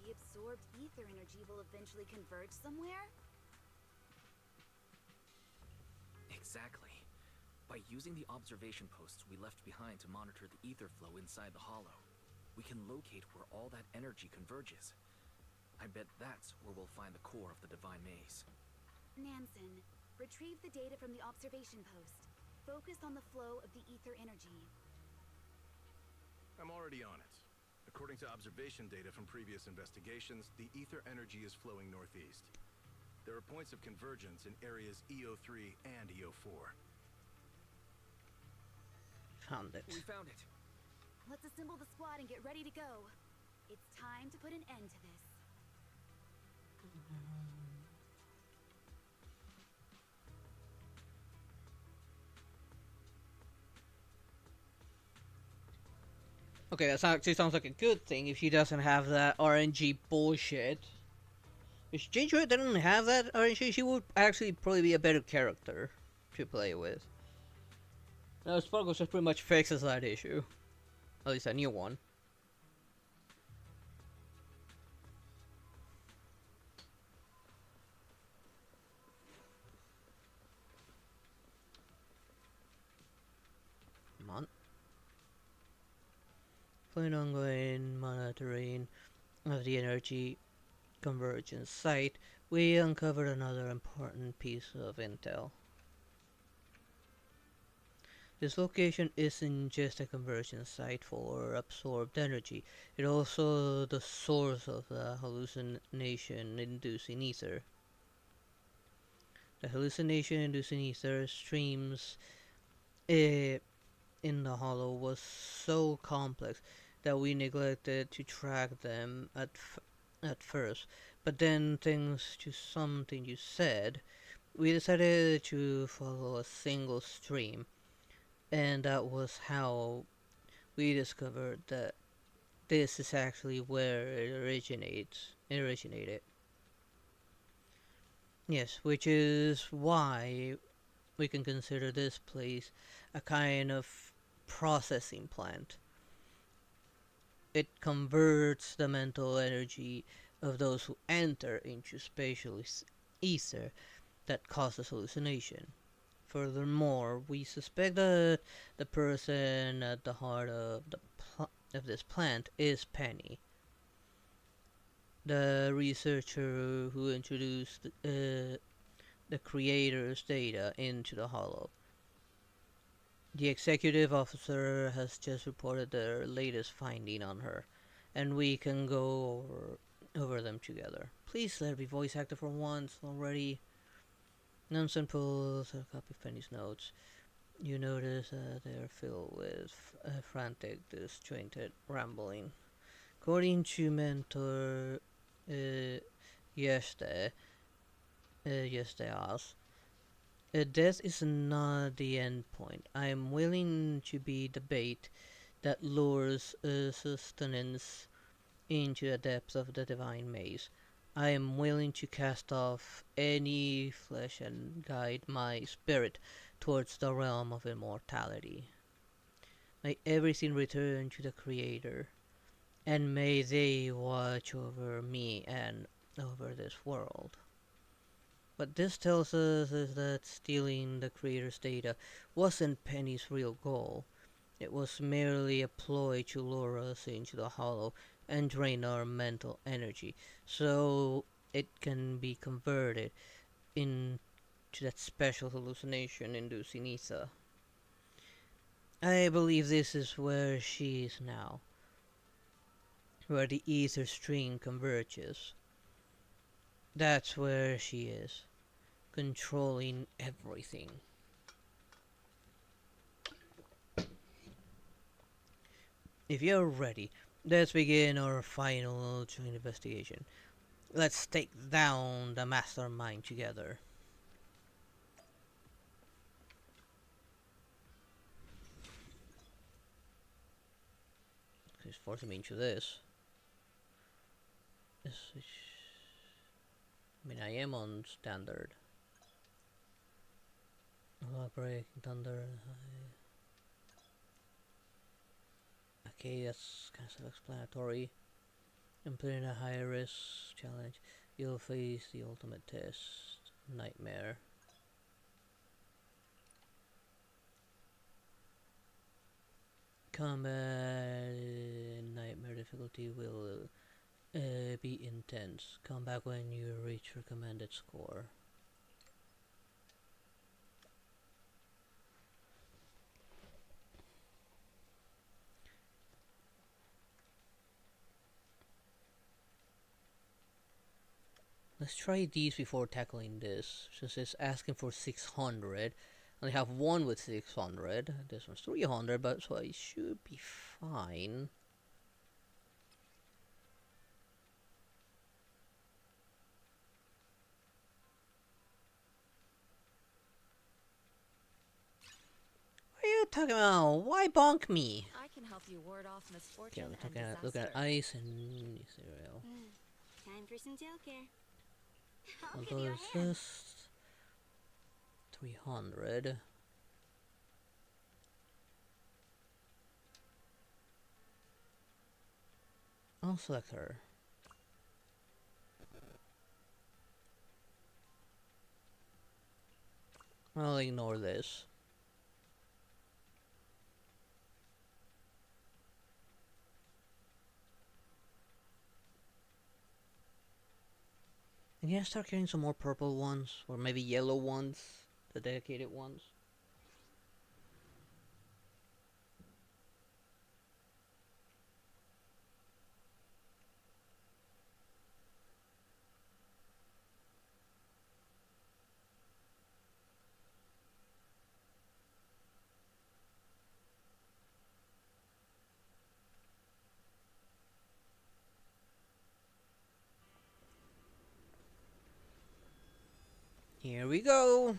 the absorbed ether energy will eventually converge somewhere? Exactly. By using the observation posts we left behind to monitor the ether flow inside the Hollow, we can locate where all that energy converges. I bet that's where we'll find the core of the Divine Maze. Nansen, retrieve the data from the observation post. Focus on the flow of the ether energy. I'm already on it. According to observation data from previous investigations, the ether energy is flowing northeast. There are points of convergence in areas EO3 and EO4. Found it. We found it. Let's assemble the squad and get ready to go. It's time to put an end to this. Okay, that actually sounds like a good thing if she doesn't have that RNG bullshit. If Ginger didn't have that RNG, she would actually probably be a better character to play with. Now, Sparkles just pretty much fixes that issue. At least a new one. Come on. Following ongoing monitoring of the energy convergence site, we uncovered another important piece of intel. This location isn't just a conversion site for absorbed energy, it's also the source of the hallucination-inducing ether. The hallucination-inducing ether streams in the Hollow was so complex that we neglected to track them at first. But then, thanks to something you said, we decided to follow a single stream. And that was how we discovered that this is actually where it originated. Yes, which is why we can consider this place a kind of processing plant. It converts the mental energy of those who enter into spatial ether that causes hallucination. Furthermore, we suspect that the person at the heart of this plant is Penny, the researcher who introduced the creator's data into the Hollow. The executive officer has just reported their latest finding on her, and we can go over them together. Please let it be voice acted for once already. Nansen pulls a copy of Penny's notes. You notice they're filled with frantic, disjointed rambling. According to mentor Yeste, Yesteas, death is not the end point. I am willing to be the bait that lures sustenance into the depths of the divine maze. I am willing to cast off any flesh and guide my spirit towards the realm of immortality. May everything return to the Creator, and may they watch over me and over this world. What this tells us is that stealing the Creator's data wasn't Penny's real goal. It was merely a ploy to lure us into the hollow and drain our mental energy, so it can be converted into that special hallucination-inducing ether. I believe this is where she is now, where the ether stream converges. That's where she is, controlling everything. If you're ready, let's begin our final joint investigation. Let's take down the mastermind together. He's forcing me into this. I mean, I am on standard. Break, thunder. Okay, that's kind of self-explanatory. Completing a high-risk challenge, you'll face the ultimate test. Nightmare. Combat nightmare difficulty will be intense. Come back when you reach recommended score. Let's try these before tackling this, since it's asking for 600. I only have one with 600. This one's 300, but so I should be fine. What are you talking about? Why bonk me? I can help you ward off misfortune Okay, and I'm looking at disaster. ice and cereal. Time for some Joker. I'll give Although you a it's hand. just 300. I'll select her. I'll ignore this. And yeah, start getting some more purple ones, or maybe yellow ones, the dedicated ones. Here we go.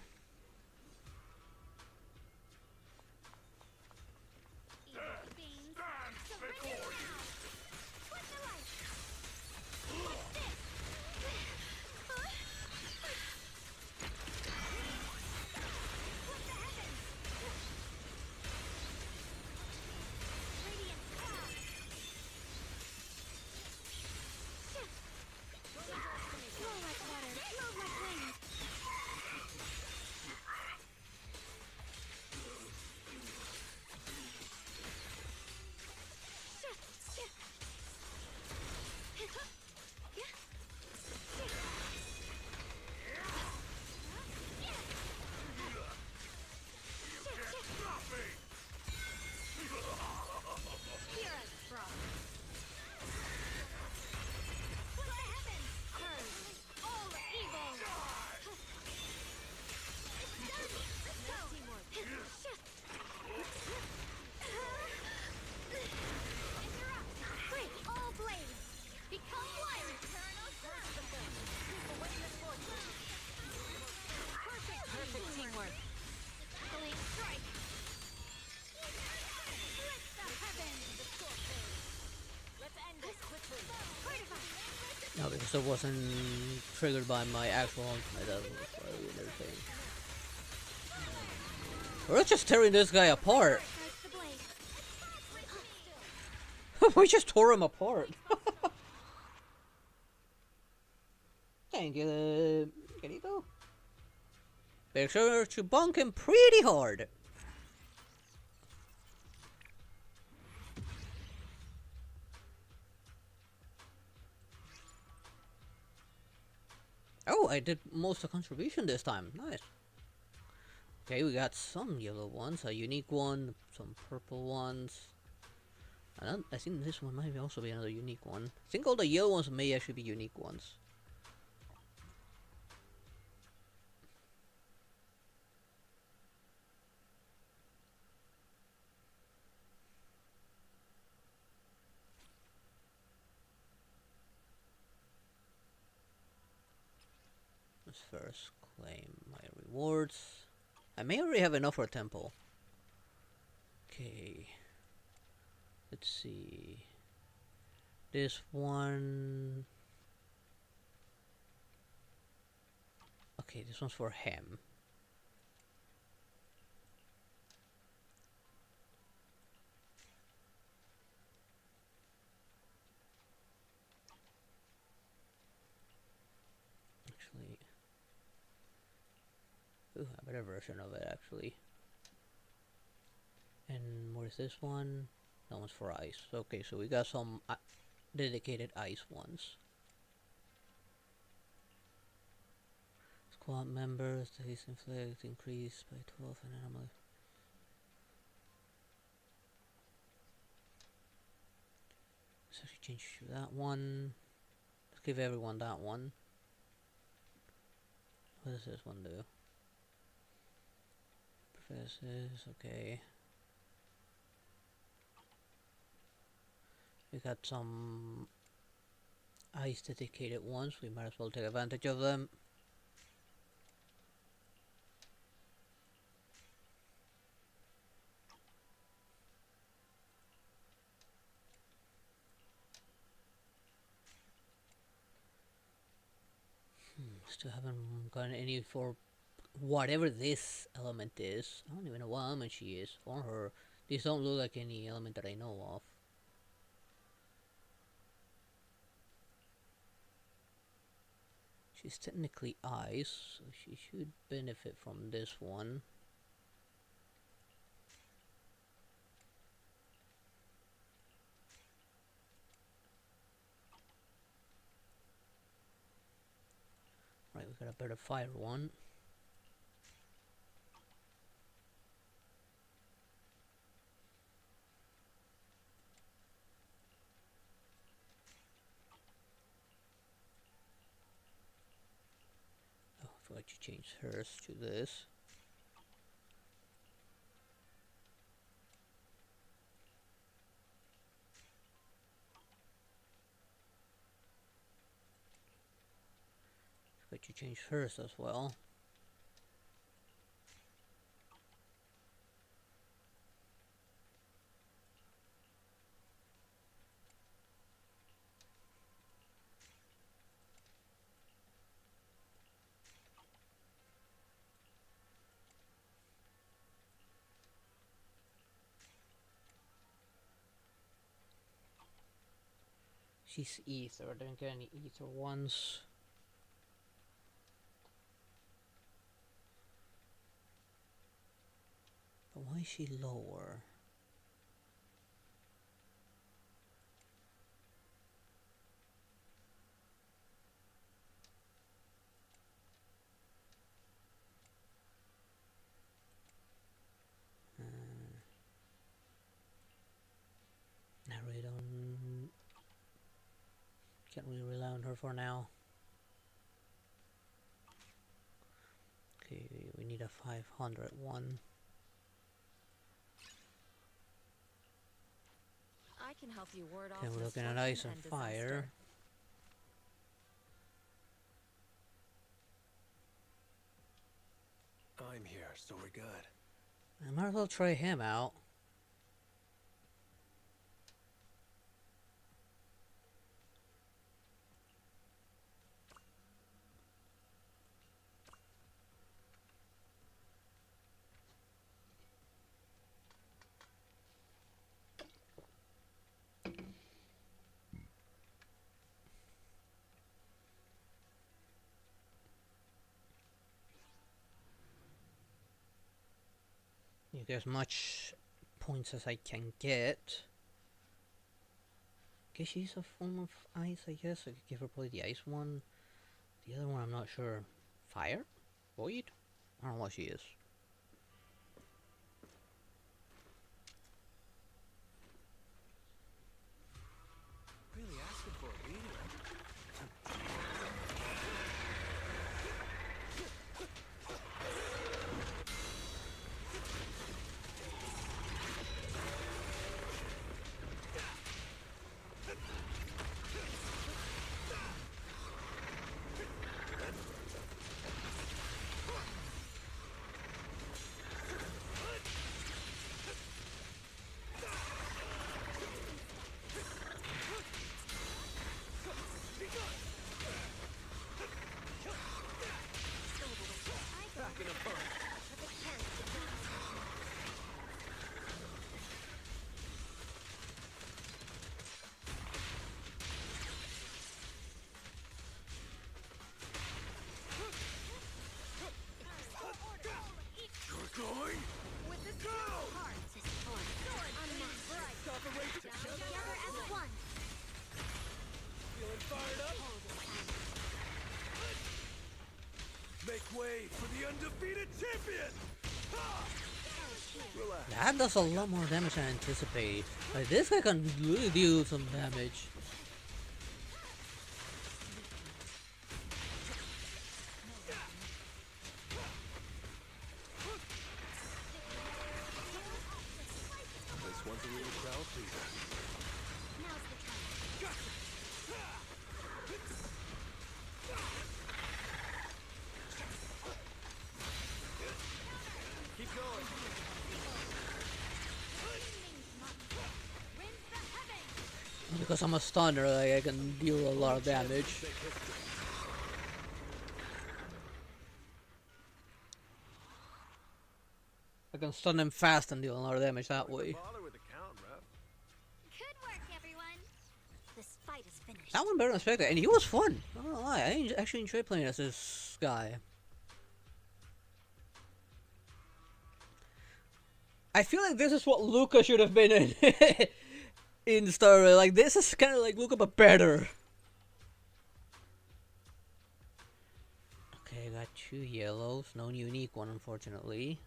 So it wasn't triggered by my actual ultimate. That was probably another thing. We're just tearing this guy apart. We just tore him apart. Thank you, querido. Make sure to bonk him pretty hard. Oh, I did most of the contribution this time. Nice. Okay, we got some yellow ones, a unique one, some purple ones. I think this one might also be another unique one. I think all the yellow ones may actually be unique ones. Let's first claim my rewards. I may already have enough for a temple. Okay. Let's see. This one. Okay, this one's for him. Actually. Ooh, a better version of it, actually. And where's this one? That one's for ice. Okay, so we got some dedicated ice ones. Squad members, the haste inflict increased by 12 and anomaly. Let's actually change to that one. Let's give everyone that one. What does this one do? Professors, okay. We got some ice dedicated ones, we might as well take advantage of them. Still haven't gotten any for whatever this element is. I don't even know what element she is, or her. These don't look like any element that I know of. She's technically ice, so she should benefit from this one. Right, we got a better fire one. Oh, I forgot to change hers to this. Forgot to change hers as well. She's ether, I didn't get any ether ones. But why is she lower? I really don't... Can't really rely on her for now. Okay, we need a 500 one. I can help you ward off. Okay, we're looking at ice and fire. I'm here, so we're good. I might as well try him out. like as much points as I can get. Guess she's a form of ice, I guess. I could give her probably the ice one. The other one I'm not sure. Fire? Void? I don't know what she is. Really asking for a meteor. Make way for the undefeated champion! Relax. That does a lot more damage than I anticipated. Like, this guy can really deal some damage. This one's a real crowd pleaser. Keep going. Because I'm a stunner, like, I can deal a lot of damage. I can stun them fast and deal a lot of damage that way. Bother with the count, ref. Good work, everyone. This fight is finished. That one better than expected, and he was fun. I don't know why. I actually enjoyed playing as this guy. I feel like this is what Luca should have been in in Star Rail. Like, this is kind of like Luca, but better. Okay, I got 2 yellows. No unique one, unfortunately.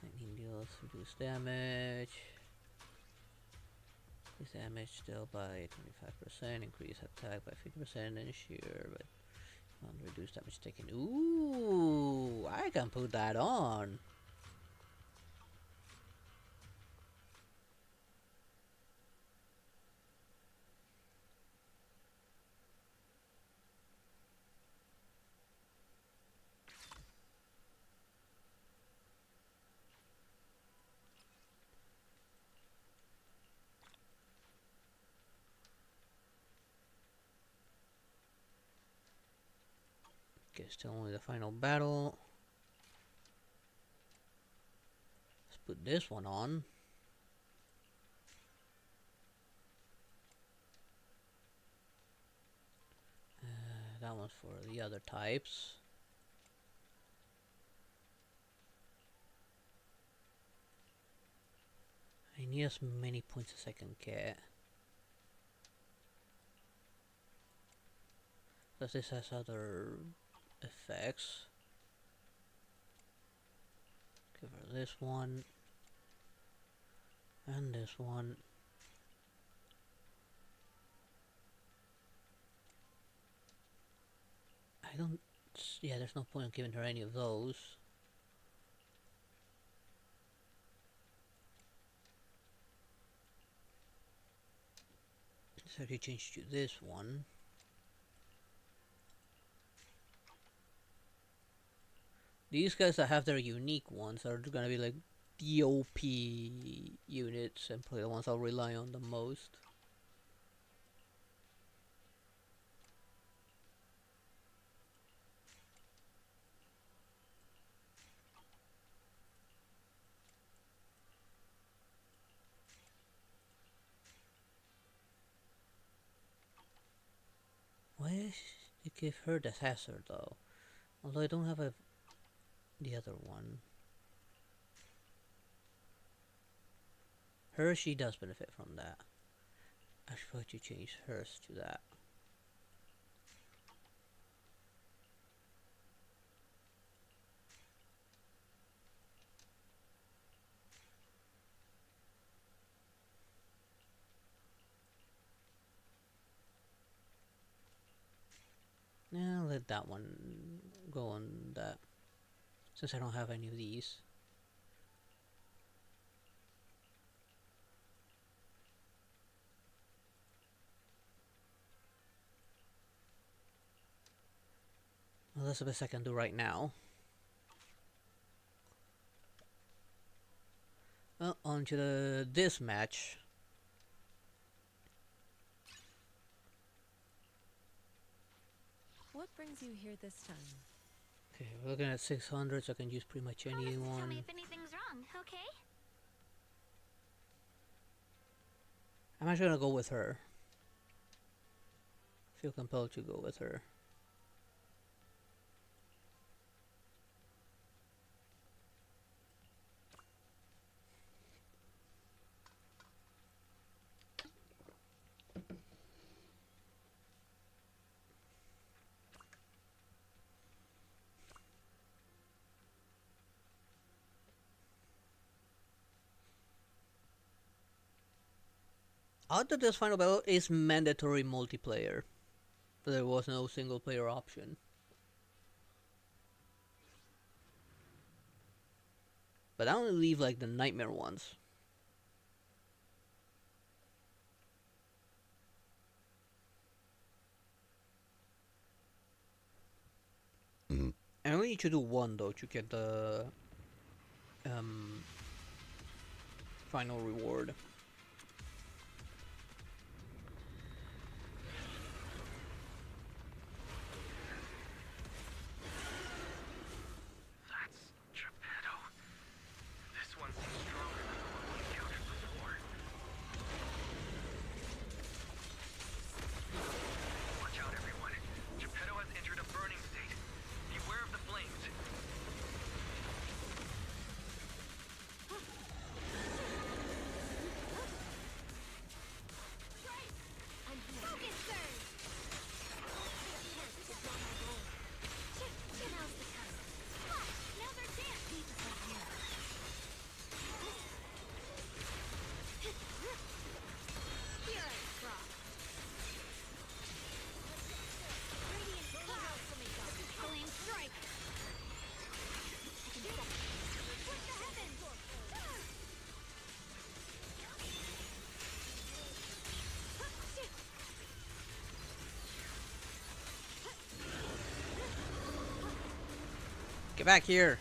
Lightning deals reduce damage. Increase damage still by 25%. Increase attack by 50% and sheer, but reduce damage taken. Ooh, I can put that on. Okay, still only the final battle. Let's put this one on. That one's for the other types. I need as many points as I can get. Because this has other effects. Give her this one. And this one. I don't... Yeah, there's no point in giving her any of those. So if you change to this one. These guys that have their unique ones are gonna be like the OP units and probably the ones I'll rely on the most. Why is It gave her the hazard though. Although I don't have the other one. Her, she does benefit from that. I should try to change hers to that. Now let that one go on that, since I don't have any of these. Well, that's the best I can do right now. Well, on to this match. What brings you here this time? Okay, we're looking at 600, so I can use pretty much Promise to tell me anyone. if anything's wrong, okay? I'm actually gonna go with her. Feel compelled to go with her. Odd that this final battle is mandatory multiplayer. There was no single player option. But I only leave like the nightmare ones. I only need to do one though to get the final reward. That's Geppetto. This one seems stronger than the one we encountered before. Watch out, everyone. Geppetto has entered a burning state. Beware of the flames. Focus, sir! Now's the time. Now they're dancing! Here I drop. Radiant cloud! Flame strike! What the heavens! Get back here!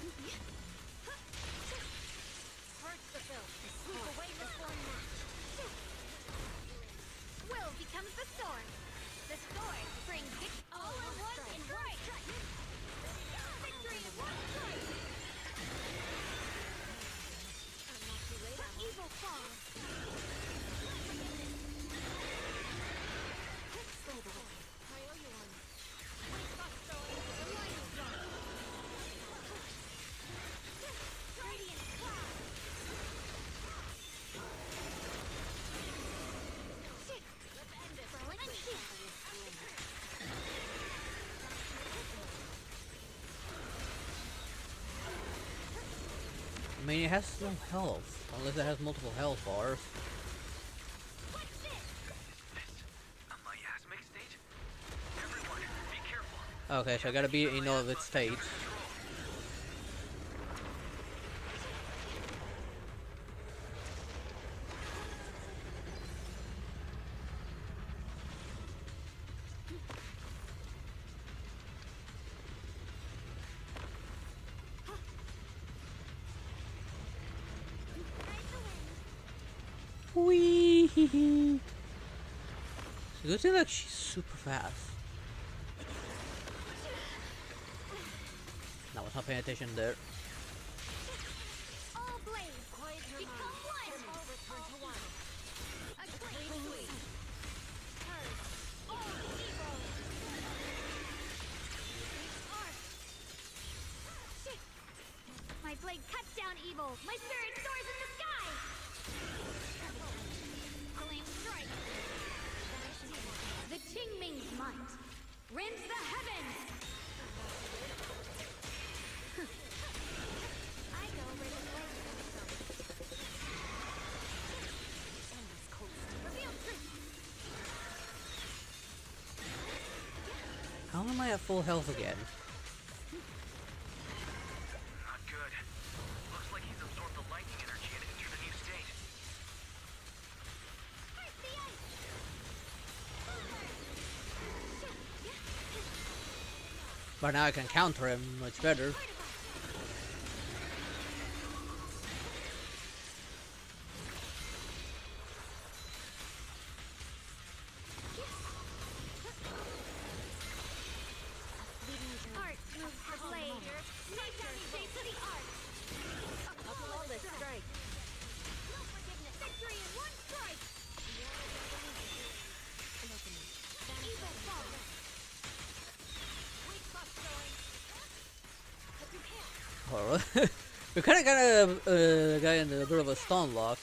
Purge the filth. Sweep away the storm now. Will becomes the sword. The sword brings all at once in one strike. Victory in one strike. Let evil fall. Slay the way. I owe you one. The line is drawn. Radiant cloud. Let's end this. I mean, it has no health, unless it has multiple health bars. What's this? A miasmic state? Everyone, be careful. Okay, so I gotta be in all of its states. Wee. So good thing like she's super fast. I was not paying attention there. All blaze. Become one. All return to one. A great sweep. Purge. All evil. blade cuts down evil. My spirit soars in the sky. Flame strike. The Qingming's might rends the heavens. I go where the blade comes from. Reveal truth. How am I at full health again? Not good. Looks like he's absorbed the lightning energy and entered a new state. Fight the ice. But now I can counter him much better. Art moves the blade. Nature shapes the art. A flawless strike. No forgiveness. Victory in one strike. Evil falls. Weak buff showing. Alright. We kind of got a guy in a bit of a stun lock.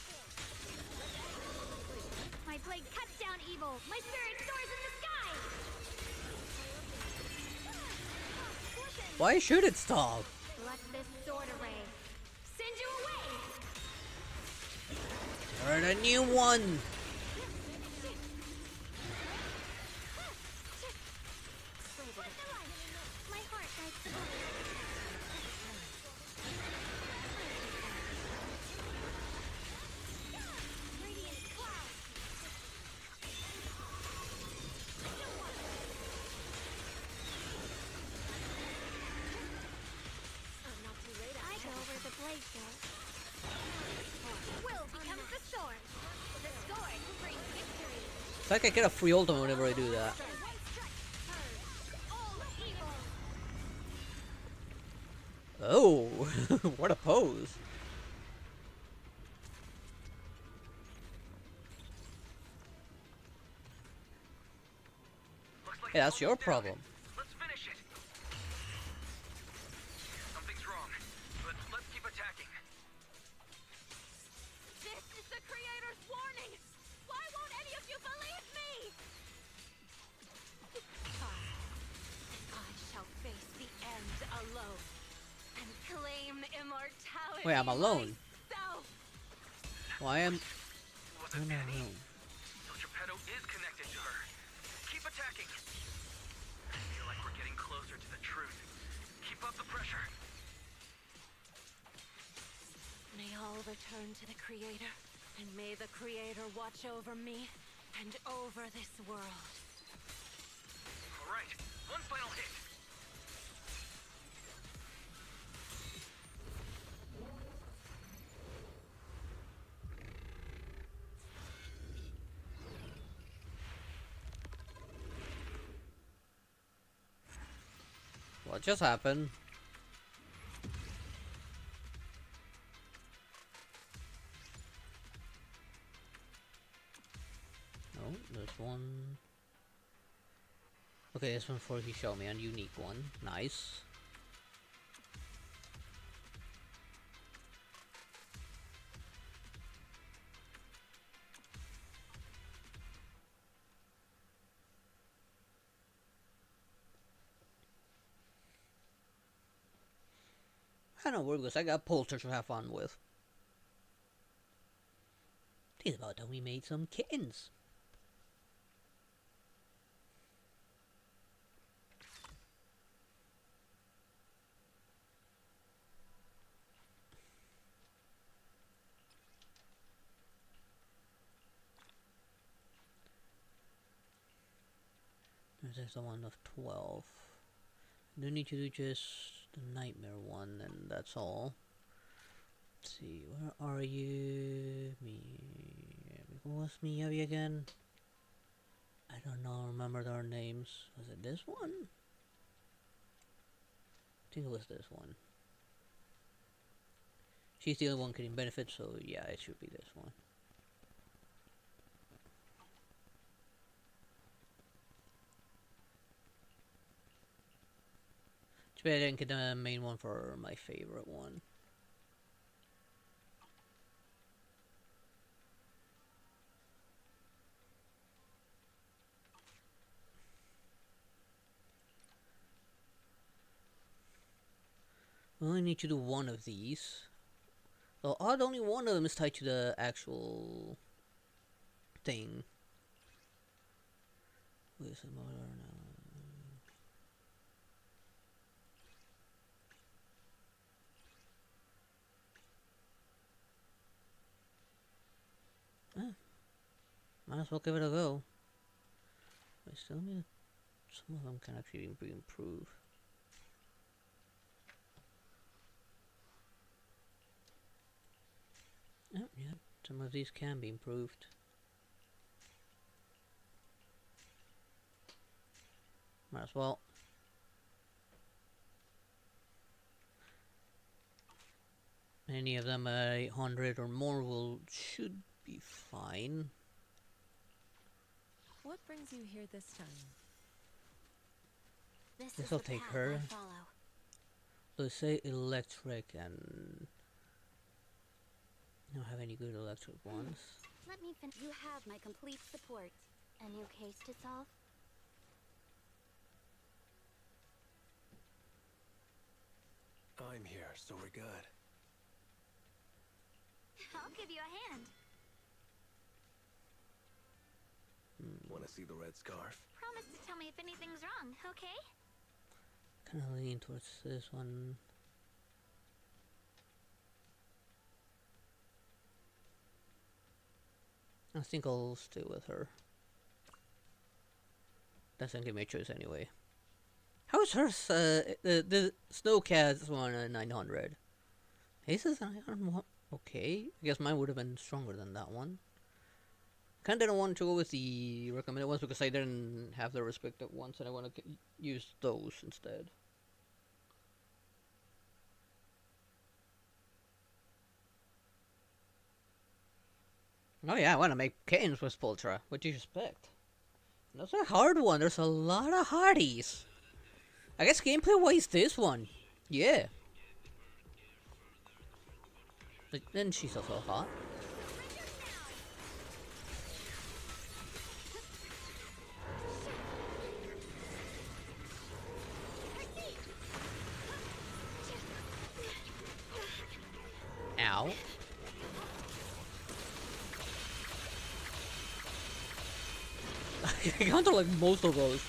My blade cuts down evil. My spirit soars in the sky. Why should it stop? Let this sword array send you away. Or a new one. My heart guides the blade. Radiant cloud. Not too late. I go where the blade goes. Will becomes the sword. The sword brings victory. It's like I get a free ultimate whenever I do that. One strike. All evil. Oh, what a pose. Looks like Hey, he's that's your almost down. problem. Let's finish it. Something's wrong, but let's keep attacking. This is the Creator's warning! Why won't any of you believe me? I shall face the end alone and claim immortality. Wait, I'm alone. myself. Why am Was I it Penny? alone? So Geppetto is connected to her. Keep attacking. I feel like we're getting closer to the truth. Keep up the pressure. May all return to the Creator, and may the Creator watch over me and over this world. All right, one final hit. What just happened? No, this one. Okay, this one for he showed me a unique one. Nice. I know worthless. I got poultry to have fun with. It's about time we made some kittens. There's the one of 12. I do need to do just the nightmare one, and that's all. Let's see, where are you? Me. What's me again? I don't know, remember their names. Was it this one? I think it was this one. She's the only one getting benefits, so yeah, it should be this one. Too bad I didn't get the main one for my favorite one. We only need to do one of these. So odd, only one of them is tied to the actual thing. Where's the motor now? Might as well give it a go. I still need some of them can actually be improved. Oh, yeah, some of these can be improved. Might as well. Any of them at 800 or more should be fine. What brings you here this time? This will take her. Let's say electric and I don't have any good electric ones. Let me finish. You have my complete support. A new case to solve? I'm here, so we're good. I'll give you a hand. Want to see the red scarf? Promise to tell me if anything's wrong, okay? Kind of lean towards this one. I think I'll stay with her. Doesn't give me a choice anyway. How is hers, the Snowcat's one at 900? Ace's 900? Okay, I guess mine would have been stronger than that one. Kinda didn't want to go with the recommended ones because I didn't have the respective ones and I want to use those instead. Oh yeah, I want to make Canes with Spoltra. What do you expect? That's a hard one. There's a lot of hardies. I guess gameplay-wise, this one. Yeah. But then she's also hot. Ow. I counter like most of those.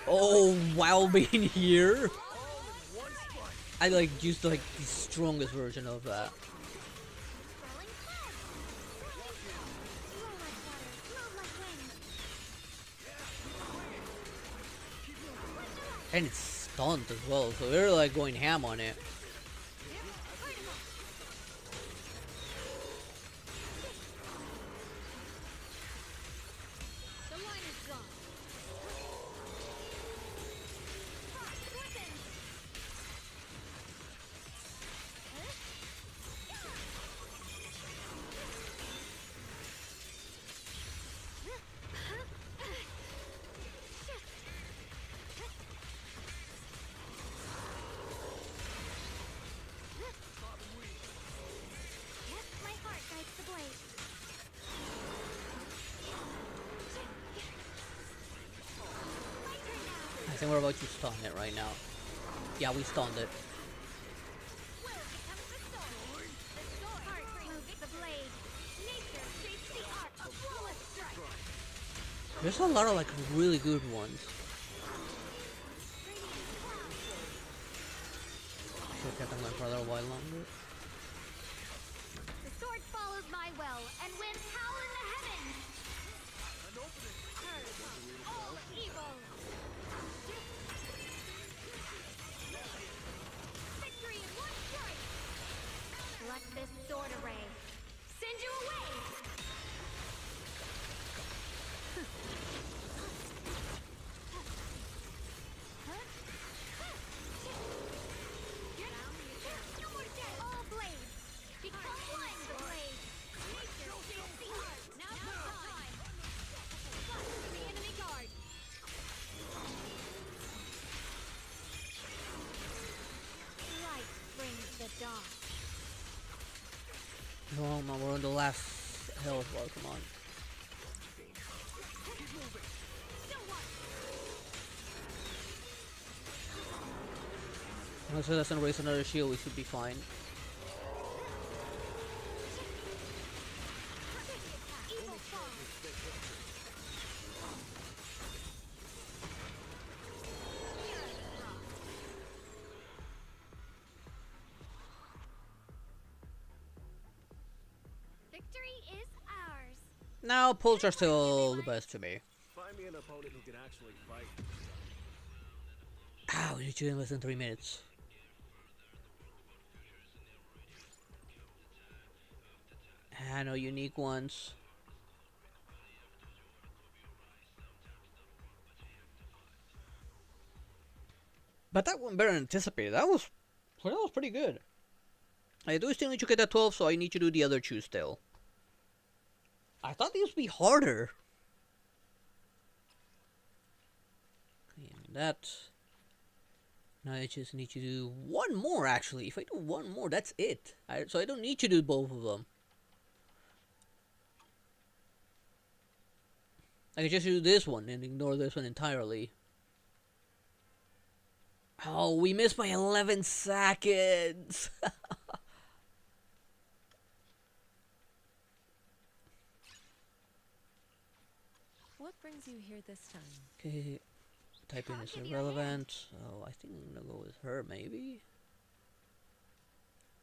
Oh, while being here, I like used like the strongest version of that. And it's stunned as well, so they're like going ham on it. I think we're about to stun it right now. Yeah, we stunned it. There's a lot of like really good ones. Should have kept them for a little while longer. The sword follows my will and wins howl in the heavens. Purge all evil. Victory in one strike. Let this sword array send you away. All blades become one. The blade. Nature shapes the art. Unless it doesn't raise another shield, we should be fine. Victory is ours. Now, pulls are still the best to me. Find me an opponent who can actually fight. Ow, we need to do in less than 3 minutes. Ah, no unique ones. But that one better than anticipated. That was pretty good. I do still need to get that 12, so I need to do the other 2 still. I thought these would be harder. And that. Now I just need to do 1 more, actually. If I do 1 more, that's it. So I don't need to do both of them. I can just do this one and ignore this one entirely. Oh, we missed by 11 seconds. What brings you here this time? Okay, type in is irrelevant. Oh, I think I'm gonna go with her, maybe?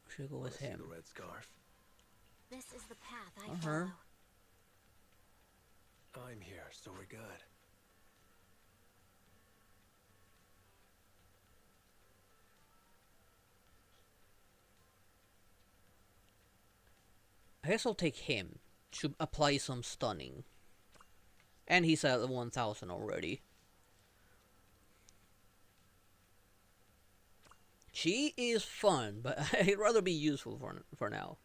Or should I go with him? The red scarf. This is the path I Or follow. her. I'm here, so we're good. I guess I'll take him to apply some stunning. And he's at 1000 already. She is fun, but I'd rather be useful for now.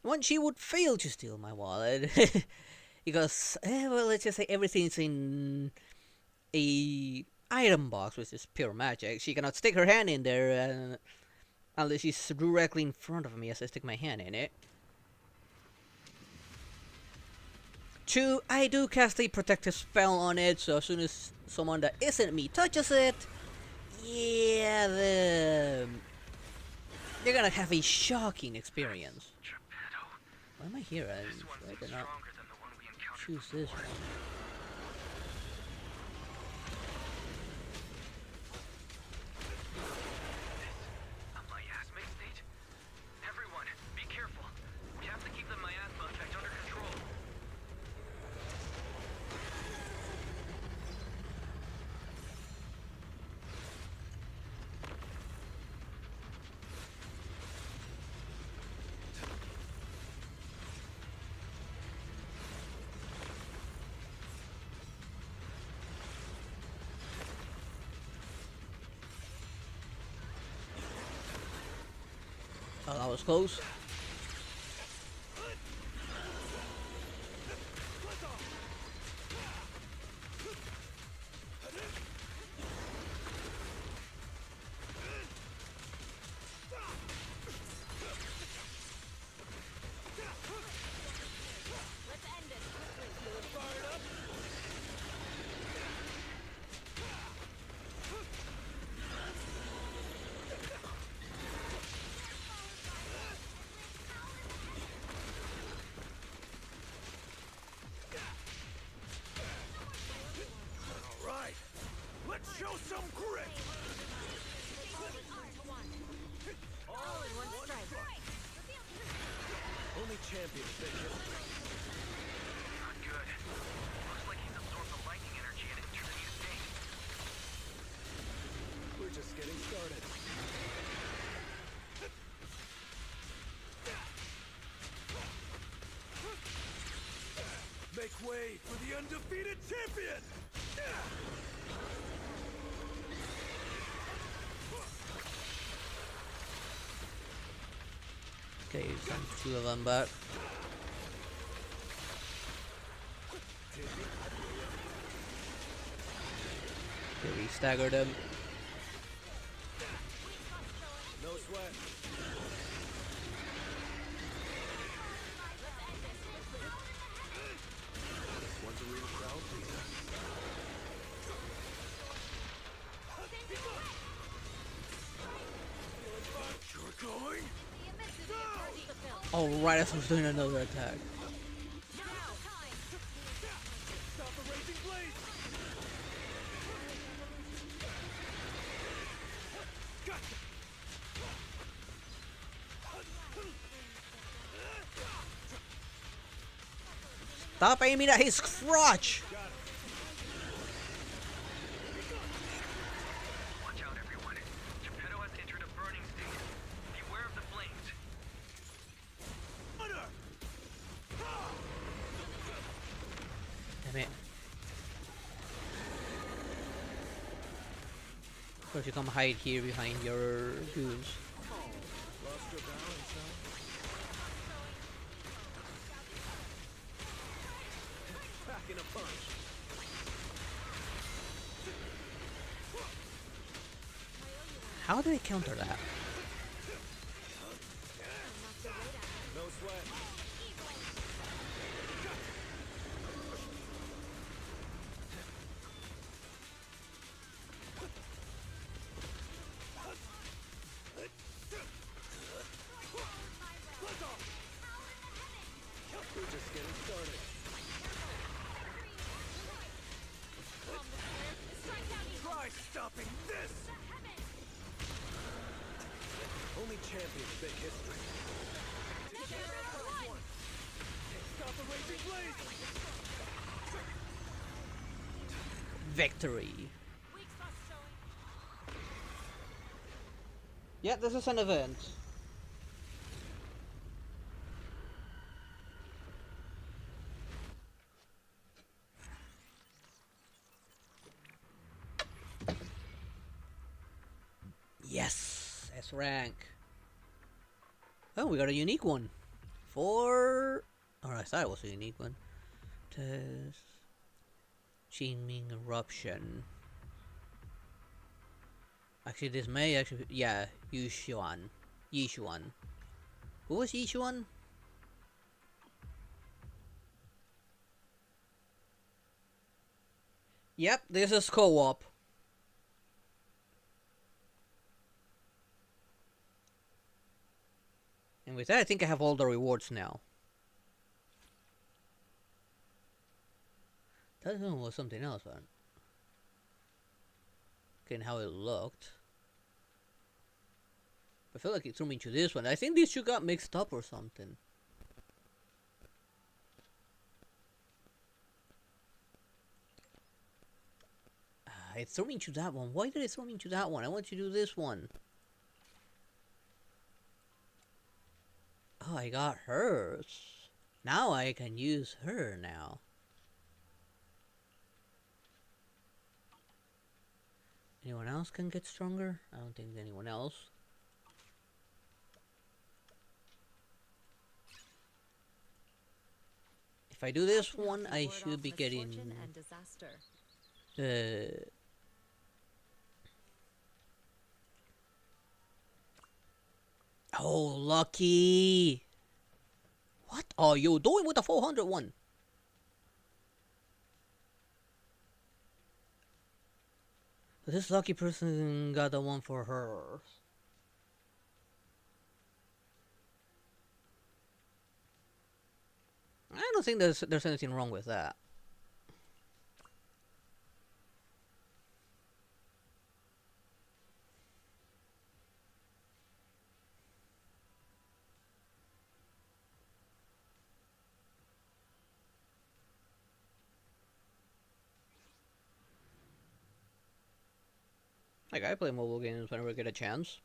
When she would fail to steal my wallet, because well, let's just say everything's in a item box, which is pure magic. She cannot stick her hand in there unless she's directly in front of me as I stick my hand in it. 2, I do cast a protective spell on it, so as soon as someone that isn't me touches it, yeah, they're gonna have a shocking experience. Why am I here? I did not choose this one. A miasmic state? Everyone, be careful. We have to keep the miasma effect under control. Oh, that was close. Alright, let's show some grit! All in one strike. Only champions make history. Not good. Looks like he's absorbed the lightning energy and entered a new state. We're just getting started. Make way for the undefeated champion! Okay, send 2 of them back. Okay, we staggered him. sweat. This one's a real crowd pleaser. You're going? Oh, right as I was doing another attack. Stop the raging blade! Gotcha! Stop aiming at his crotch! Watch out, everyone. Geppetto has entered a burning state. Beware of the flames. Damn it. Of course you come hide here behind your goons. Lost your balance, huh? Packing a punch. How do I counter that? No sweat. We're just getting started. Try stopping this! Only champions make history. Stop the raging blade! Victory! Yeah, this is an event. Yes! S rank. Oh, we got a unique one. Or I thought it was a unique one. Test. Qingming Eruption. Actually, this may actually... Yeah, Yushuan. Yishuan. Who was Yishuan? Yep, this is co-op. And with that, I think I have all the rewards now. That one was something else, man. Okay, how it looked. I feel like it threw me into this one. I think these two got mixed up or something. It threw me into that one. Why did it throw me into that one? I want to do this one. Oh, I got hers. Now I can use her now. Anyone else can get stronger? I don't think anyone else. If I do this one, I should be getting... Oh, lucky! What are you doing with the 400 one? This lucky person got the one for her. I don't think there's anything wrong with that. Like, I play mobile games whenever I get a chance.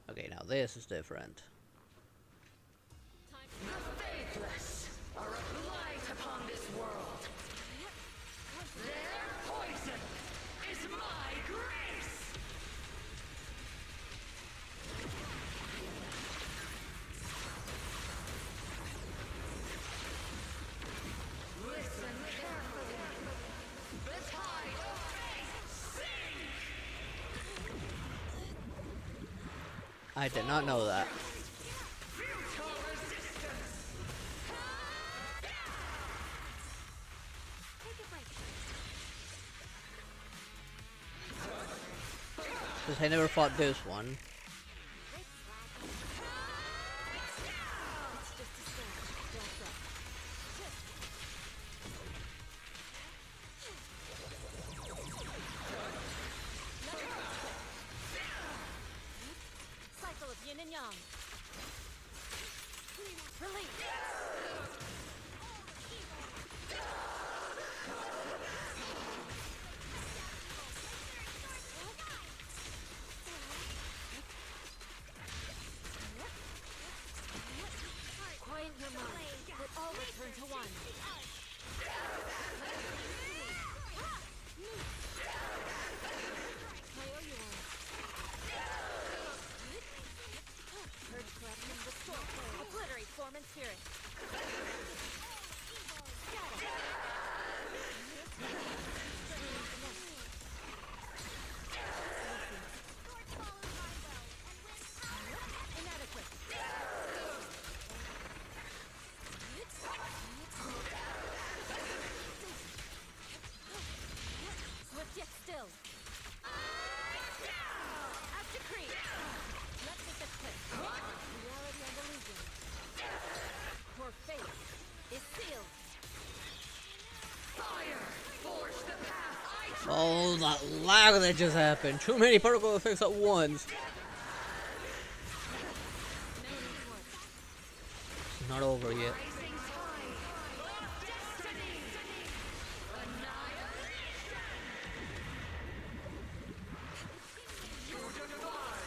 Okay, now this is different. The faithless are a blight upon this world. Their poison is my grace. I did not know that. Because I never fought this one. Cycle of yin and yang. Release. Quiet your mind. Let all return to one. I owe you one. Purge corruption, restore play. Obliterate form and spirit. Inadequate. Swift yet still. As decreed. Let's make this quick. Reality and illusion. Your fate is sealed. Fire! Forge the path I Oh, that lag that just happened. Too many particle effects at once. It's not over yet. rising tide of destiny. Annihilation. Your divine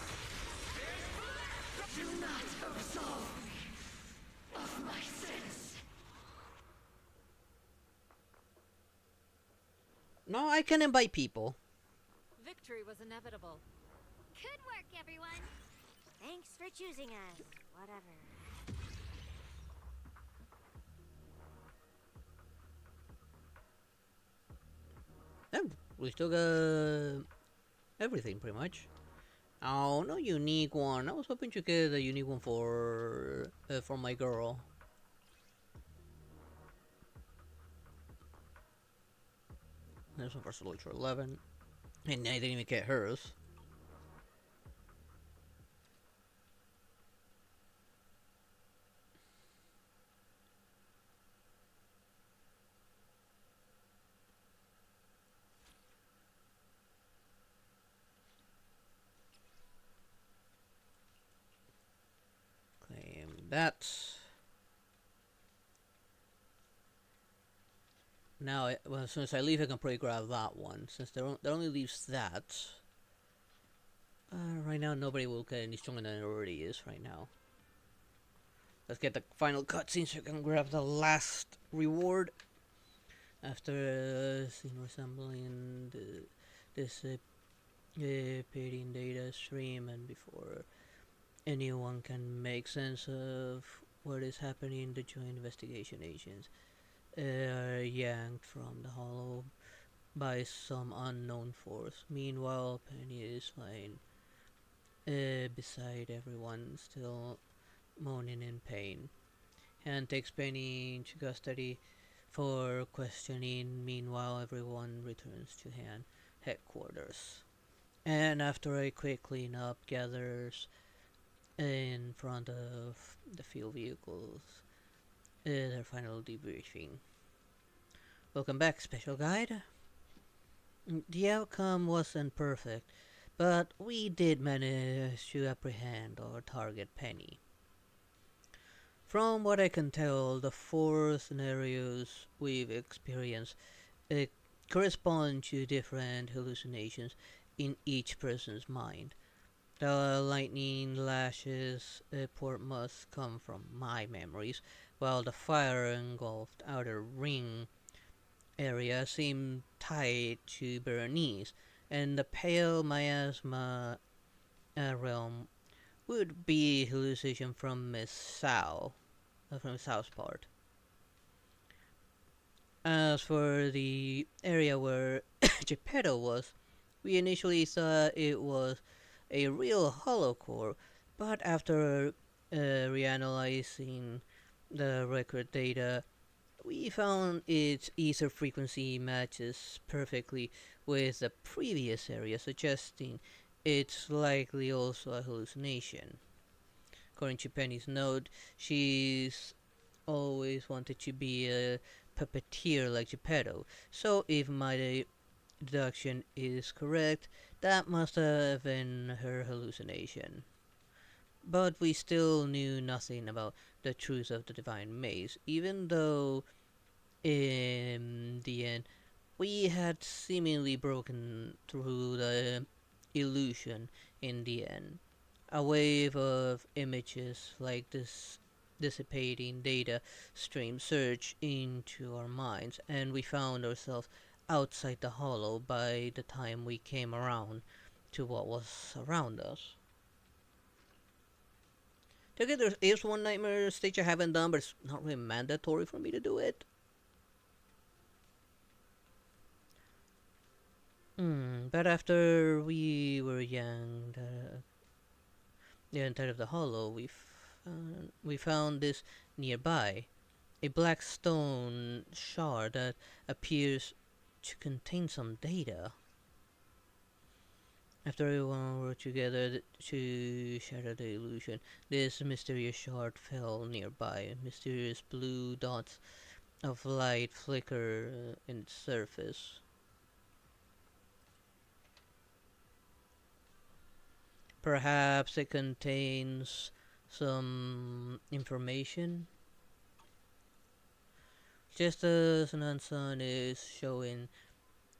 do not absolve me of my sins. No, I can invite people. Victory was inevitable. Good work, everyone. Thanks for choosing us. Whatever. And we still got everything pretty much. Oh, no unique one. I was hoping to get a unique one for my girl. This one for Soldier 11. And I didn't even get hers. Claim that. Now, well, as soon as I leave, I can probably grab that one, since that only leaves that. Right now, nobody will get any stronger than it already is right now. Let's get the final cutscene so I can grab the last reward. After scene resembling this pairing data stream, and before anyone can make sense of what is happening, the joint investigation agents are yanked from the hollow by some unknown force. Meanwhile, Penny is lying beside everyone, still moaning in pain. Han takes Penny into custody for questioning. Meanwhile, everyone returns to Han headquarters. And after a quick cleanup, gathers in front of the field vehicles. Their final debriefing. Welcome back, Special Guide. The outcome wasn't perfect, but we did manage to apprehend our target, Penny. From what I can tell, the 4 scenarios we've experienced correspond to different hallucinations in each person's mind. The lightning lashes port must come from my memories, while the fire engulfed outer ring area seemed tied to Berenice, and the pale miasma realm would be hallucination from Miss Sao, from Sao's part. As for the area where Geppetto was, we initially thought it was a real hollow core, But after reanalyzing the record data, we found its ether frequency matches perfectly with the previous area, suggesting it's likely also a hallucination. According to Penny's note, she's always wanted to be a puppeteer like Geppetto, so if my deduction is correct, that must have been her hallucination. But we still knew nothing about the truth of the divine maze, even though in the end we had seemingly broken through the illusion in the end. A wave of images like this dissipating data stream surged into our minds, and we found ourselves outside the hollow by the time we came around to what was around us. Okay, there is one nightmare stage I haven't done, but it's not really mandatory for me to do it. But after we were young, the inside of the hollow, we found this nearby, a black stone shard that appears to contain some data. After everyone worked together to shatter the illusion, this mysterious shard fell nearby. Mysterious blue dots of light flicker in its surface. Perhaps it contains some information. Just as Nansan is showing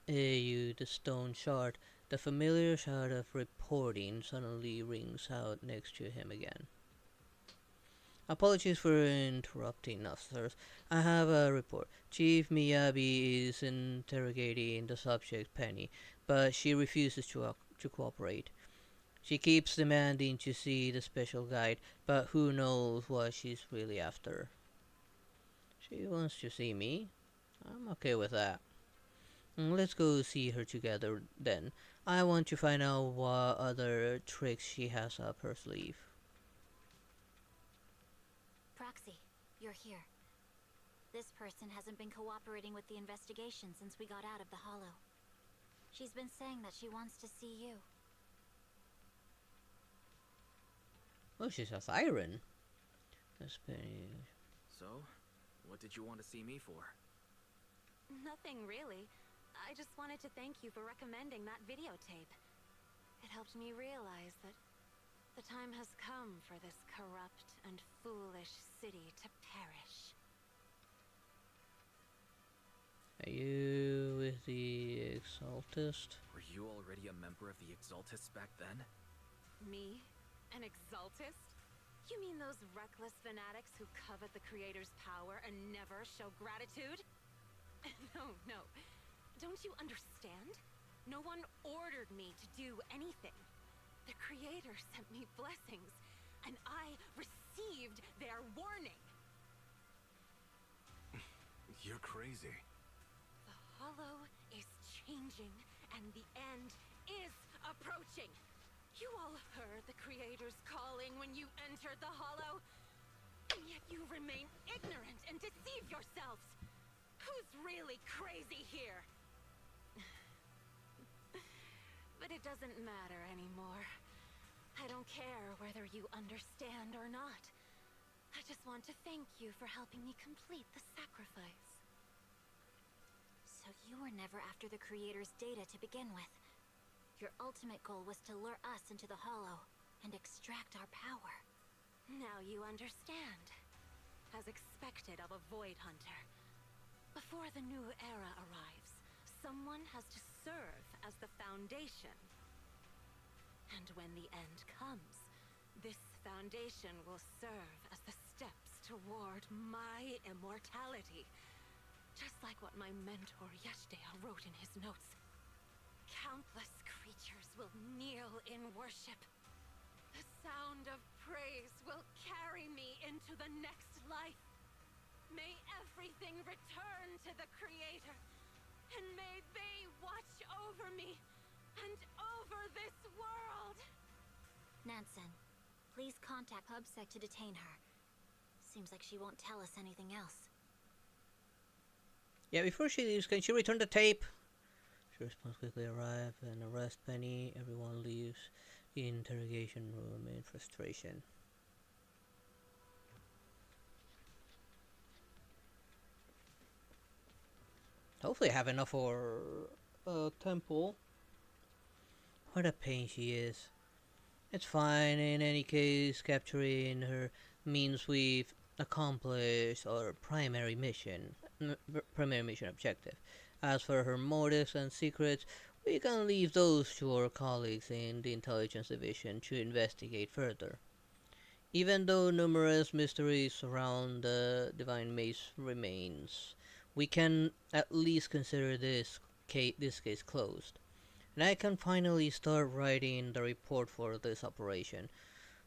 you the stone shard, the familiar shard of reporting suddenly rings out next to him again. Apologies for interrupting, officers. I have a report. Chief Miyabi is interrogating the subject, Penny, but she refuses to cooperate. She keeps demanding to see the special guide, but who knows what she's really after. She wants to see me. I'm okay with that. Let's go see her together then. I want to find out what other tricks she has up her sleeve. Proxy, you're here. This person hasn't been cooperating with the investigation since we got out of the hollow. She's been saying that she wants to see you. Oh, she's a siren. So, what did you want to see me for? Nothing really. I just wanted to thank you for recommending that videotape. It helped me realize that the time has come for this corrupt and foolish city to perish. Are you with the Exaltist? Were you already a member of the Exaltists back then? Me? An Exaltist? You mean those reckless fanatics who covet the Creator's power and never show gratitude? No. Don't you understand? No one ordered me to do anything. The Creator sent me blessings, and I received their warning. You're crazy. The Hollow is changing, and the end is approaching. You all heard the Creator's calling when you entered the Hollow, and yet you remain ignorant and deceive yourselves. Who's really crazy here? But it doesn't matter anymore. I don't care whether you understand or not. I just want to thank you for helping me complete the sacrifice. So you were never after the Creator's data to begin with. Your ultimate goal was to lure us into the Hollow and extract our power. Now you understand. As expected of a Void Hunter. Before the new era arrives, someone has to serve as the foundation. And when the end comes, this foundation will serve as the steps toward my immortality. Just like what my mentor Yeshdea wrote in his notes. Countless creatures will kneel in worship. The sound of praise will carry me into the next life. May everything return to the Creator, and may they watch over me and over this world. Nansen, please contact PubSec to detain her. Seems like she won't tell us anything else. Yeah, before she leaves, can she return the tape? She responds quickly arrive and arrest Penny. Everyone leaves the interrogation room in frustration. Hopefully I have enough for Temple. What a pain she is. It's fine in any case, capturing her means we've accomplished our primary mission objective. As for her motives and secrets, we can leave those to our colleagues in the intelligence division to investigate further. Even though numerous mysteries surround the Divine Maze remains, we can at least consider this case closed. And I can finally start writing the report for this operation.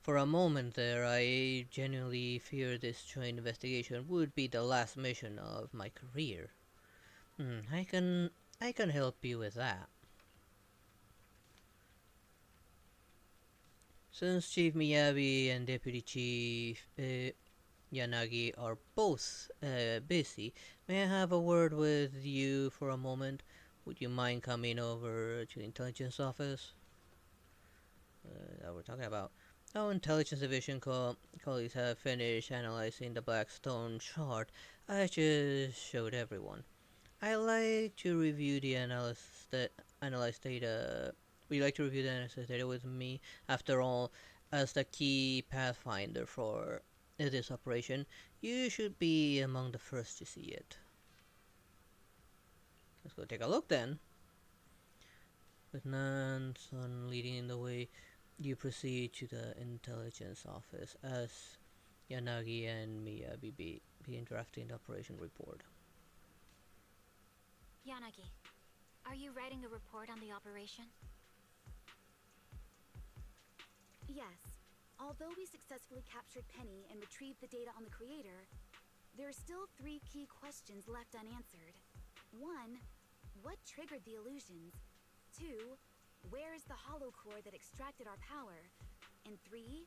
For a moment there, I genuinely feared this joint investigation would be the last mission of my career. I can help you with that. Since Chief Miyabi and Deputy Chief Yanagi are both busy, may I have a word with you for a moment? Would you mind coming over to the intelligence office? That we're talking about. Our intelligence division colleagues have finished analyzing the Blackstone chart I just showed everyone. I like to review the analyzed data. Would you like to review the analysis data with me? After all, as the key pathfinder for this operation, you should be among the first to see it. Let's go take a look then. With Nanson leading the way, you proceed to the intelligence office as Yanagi and Miyabi begin drafting the operation report. Yanagi, are you writing a report on the operation? Yes. Although we successfully captured Penny and retrieved the data on the creator, there are still 3 key questions left unanswered. 1. What triggered the illusions? 2. Where is the hollow core that extracted our power? And 3.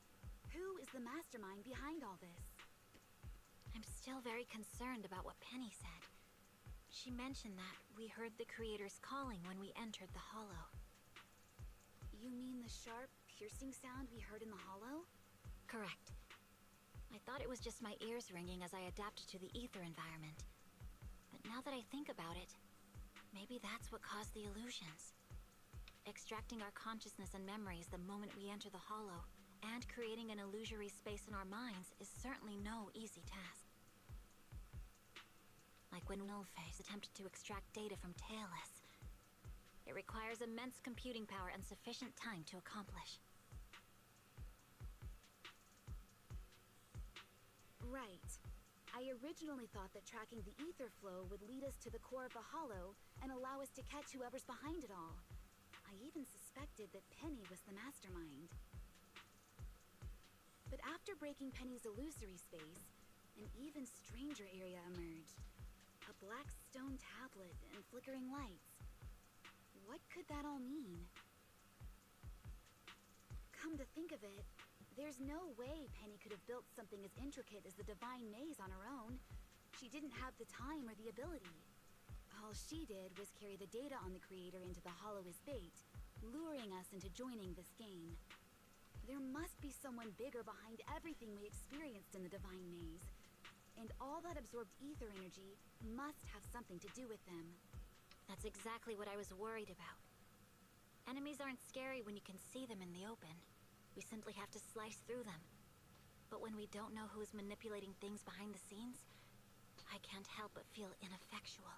Who is the mastermind behind all this? I'm still very concerned about what Penny said. She mentioned that we heard the creator's calling when we entered the hollow. You mean the sharp, piercing sound we heard in the hollow? Correct. I thought it was just my ears ringing as I adapted to the ether environment. But now that I think about it, maybe that's what caused the illusions. Extracting our consciousness and memories the moment we enter the hollow, and creating an illusory space in our minds is certainly no easy task. Like when Nullface attempted to extract data from Tailless. It requires immense computing power and sufficient time to accomplish. Right. I originally thought that tracking the ether flow would lead us to the core of the hollow and allow us to catch whoever's behind it all. I even suspected that Penny was the mastermind. But after breaking Penny's illusory space, an even stranger area emerged. A black stone tablet and flickering lights. What could that all mean? Come to think of it, there's no way Penny could have built something as intricate as the Divine Maze on her own. She didn't have the time or the ability. All she did was carry the data on the creator into the hollow as bait, luring us into joining this game. There must be someone bigger behind everything we experienced in the Divine Maze. And all that absorbed ether energy must have something to do with them. That's exactly what I was worried about. Enemies aren't scary when you can see them in the open. We simply have to slice through them. But when we don't know who's manipulating things behind the scenes, I can't help but feel ineffectual.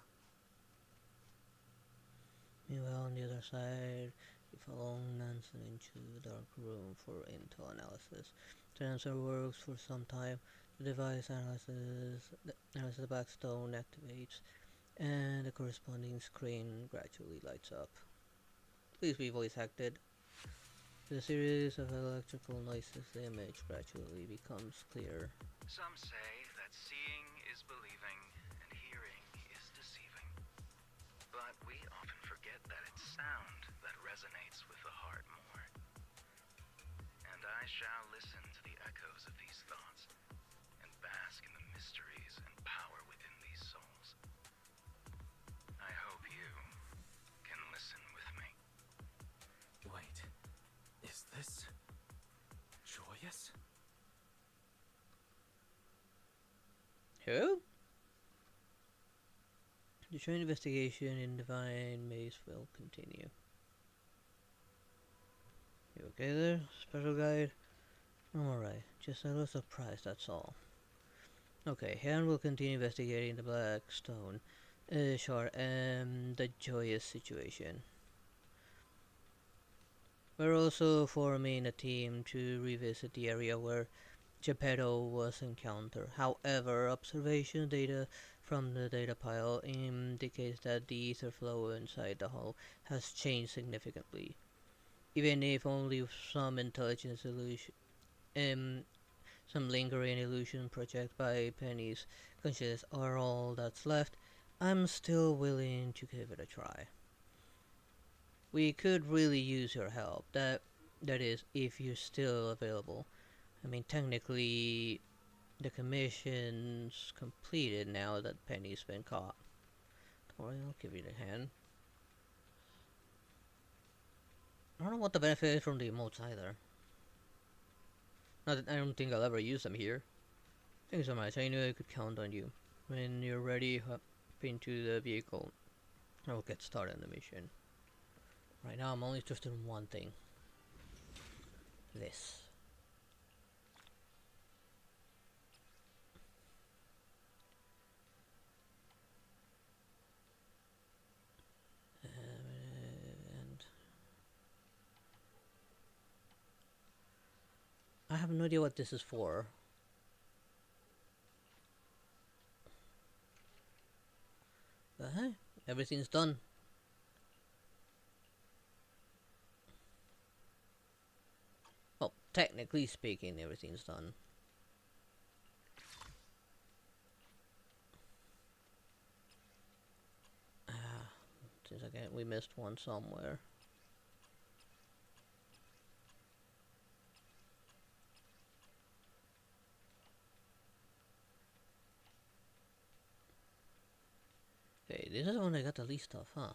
Meanwhile, on the other side, we follow Nansen into the dark room for intel analysis. The answer works for some time. The device analyzes the Blackstone activates, and the corresponding screen gradually lights up. Please be voice acted. With a series of electrical noises, the image gradually becomes clear. Some say that seeing is believing and hearing is deceiving. But we often forget that it's sound that resonates with the heart more. And I shall listen to the Who? The train investigation in Divine Maze will continue. You okay there, special guide? I'm alright, just a little surprised, that's all. Okay, Heron will continue investigating the Black Stone shard and the Joyous situation. We're also forming a team to revisit the area where Geppetto was encountered. However, observation data from the data pile indicates that the ether flow inside the hull has changed significantly. Even if only some intelligence illusion, some lingering illusion projected by Penny's consciousness are all that's left, I'm still willing to give it a try. We could really use your help. That is, if you're still available. I mean, technically, the commission's completed now that Penny's been caught. Don't worry, I'll give you the hand. I don't know what the benefit is from the emotes either. Not that I don't think I'll ever use them here. Thank you so much. I knew I could count on you. When you're ready, hop into the vehicle. I will get started on the mission. Right now, I'm only interested in one thing. This. And I have no idea what this is for. But hey, everything's done. Well, technically speaking, everything's done. Seems like we missed one somewhere. Okay, this is the one I got the least of, huh?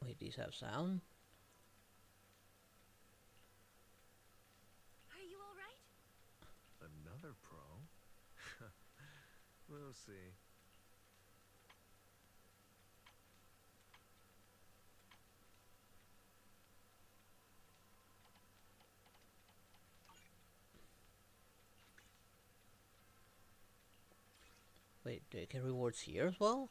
Wait, these have sound? Are you alright? Another pro? We'll see. Wait, do I get rewards here as well?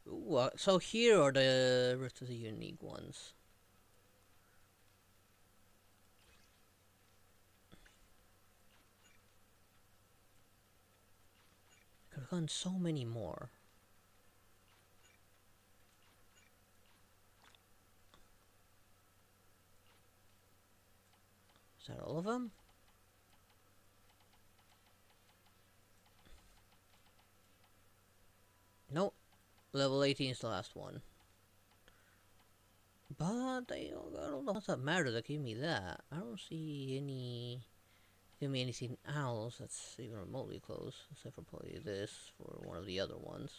Ooh, so here are the rest of the unique ones. Could have gotten so many more. Is that all of them? Nope. Level 18 is the last one. But I don't know what's that matter that gave me that. I don't see any... Give me anything else that's even remotely close. Except for probably this for one of the other ones.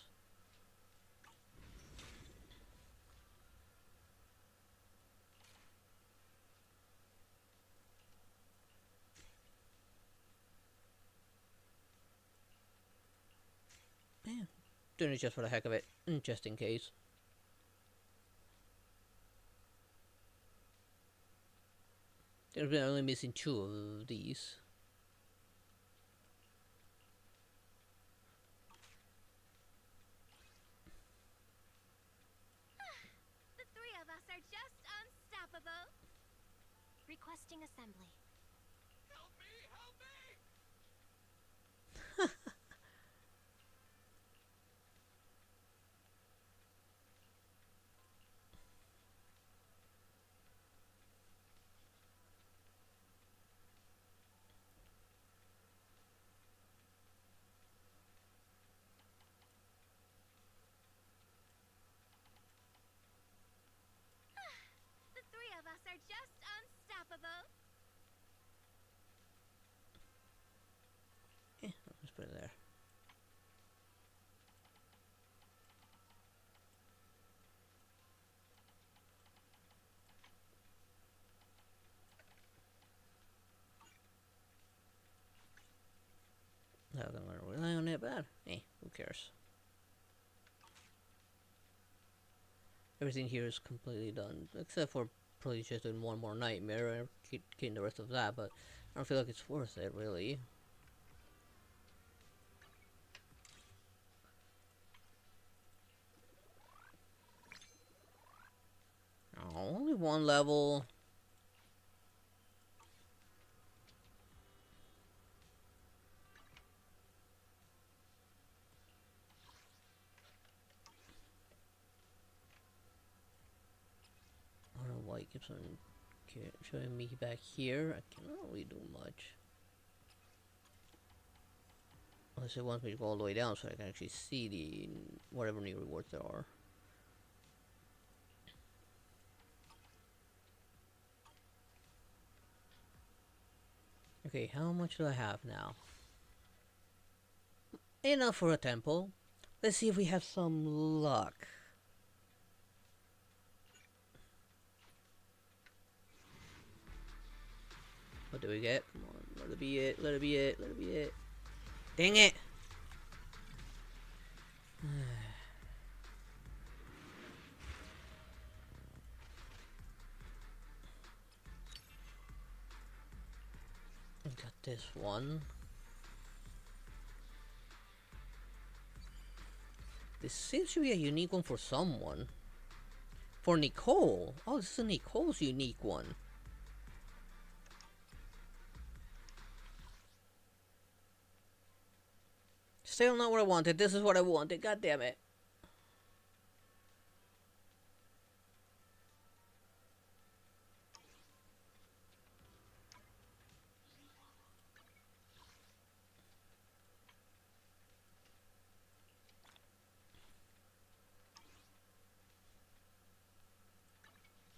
Yeah, doing it just for the heck of it, just in case. There's been only missing 2 of these. The three of us are just unstoppable. Requesting assembly. Help me! Help me! The three of us are just unstoppable. that bad. Who cares? Everything here is completely done, except for probably just doing one more nightmare and getting the rest of that, but I don't feel like it's worth it, really. Oh, only one level. I don't know why it keeps on showing me back here. I cannot really do much. Unless it wants me to go all the way down so I can actually see the whatever new rewards there are. Okay, how much do I have now? Enough for a temple. Let's see if we have some luck. What do we get? Come on, let it be it, let it be it, let it be it. Dang it! Got this one. This seems to be a unique one for someone. For Nicole. Oh, this is Nicole's unique one. Still not what I wanted. This is what I wanted. God damn it.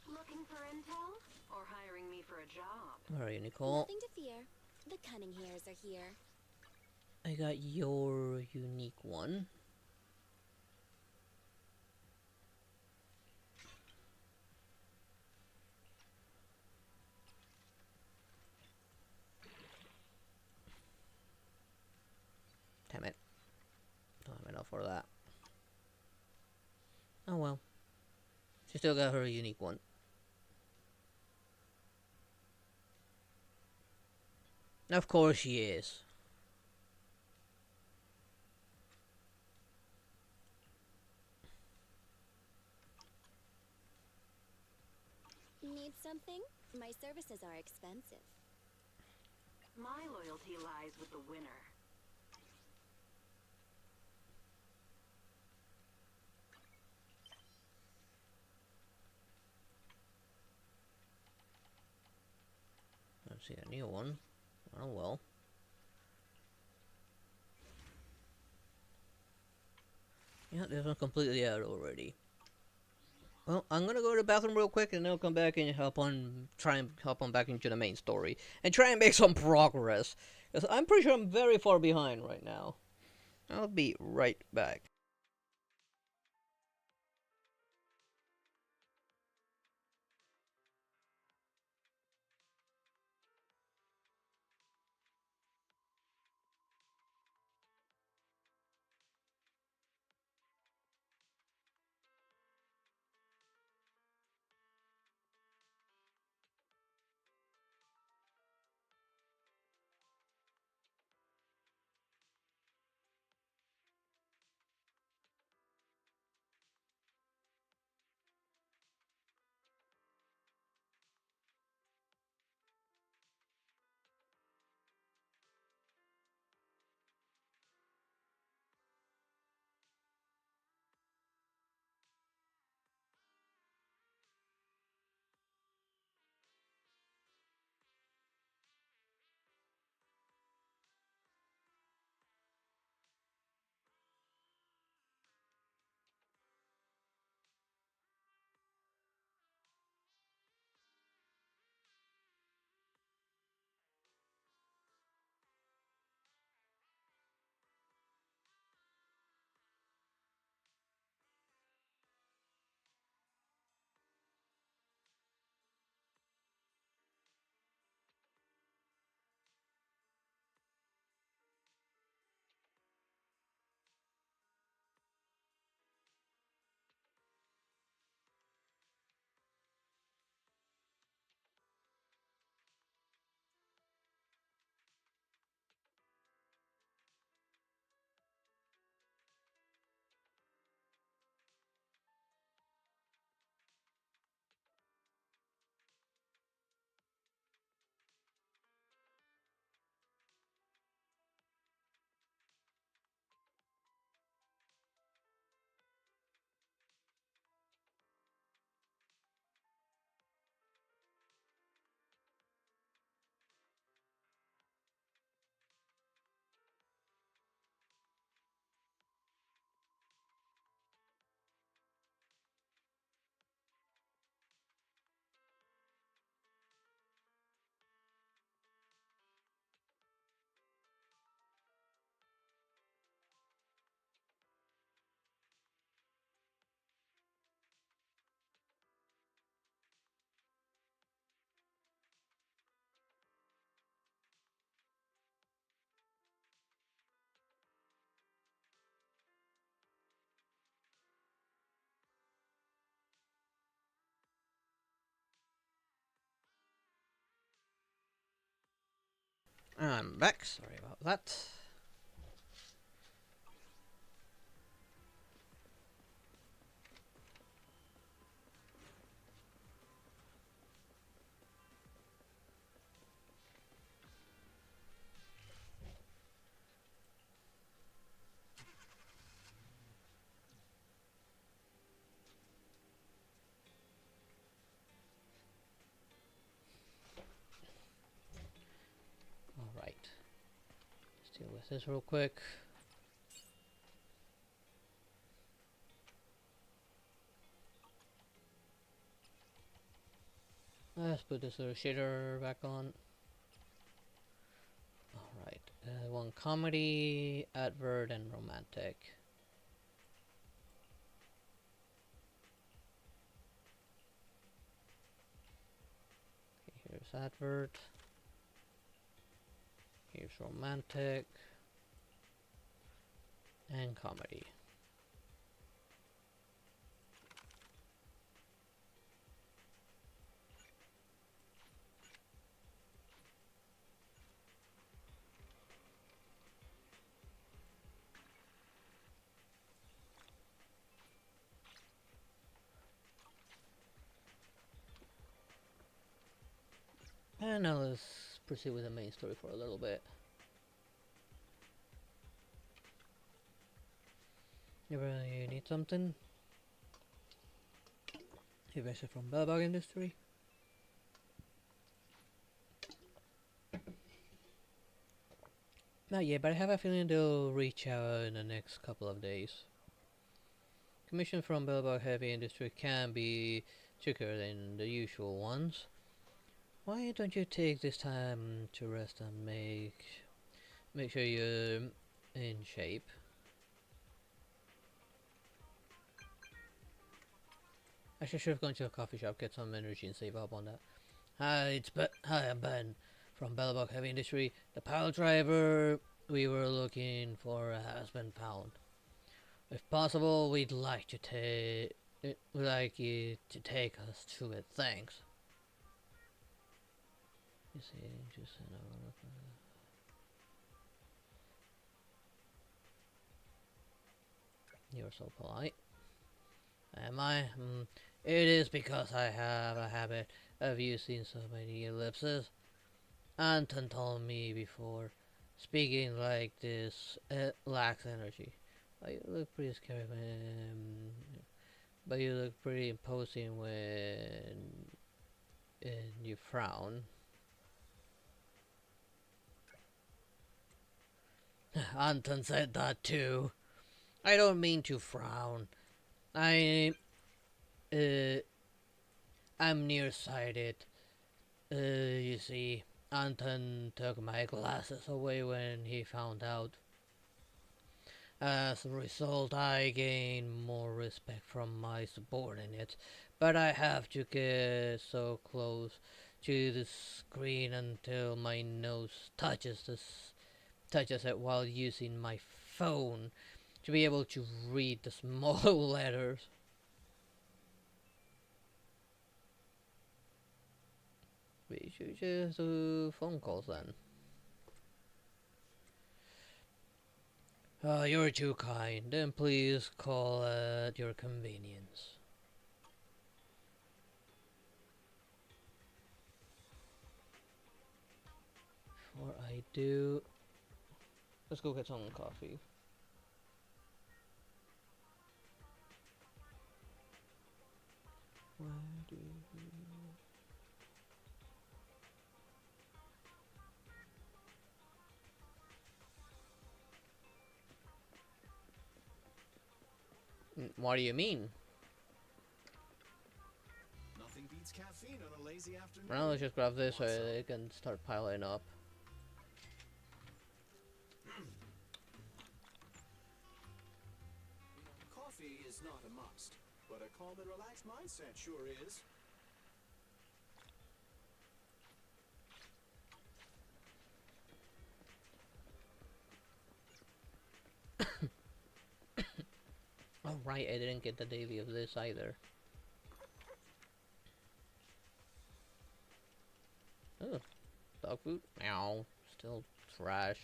Looking for intel? Or hiring me for a job? Where are you, Nicole? Nothing to fear. The cunning hairs are here. I got your unique one. Damn it. Don't have enough for that. Oh well. She still got her unique one. Of course she is. Need something? My services are expensive. My loyalty lies with the winner. Let's see a new one. Oh well. Yeah, this one's completely out already. Well, I'm gonna go to the bathroom real quick and then I'll come back and try and help on back into the main story. And try and make some progress. Because I'm pretty sure I'm very far behind right now. I'll be right back. I'm back, sorry about that. Alright. Let's deal with this real quick. Let's put this little shader back on. Alright. One comedy, advert, and romantic. Okay, here's advert. Here's romantic. And comedy. And now let's proceed with the main story for a little bit. You really need something? You guys are from Bellbug Industry? Not yet, but I have a feeling they'll reach out in the next couple of days. Commission from Bellbug Heavy Industry can be trickier than the usual ones. Why don't you take this time to rest and make sure you're in shape? I should have gone to a coffee shop, get some energy and save up on that. Hi, I'm Ben from Bellbug Heavy Industry. The pile driver we were looking for has been found. If possible, we'd like you to take us to it. Thanks. You see, just you're so polite. Am I? It is because I have a habit of using so many ellipses. Anton told me before, speaking like this, it lacks energy. But you look pretty scary but you look pretty imposing when you frown. Anton said that too. I don't mean to frown. I'm nearsighted. You see, Anton took my glasses away when he found out. As a result, I gain more respect from my subordinates, but I have to get so close to the screen until my nose touches it while using my phone to be able to read the small letters. We should just do phone calls then. You're too kind. Then please call at your convenience. Before I do, let's go get some coffee. Where do what do you mean? Nothing beats caffeine on a lazy afternoon. Well, let's just grab this so it can start piling up. Coffee is not a must, but a calm and relaxed mindset sure is. Oh right, I didn't get the daily of this either. Oh, dog food? Meow. Still trash.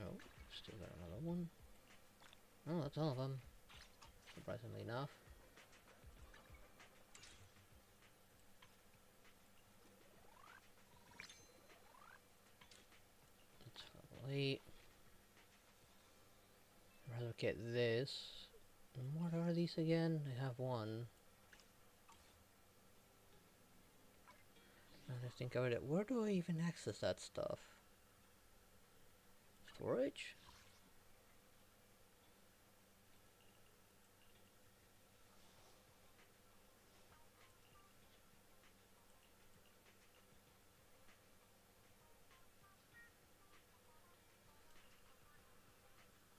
Oh, still got another one. Oh, that's all of them. Surprisingly enough. Let's wait. I'd rather get this. And what are these again? I have one. Now that I think about it, where do I even access that stuff? Storage?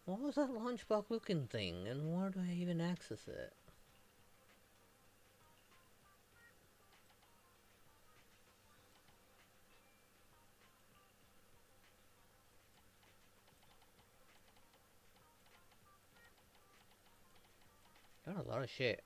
What was that lunchbox looking thing, and where do I even access it? Got a lot of shit.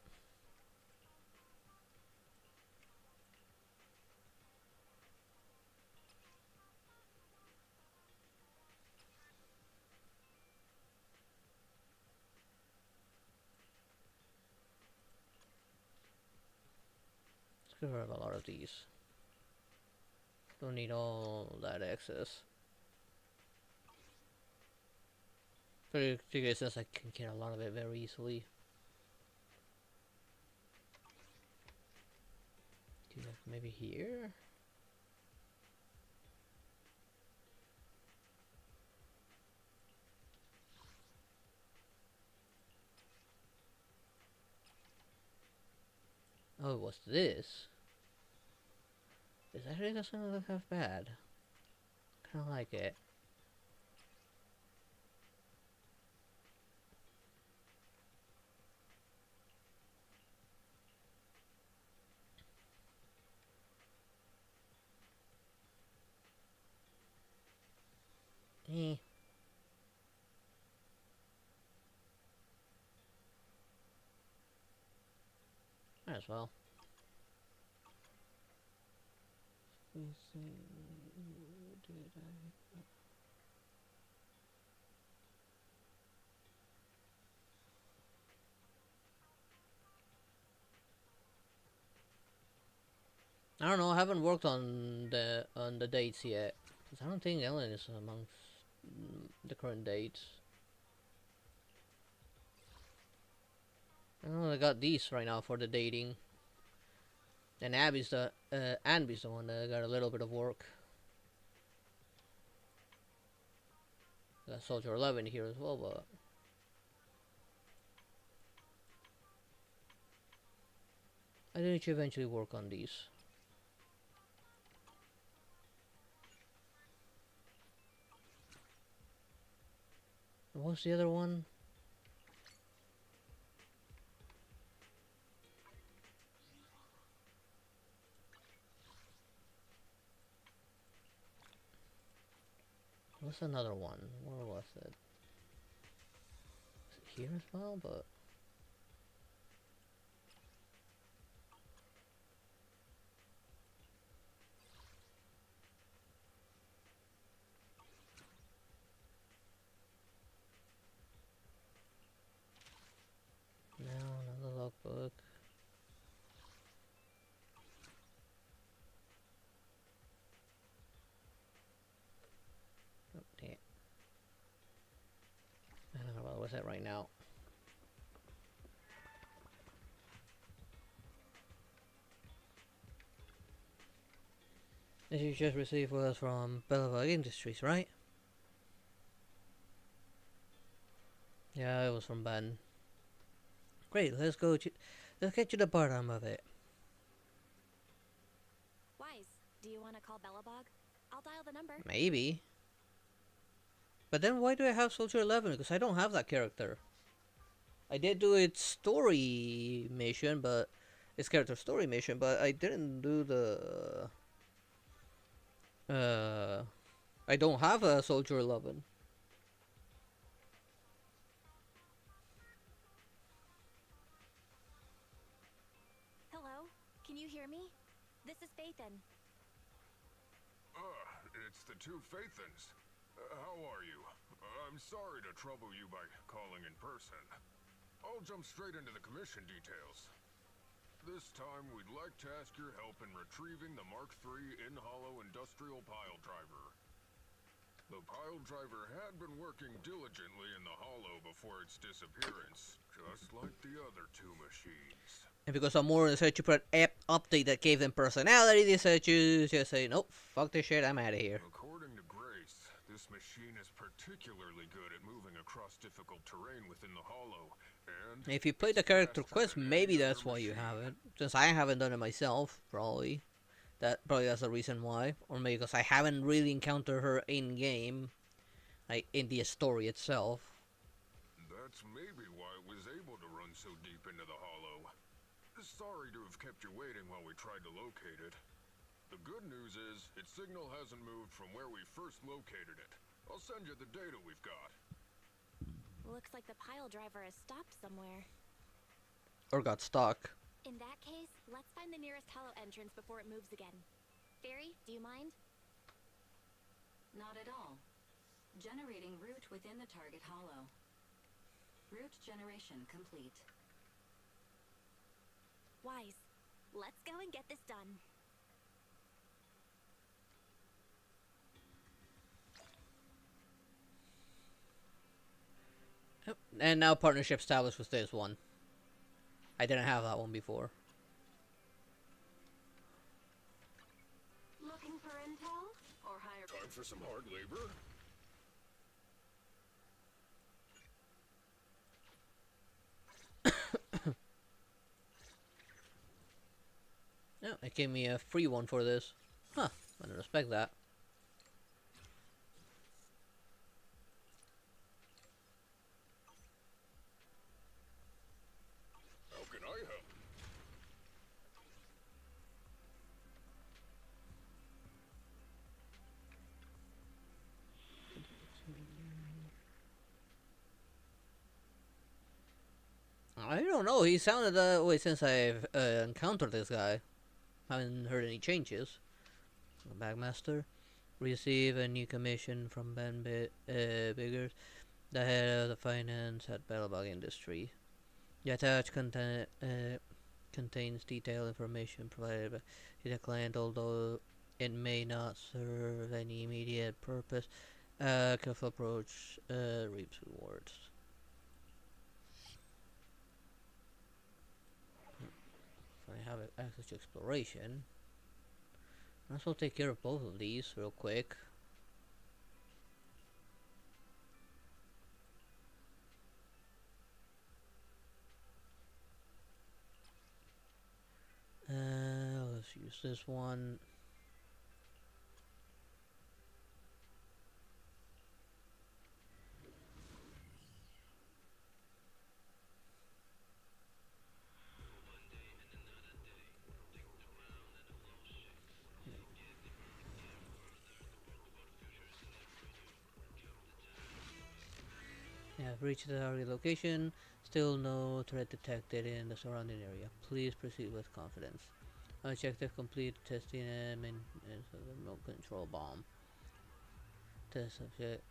Let's get rid of a lot of these. Don't need all that excess. Particularly since I can get a lot of it very easily. Maybe here? Oh, what's this? This actually doesn't look half bad. Kinda like it. Eh. Might as well. I don't know, I haven't worked on the dates yet. 'Cause I don't think Ellen is amongst the current dates. I know I got these right now for the dating. And Abby's the one that got a little bit of work. Got Soldier 11 here as well, but I didn't eventually work on these. What's the other one? What's another one? Where was it? Is it here as well? But no, another logbook. Oh, damn. I don't know what's that right now. This you just received was from Bellevue Industries, right? Yeah, it was from Ben. Great, let's get to the bottom of it. Wise, do you want to call Bellabog? I'll dial the number. Maybe. But then why do I have Soldier 11? Because I don't have that character. I did do its story mission, but its character story mission, but I didn't do the I don't have a Soldier 11. Hello? Can you hear me? This is Phaethon. It's the two Phaethons. How are you? I'm sorry to trouble you by calling in person. I'll jump straight into the commission details. This time, we'd like to ask your help in retrieving the Mark III in-hollow industrial pile driver. The pile driver had been working diligently in the hollow before its disappearance, just like the other two machines. And because I'm more decided to put an update that gave them personality, they decided to just say, nope, fuck this shit, I'm out of here. According to Grace, this machine is particularly good at moving across difficult terrain within the hollow, and If you played the character quest, maybe that's why you have it. Since I haven't done it myself, probably. Probably that's the reason why. Or maybe because I haven't really encountered her in-game, like in the story itself. That's maybe why it was able to run so deep into the hollow. Sorry to have kept you waiting while we tried to locate it. The good news is, its signal hasn't moved from where we first located it. I'll send you the data we've got. Looks like the pile driver has stopped somewhere. Or got stuck. In that case, let's find the nearest hollow entrance before it moves again. Fairy, do you mind? Not at all. Generating route within the target hollow. Route generation complete. Wise. Let's go and get this done. Yep. And now partnership established with this one. I didn't have that one before. Looking for intel? Or higher... Time for some hard labor? No, it gave me a free one for this. Huh, I didn't expect that. How can I help? I don't know, he sounded that way since I've encountered this guy. Haven't heard any changes. Bagmaster. Receive a new commission from Ben Biggers, the head of the finance at Battlebug Industry. The attached contains detailed information provided by the client, although it may not serve any immediate purpose. Careful approach reaps rewards. If I have access to exploration, I might as well take care of both of these real quick. Let's use this one. Yeah, I've reached the target location. Still no threat detected in the surrounding area. Please proceed with confidence. Objective complete. Testing and maintenance of the remote control bomb. Test subject.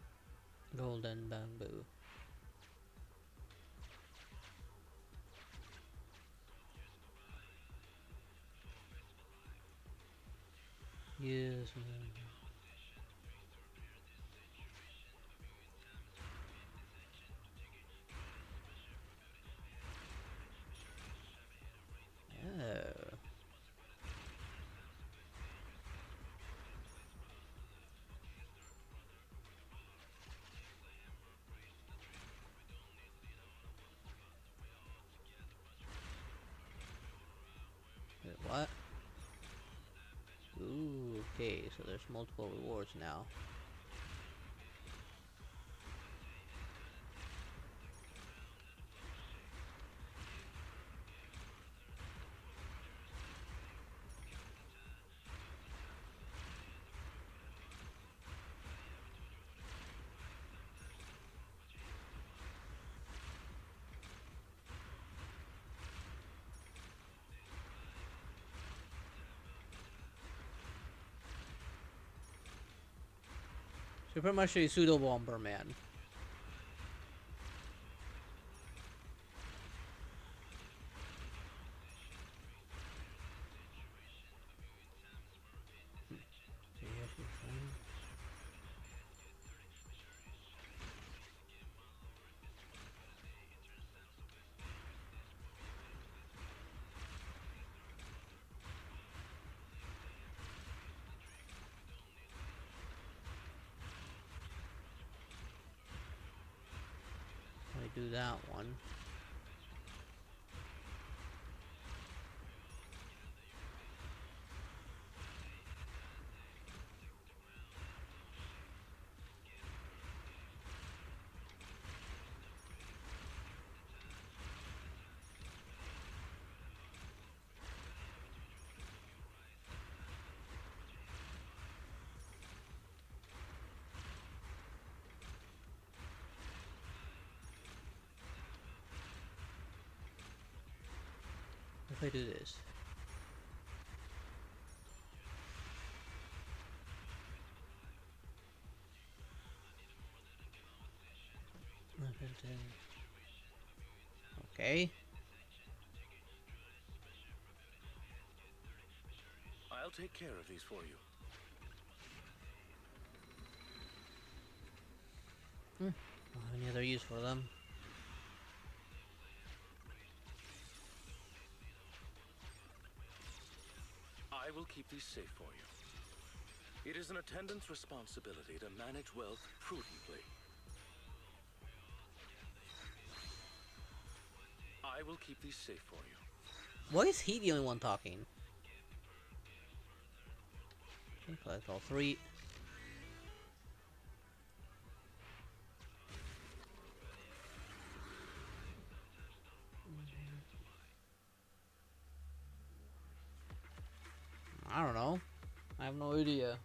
Golden bamboo. Yes. Oh. Wait, what? Ooh, okay, so there's multiple rewards now. You're pretty much a pseudo Bomberman. I do that one. If I do this. Okay. I'll take care of these for you. Don't have any other use for them. I will keep these safe for you. It is an attendant's responsibility to manage wealth prudently. I will keep these safe for you. Why is he the only one talking? Okay, collect all three. I don't know. I have no idea.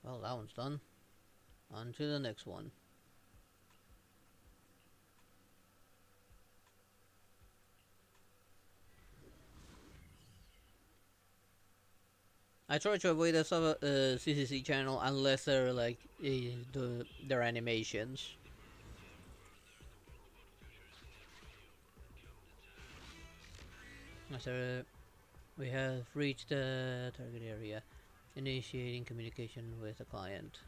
Well, that one's done. On to the next one. I try to avoid the CCC channel unless they're like their animations. So we have reached the target area, initiating communication with the client.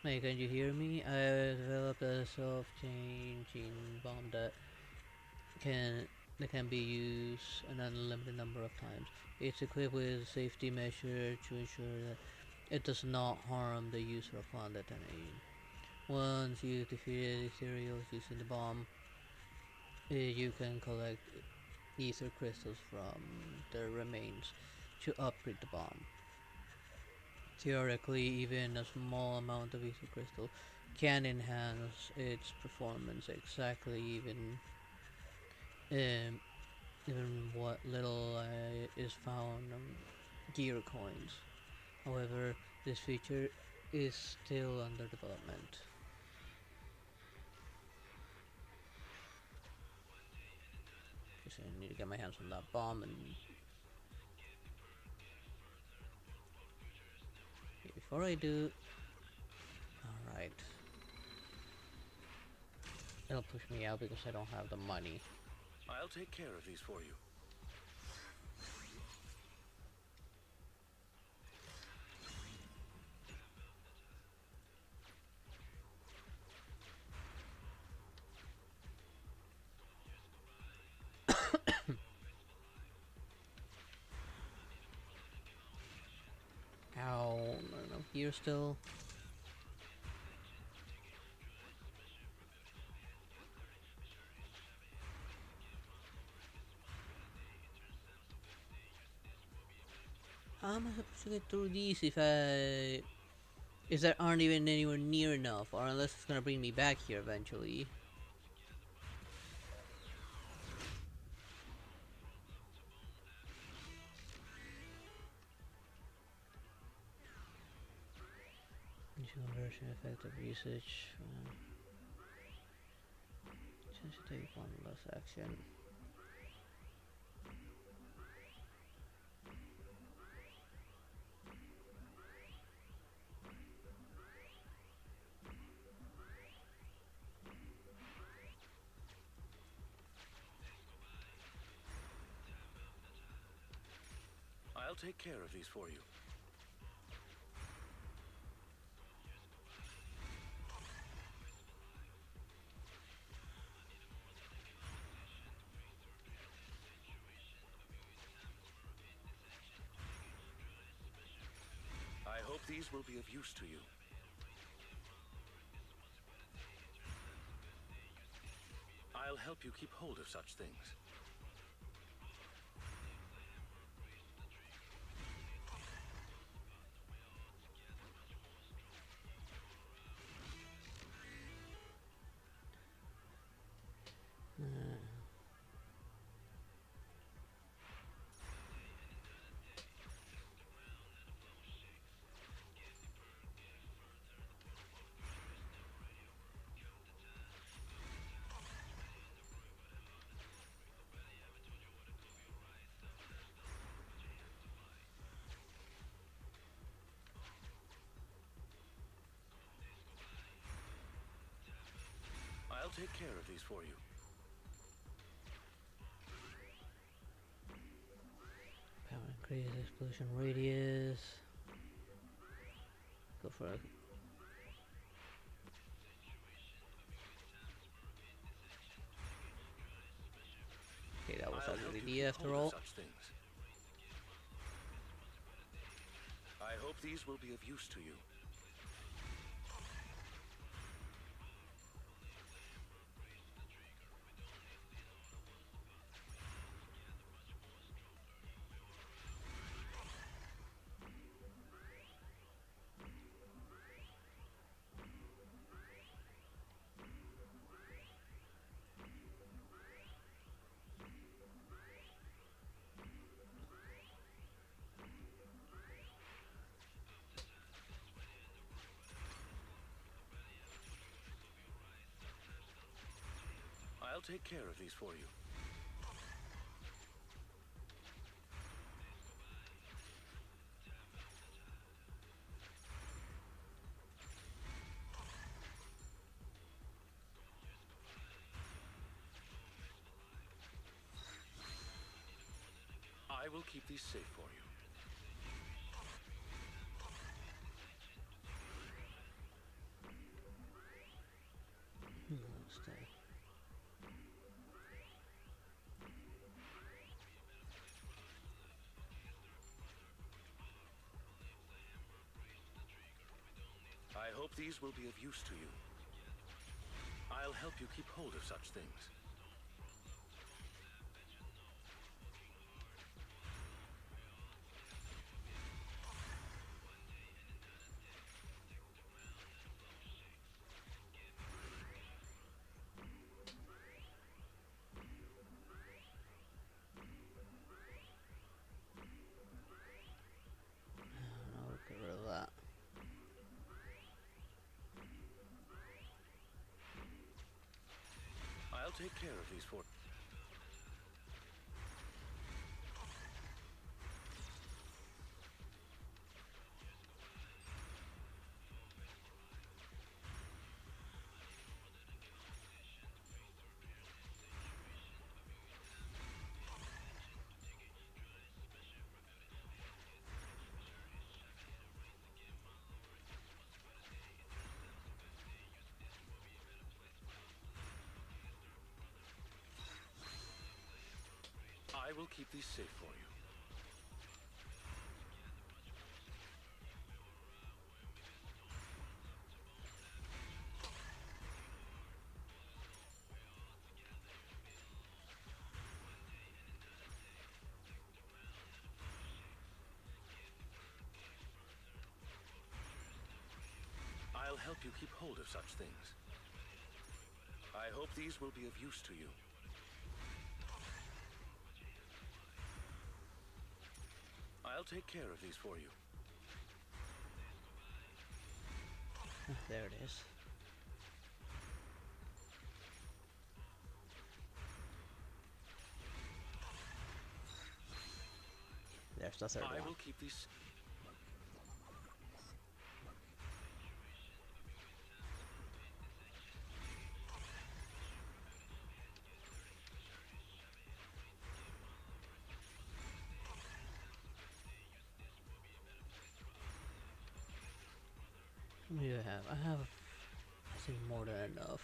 Hey, can you hear me? I developed a self-changing bomb that can be used an unlimited number of times. It's equipped with safety measures to ensure that it does not harm the user upon detonating. Once you defeated Ethereals using the bomb, you can collect ether crystals from their remains to upgrade the bomb. Theoretically, even a small amount of ether crystal can enhance its performance exactly um, even what little is found on gear coins. However, this feature is still under development. Guess I need to get my hands on that bomb and before I do, alright. It'll push me out because I don't have the money. I'll take care of these for you. Ow, not enough gear still. How am I supposed to get through these if there aren't even anywhere near enough, or unless it's gonna bring me back here eventually? Conversion effective usage. Change to take one less action. I'll take care of these for you. I hope these will be of use to you. I'll help you keep hold of such things. I'll take care of these for you. Power increase, explosion radius. Go for it. Okay, that was a good idea after all. I hope these will be of use to you. I'll take care of these for you. I will keep these safe for you. Stay. I hope these will be of use to you. I'll help you keep hold of such things. I'll get rid of that. I'll take care of these for. I will keep these safe for you. I'll help you keep hold of such things. I hope these will be of use to you. I'll take care of these for you. There it is. There's the third I one. will keep these. What do you have? I have, I think, more than enough.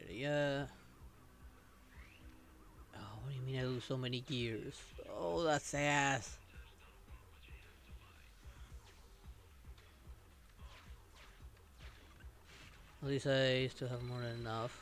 Yeah. Oh, what do you mean I lose so many gears? Oh, that's ass. At least I still have more than enough.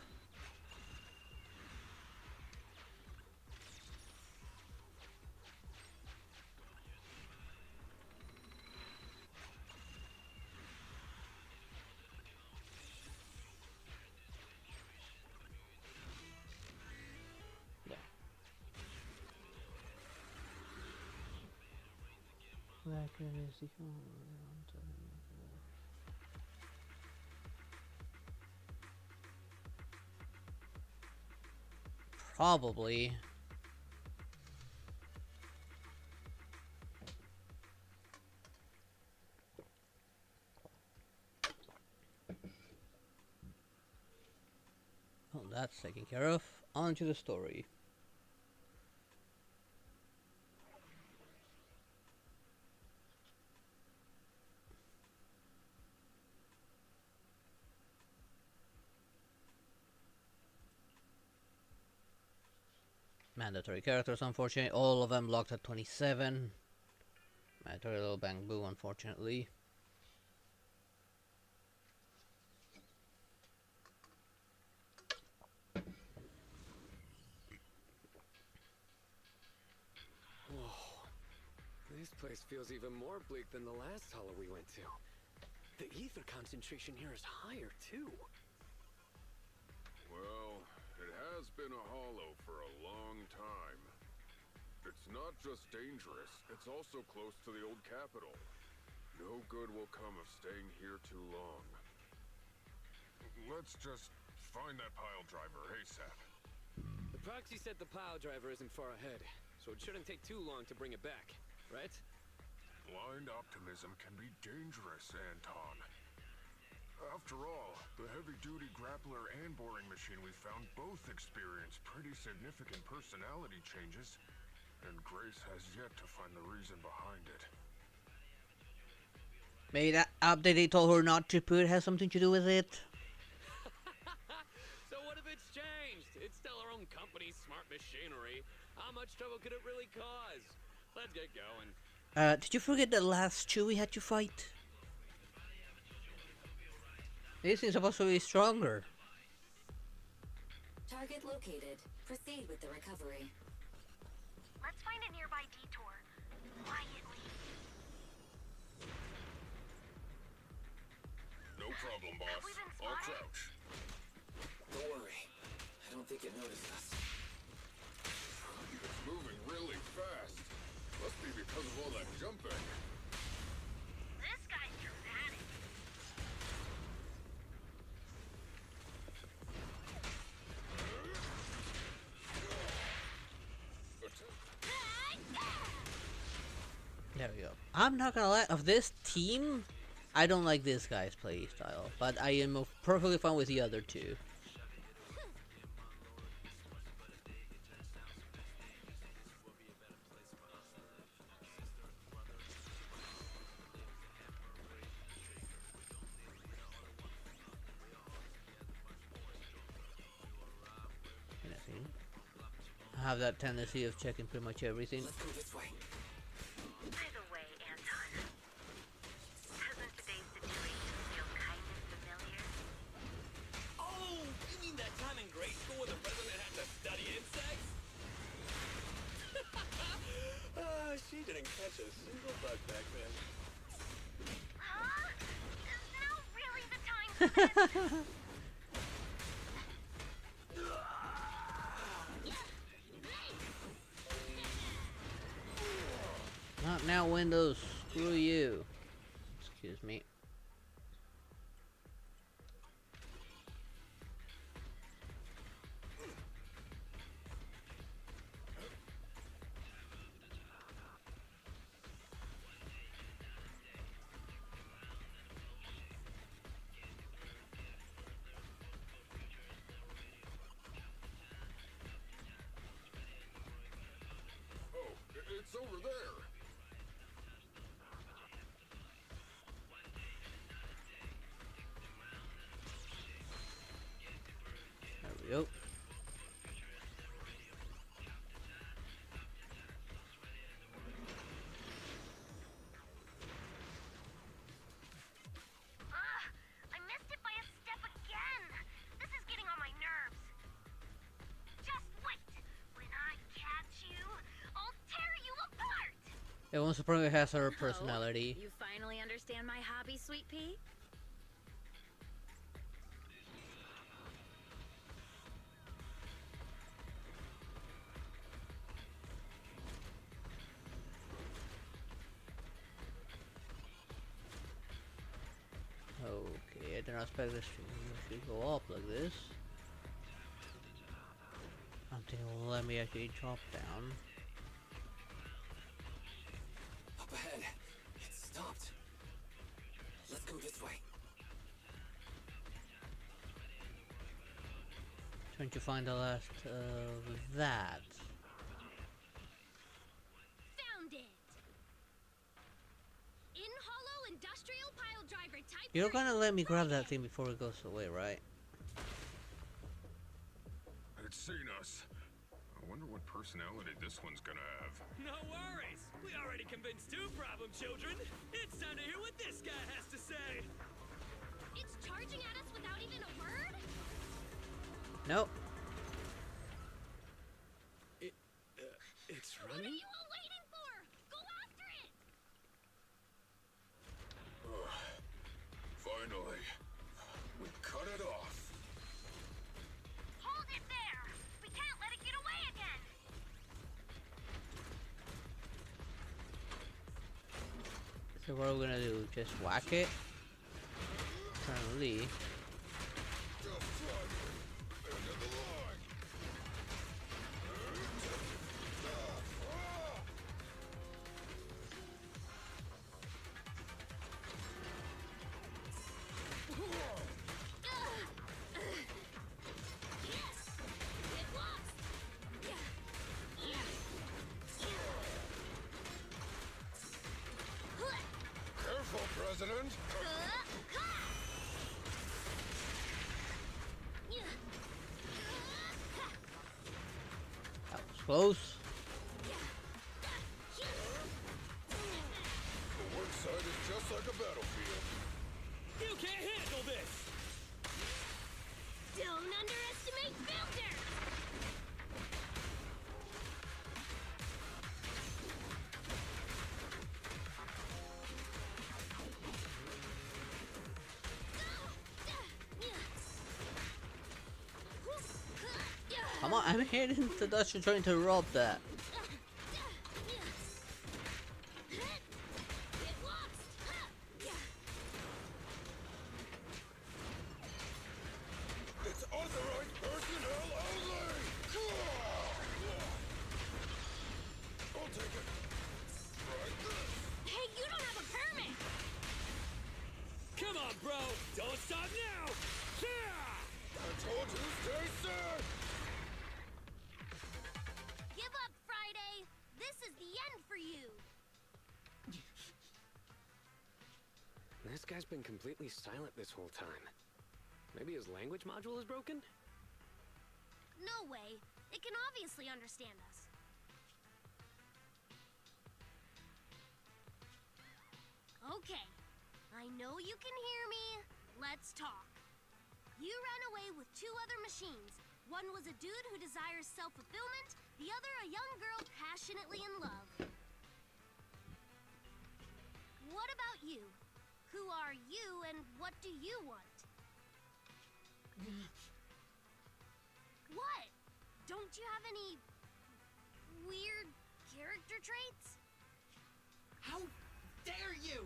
Probably. Well, that's taken care of. On to the story. Mandatory characters, unfortunately. All of them locked at 27. Mandatory little bang boo, unfortunately. Whoa. This place feels even more bleak than the last hollow we went to. The ether concentration here is higher, too. Well, it has been a hollow for a long time. It's not just dangerous, it's also close to the old capital. No good will come of staying here too long. Let's just find that pile driver ASAP. The proxy said the pile driver isn't far ahead, so it shouldn't take too long to bring it back, right? Blind optimism can be dangerous, Anton. After all, the heavy-duty grappler and boring machine we found both experienced pretty significant personality changes, and Grace has yet to find the reason behind it. Maybe that update they told her not to put has something to do with it. So what if it's changed? It's still our own company, smart machinery. How much trouble could it really cause? Let's get going. Did you forget the last two we had to fight? This is supposed to be stronger. Target located. Proceed with the recovery. Let's find a nearby detour. Quietly. No problem, boss. I'll crouch. Don't worry. I don't think it noticed us. It's moving really fast. Must be because of all that jumping. This guy's dramatic. There we go. I'm not gonna lie, of this team, I don't like this guy's playstyle, but I am perfectly fine with the other two. I have that tendency of checking pretty much everything. Let's go this way. By the way, Anton, doesn't today's situation feel kind of familiar? Oh, you mean that time in grade school when the president had to study insects? She didn't catch a single bug back then. Huh? Is now really the time for this? Not now, Windows. Screw you. Excuse me. Oh, it's over there. There we go. I missed it by a step again. This is getting on my nerves. Just wait. When I catch you, I'll tear you apart. Everyone surprisingly has her personality. You finally understand my hobby, Sweet Pea? Okay, I did not expect this to go up like this. I don't think it will let me actually drop down. Up ahead. It stopped. Let's go this way. Trying to find the last of that. Found it. In hollow industrial pile driver type. You're gonna let me grab that thing before it goes away, right? It's seen us. I wonder what personality this one's gonna have. No worries. We already convinced two problem children. It's time to hear what this guy has to say. It's charging at us without even a word? Nope. It's What are running? you all waiting for? Go after it! Finally. We cut it off. Hold it there. We can't let it get away again. So what are we gonna do? Just whack it? Apparently. Careful, President. That was close. The work site is just like a battlefield. You can't handle this. Don't underestimate Builder! Come on, I'm hitting the Dutch and trying to rob that. It's authorized personnel only! I'll take it. Right this. Hey, you don't have a permit! Come on, bro. Don't stop now. I told you, stay safe! Give up, Friday! This is the end for you! This guy's been completely silent this whole time. Maybe his language module is broken? No way. It can obviously understand us. Okay. I know you can hear me. Let's talk. You ran away with two other machines. One was a dude who desires self-fulfillment, the other a young girl passionately in love. what do you want? What? Don't you have any weird character traits? How dare you!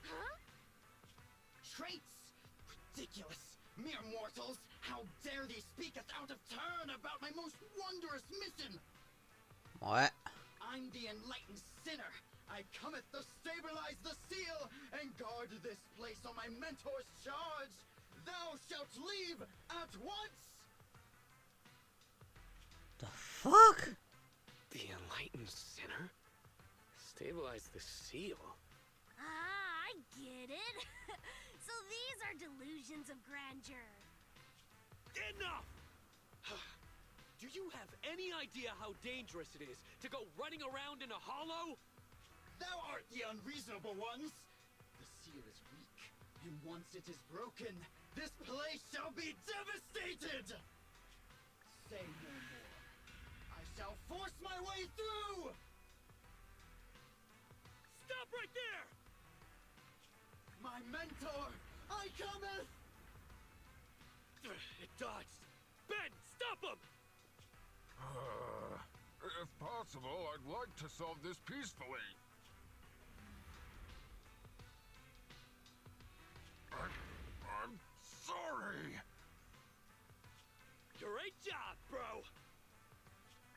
Huh? Traits! Ridiculous! Mere mortals! How dare thee speaketh out of turn about my most wondrous mission! What? I'm the enlightened sinner. I cometh to stabilize the seal and guard this place on my mentor's charge. Thou shalt leave at once! The fuck? The enlightened sinner? Stabilize the seal? Ah, I get it. So these are delusions of grandeur. Enough! Do you have any idea how dangerous it is to go running around in a hollow? Thou art the unreasonable ones! The seal is weak, and once it is broken, this place shall be devastated! Say no more. I shall force my way through! Stop right there! My mentor, I cometh! It dodged! Ben, stop him! If possible, I'd like to solve this peacefully. I'm sorry. Great job, bro!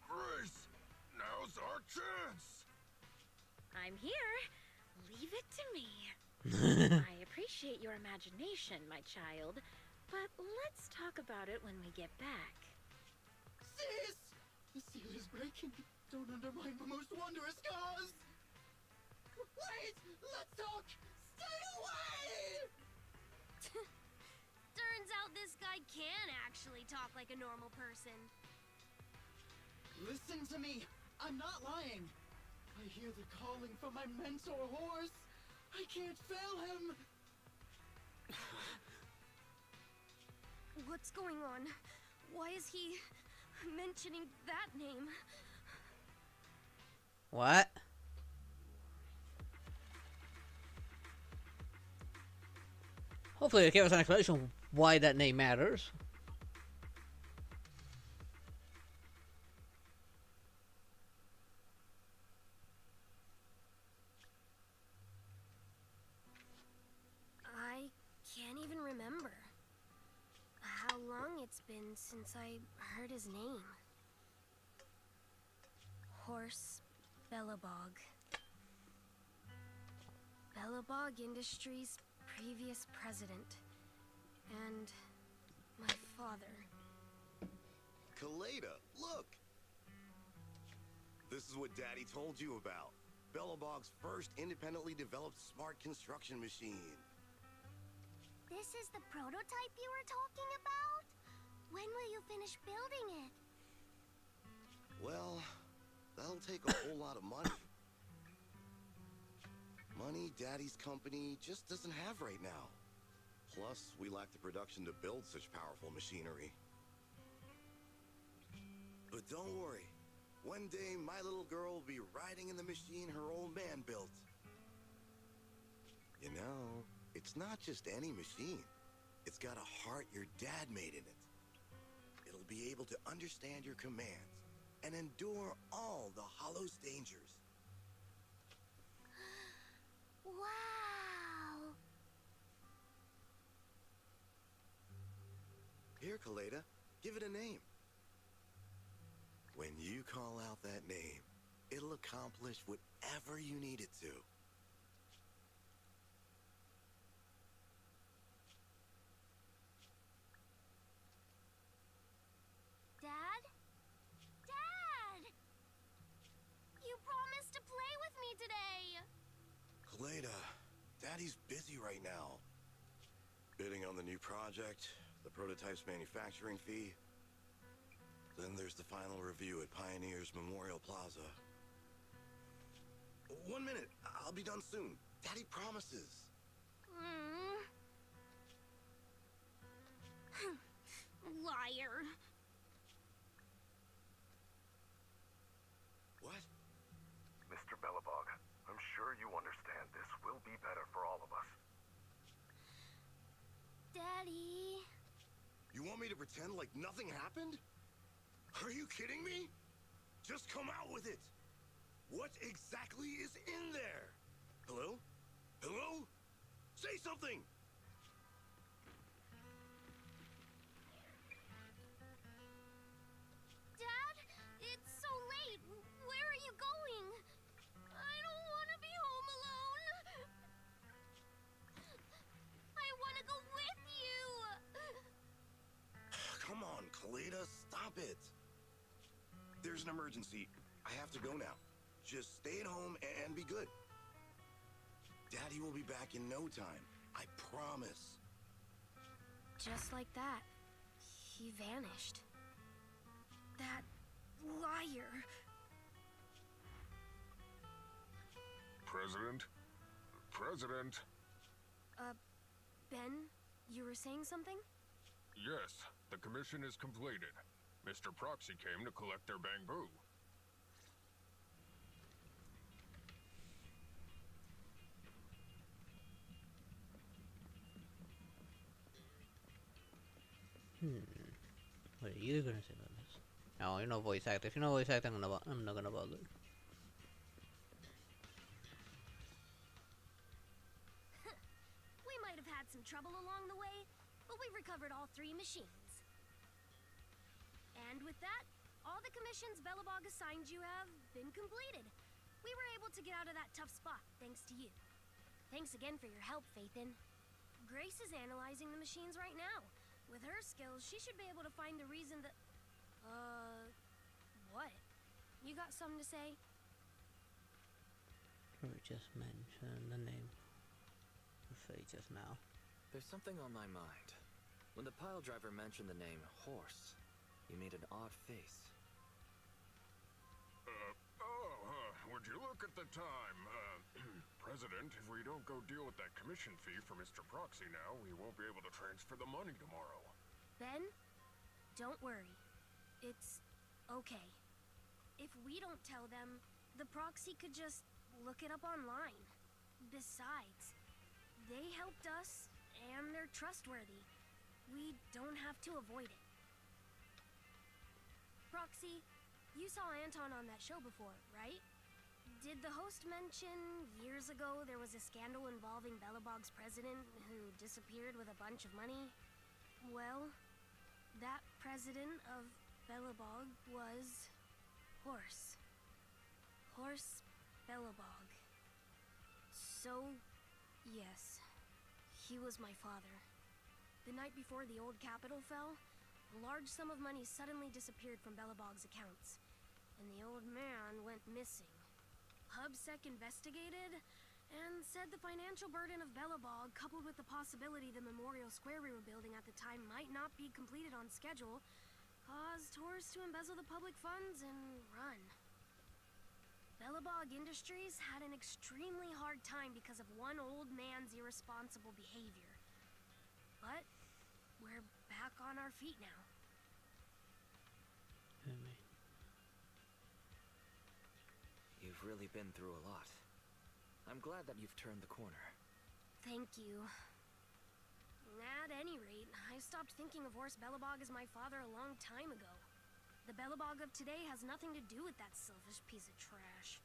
Grace, now's our chance. I'm here. Leave it to me. I appreciate your imagination, my child, but let's talk about it when we get back. Sis! The seal is breaking. Don't undermine my most wondrous cause! Wait! Let's talk! Stay away! Turns out this guy can actually talk like a normal person. Listen to me! I'm not lying! I hear the calling from my mentor horse! I can't fail him! What's going on? Why is he mentioning that name? What? Hopefully they give us an explanation why that name matters. I can't even remember how long it's been since I heard his name. Horse Bellabog. Bellabog Industries' previous president. And my father. Kaleda, look! This is what Daddy told you about. Bellabog's first independently developed smart construction machine. This is the prototype you were talking about? When will you finish building it? Well, that'll take a whole lot of money. Money Daddy's company just doesn't have right now. Plus, we lack the production to build such powerful machinery. But don't worry. One day, my little girl will be riding in the machine her old man built. You know, it's not just any machine. It's got a heart your dad made in it. It'll be able to understand your commands and endure all the Hollow's dangers. Wow! Here, Kaleda, give it a name. When you call out that name, it'll accomplish whatever you need it to. Dad? Dad! You promised to play with me today! Kaleda, Daddy's busy right now. Bidding on the new project, the prototype's manufacturing fee. Then there's the final review at Pioneer's Memorial Plaza. 1 minute, I'll be done soon. Daddy promises. Liar. What? Mr. Bellabog, I'm sure you understand this will be better for all of us. Daddy. You want me to pretend like nothing happened? Are you kidding me? Just come out with it. What exactly is in there? Hello? Hello? Say something! Dad, it's so late. Where are you going? I don't want to be home alone. I want to go with you. Come on, Kaleda, stop it. There's an emergency. I have to go now. Just stay at home and be good. Daddy will be back in no time. I promise. Just like that, he vanished. That liar. President? President? Ben, you were saying something? Yes, the commission is completed. Mr. Proxy came to collect their bamboo. What are you gonna say about this? No, you know voice act. If you know voice act, I'm not gonna bother. We might have had some trouble along the way, but we recovered all 3 machines. And with that, all the commissions Belobog assigned you have been completed. We were able to get out of that tough spot, thanks to you. Thanks again for your help, Phaethon. Grace is analyzing the machines right now. With her skills, she should be able to find the reason that... what? You got something to say? We just mentioned the name of Faye just now. There's something on my mind. When the pile driver mentioned the name Horse, you made an odd face. Would you look at the time? President, if we don't go deal with that commission fee for Mr. Proxy now, we won't be able to transfer the money tomorrow. Ben, don't worry. It's okay. If we don't tell them, the proxy could just look it up online. Besides, they helped us, and they're trustworthy. We don't have to avoid it. Proxy, you saw Anton on that show before, right? Did the host mention years ago there was a scandal involving Belobog's president who disappeared with a bunch of money? Well, that president of Belobog was Horse. Horse Belobog. So, yes, he was my father. The night before the old capital fell, a large sum of money suddenly disappeared from Belobog's accounts, and the old man went missing. HubSec investigated and said the financial burden of Belobog, coupled with the possibility the Memorial Square we were building at the time might not be completed on schedule, caused Horse to embezzle the public funds and run. Belobog Industries had an extremely hard time because of one old man's irresponsible behavior. But we're back on our feet now. You've really been through a lot. I'm glad that you've turned the corner. Thank you. At any rate, I stopped thinking of Horse Belobog as my father a long time ago. The Belobog of today has nothing to do with that selfish piece of trash.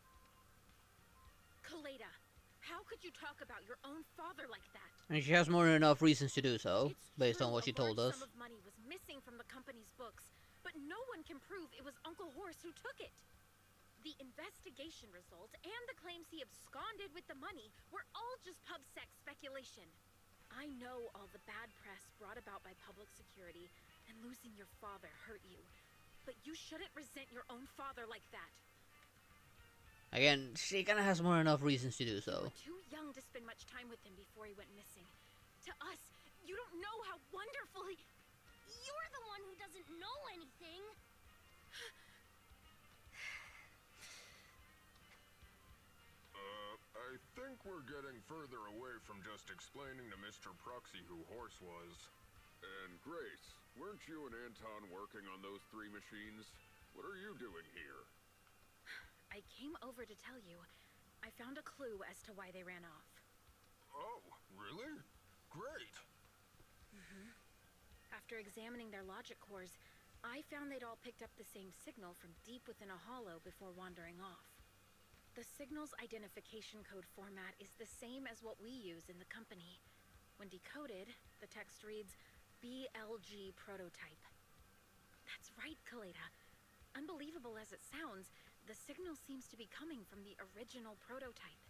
Kaleda, how could you talk about your own father like that? And she has more than enough reasons to do so, based on what she told us. A large sum of money was missing from the company's books, but no one can prove it was Uncle Horse who took it. The investigation result and the claims he absconded with the money were all just PubSec speculation. I know all the bad press brought about by public security, and losing your father hurt you. But you shouldn't resent your own father like that. Again, she kinda has more than enough reasons to do so. You were too young to spend much time with him before he went missing. To us, you don't know how wonderful he... You're the one who doesn't know anything! I think we're getting further away from just explaining to Mr. Proxy who Horse was. And Grace, weren't you and Anton working on those 3 machines? What are you doing here? I came over to tell you. I found a clue as to why they ran off. Oh, really? Great. After examining their logic cores, I found they'd all picked up the same signal from deep within a hollow before wandering off. The signal's identification code format is the same as what we use in the company. When decoded, the text reads BLG prototype. That's right, Kaleda. Unbelievable as it sounds, the signal seems to be coming from the original prototype.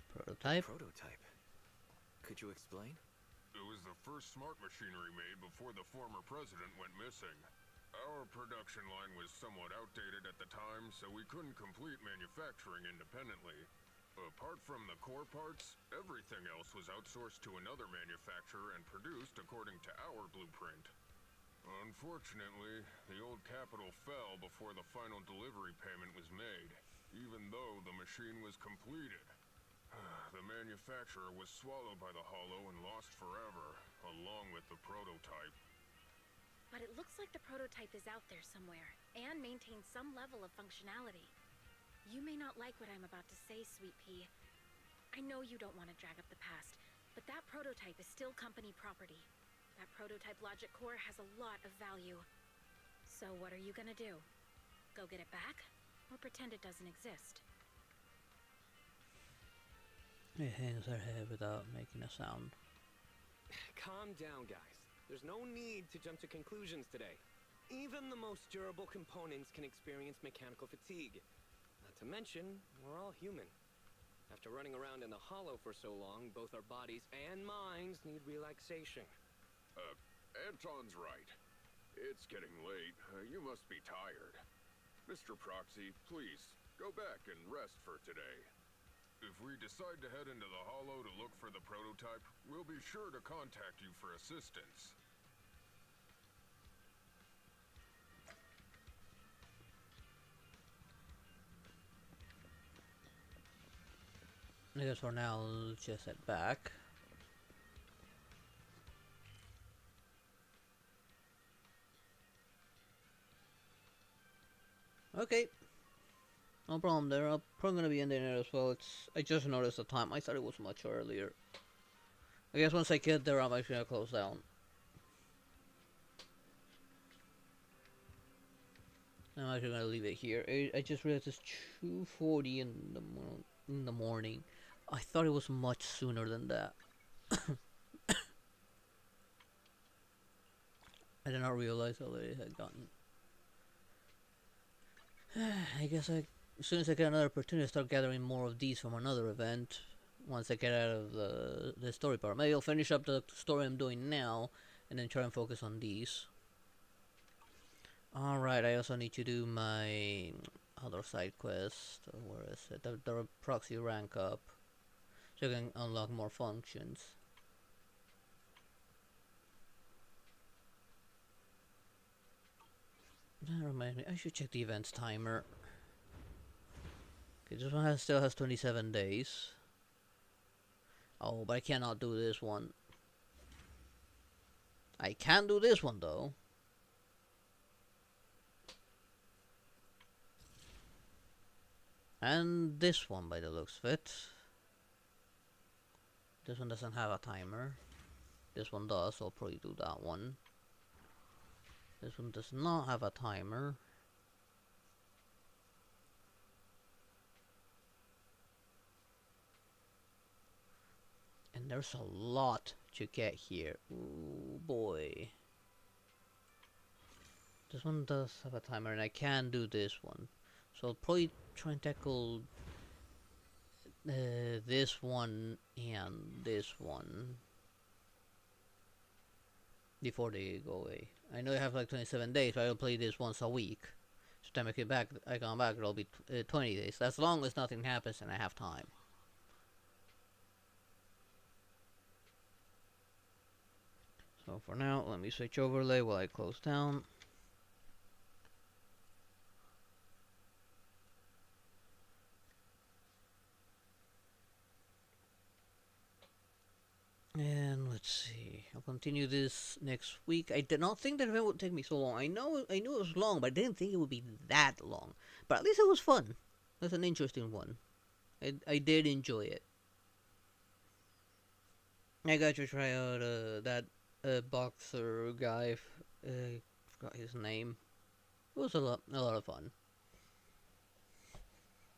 Prototype? Prototype? Could you explain? It was the first smart machinery made before the former president went missing. Our production line was somewhat outdated at the time, so we couldn't complete manufacturing independently. Apart from the core parts, everything else was outsourced to another manufacturer and produced according to our blueprint. Unfortunately, the old capital fell before the final delivery payment was made, even though the machine was completed. The manufacturer was swallowed by the Hollow and lost forever, along with the prototype. But it looks like the prototype is out there somewhere, and maintains some level of functionality. You may not like what I'm about to say, Sweet Pea. I know you don't want to drag up the past, but that prototype is still company property. That prototype logic core has a lot of value. So what are you gonna do? Go get it back? Or pretend it doesn't exist? He hangs her head without making a sound. Calm down, guys. There's no need to jump to conclusions today. Even the most durable components can experience mechanical fatigue. Not to mention, we're all human. After running around in the Hollow for so long, both our bodies and minds need relaxation. Anton's right. It's getting late. You must be tired. Mr. Proxy, please, go back and rest for today. If we decide to head into the Hollow to look for the prototype, we'll be sure to contact you for assistance. I guess for now, I'll just head back. Okay. No problem there. I'm probably gonna be ending it as well. I just noticed the time. I thought it was much earlier. I guess once I get there, I'm actually gonna close down. I'm actually gonna leave it here. I just realized it's 2:40 in the morning. I thought it was much sooner than that. I did not realize how late it had gotten. I guess as soon as I get another opportunity to start gathering more of these from another event, once I get out of the story part. Maybe I'll finish up the story I'm doing now, and then try and focus on these. Alright, I also need to do my other side quest. Where is it? The proxy rank up, so you can unlock more functions. That reminds me, I should check the events timer. Okay, this one still has 27 days. Oh, but I cannot do this one. I can do this one though. And this one by the looks of it. This one doesn't have a timer. This one does, so I'll probably do that one. This one does not have a timer. And there's a lot to get here. Ooh boy. This one does have a timer, and I can do this one. So I'll probably try and tackle this one and this one before they go away. I know I have like 27 days, but I'll play this once a week. So time I come back, it'll be 20 days. As long as nothing happens and I have time. So for now, let me switch overlay while I close down. And let's see. I'll continue this next week. I did not think that event would take me so long. I knew it was long, but I didn't think it would be that long. But at least it was fun. That's an interesting one. I did enjoy it. I got to try out that boxer guy. Forgot his name. It was a lot of fun.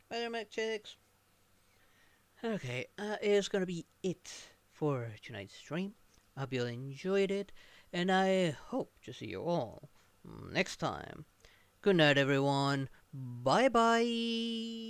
Better Mac chicks. Okay, it's gonna be it for tonight's stream. I hope you enjoyed it, and I hope to see you all next time. Good night, everyone. Bye bye.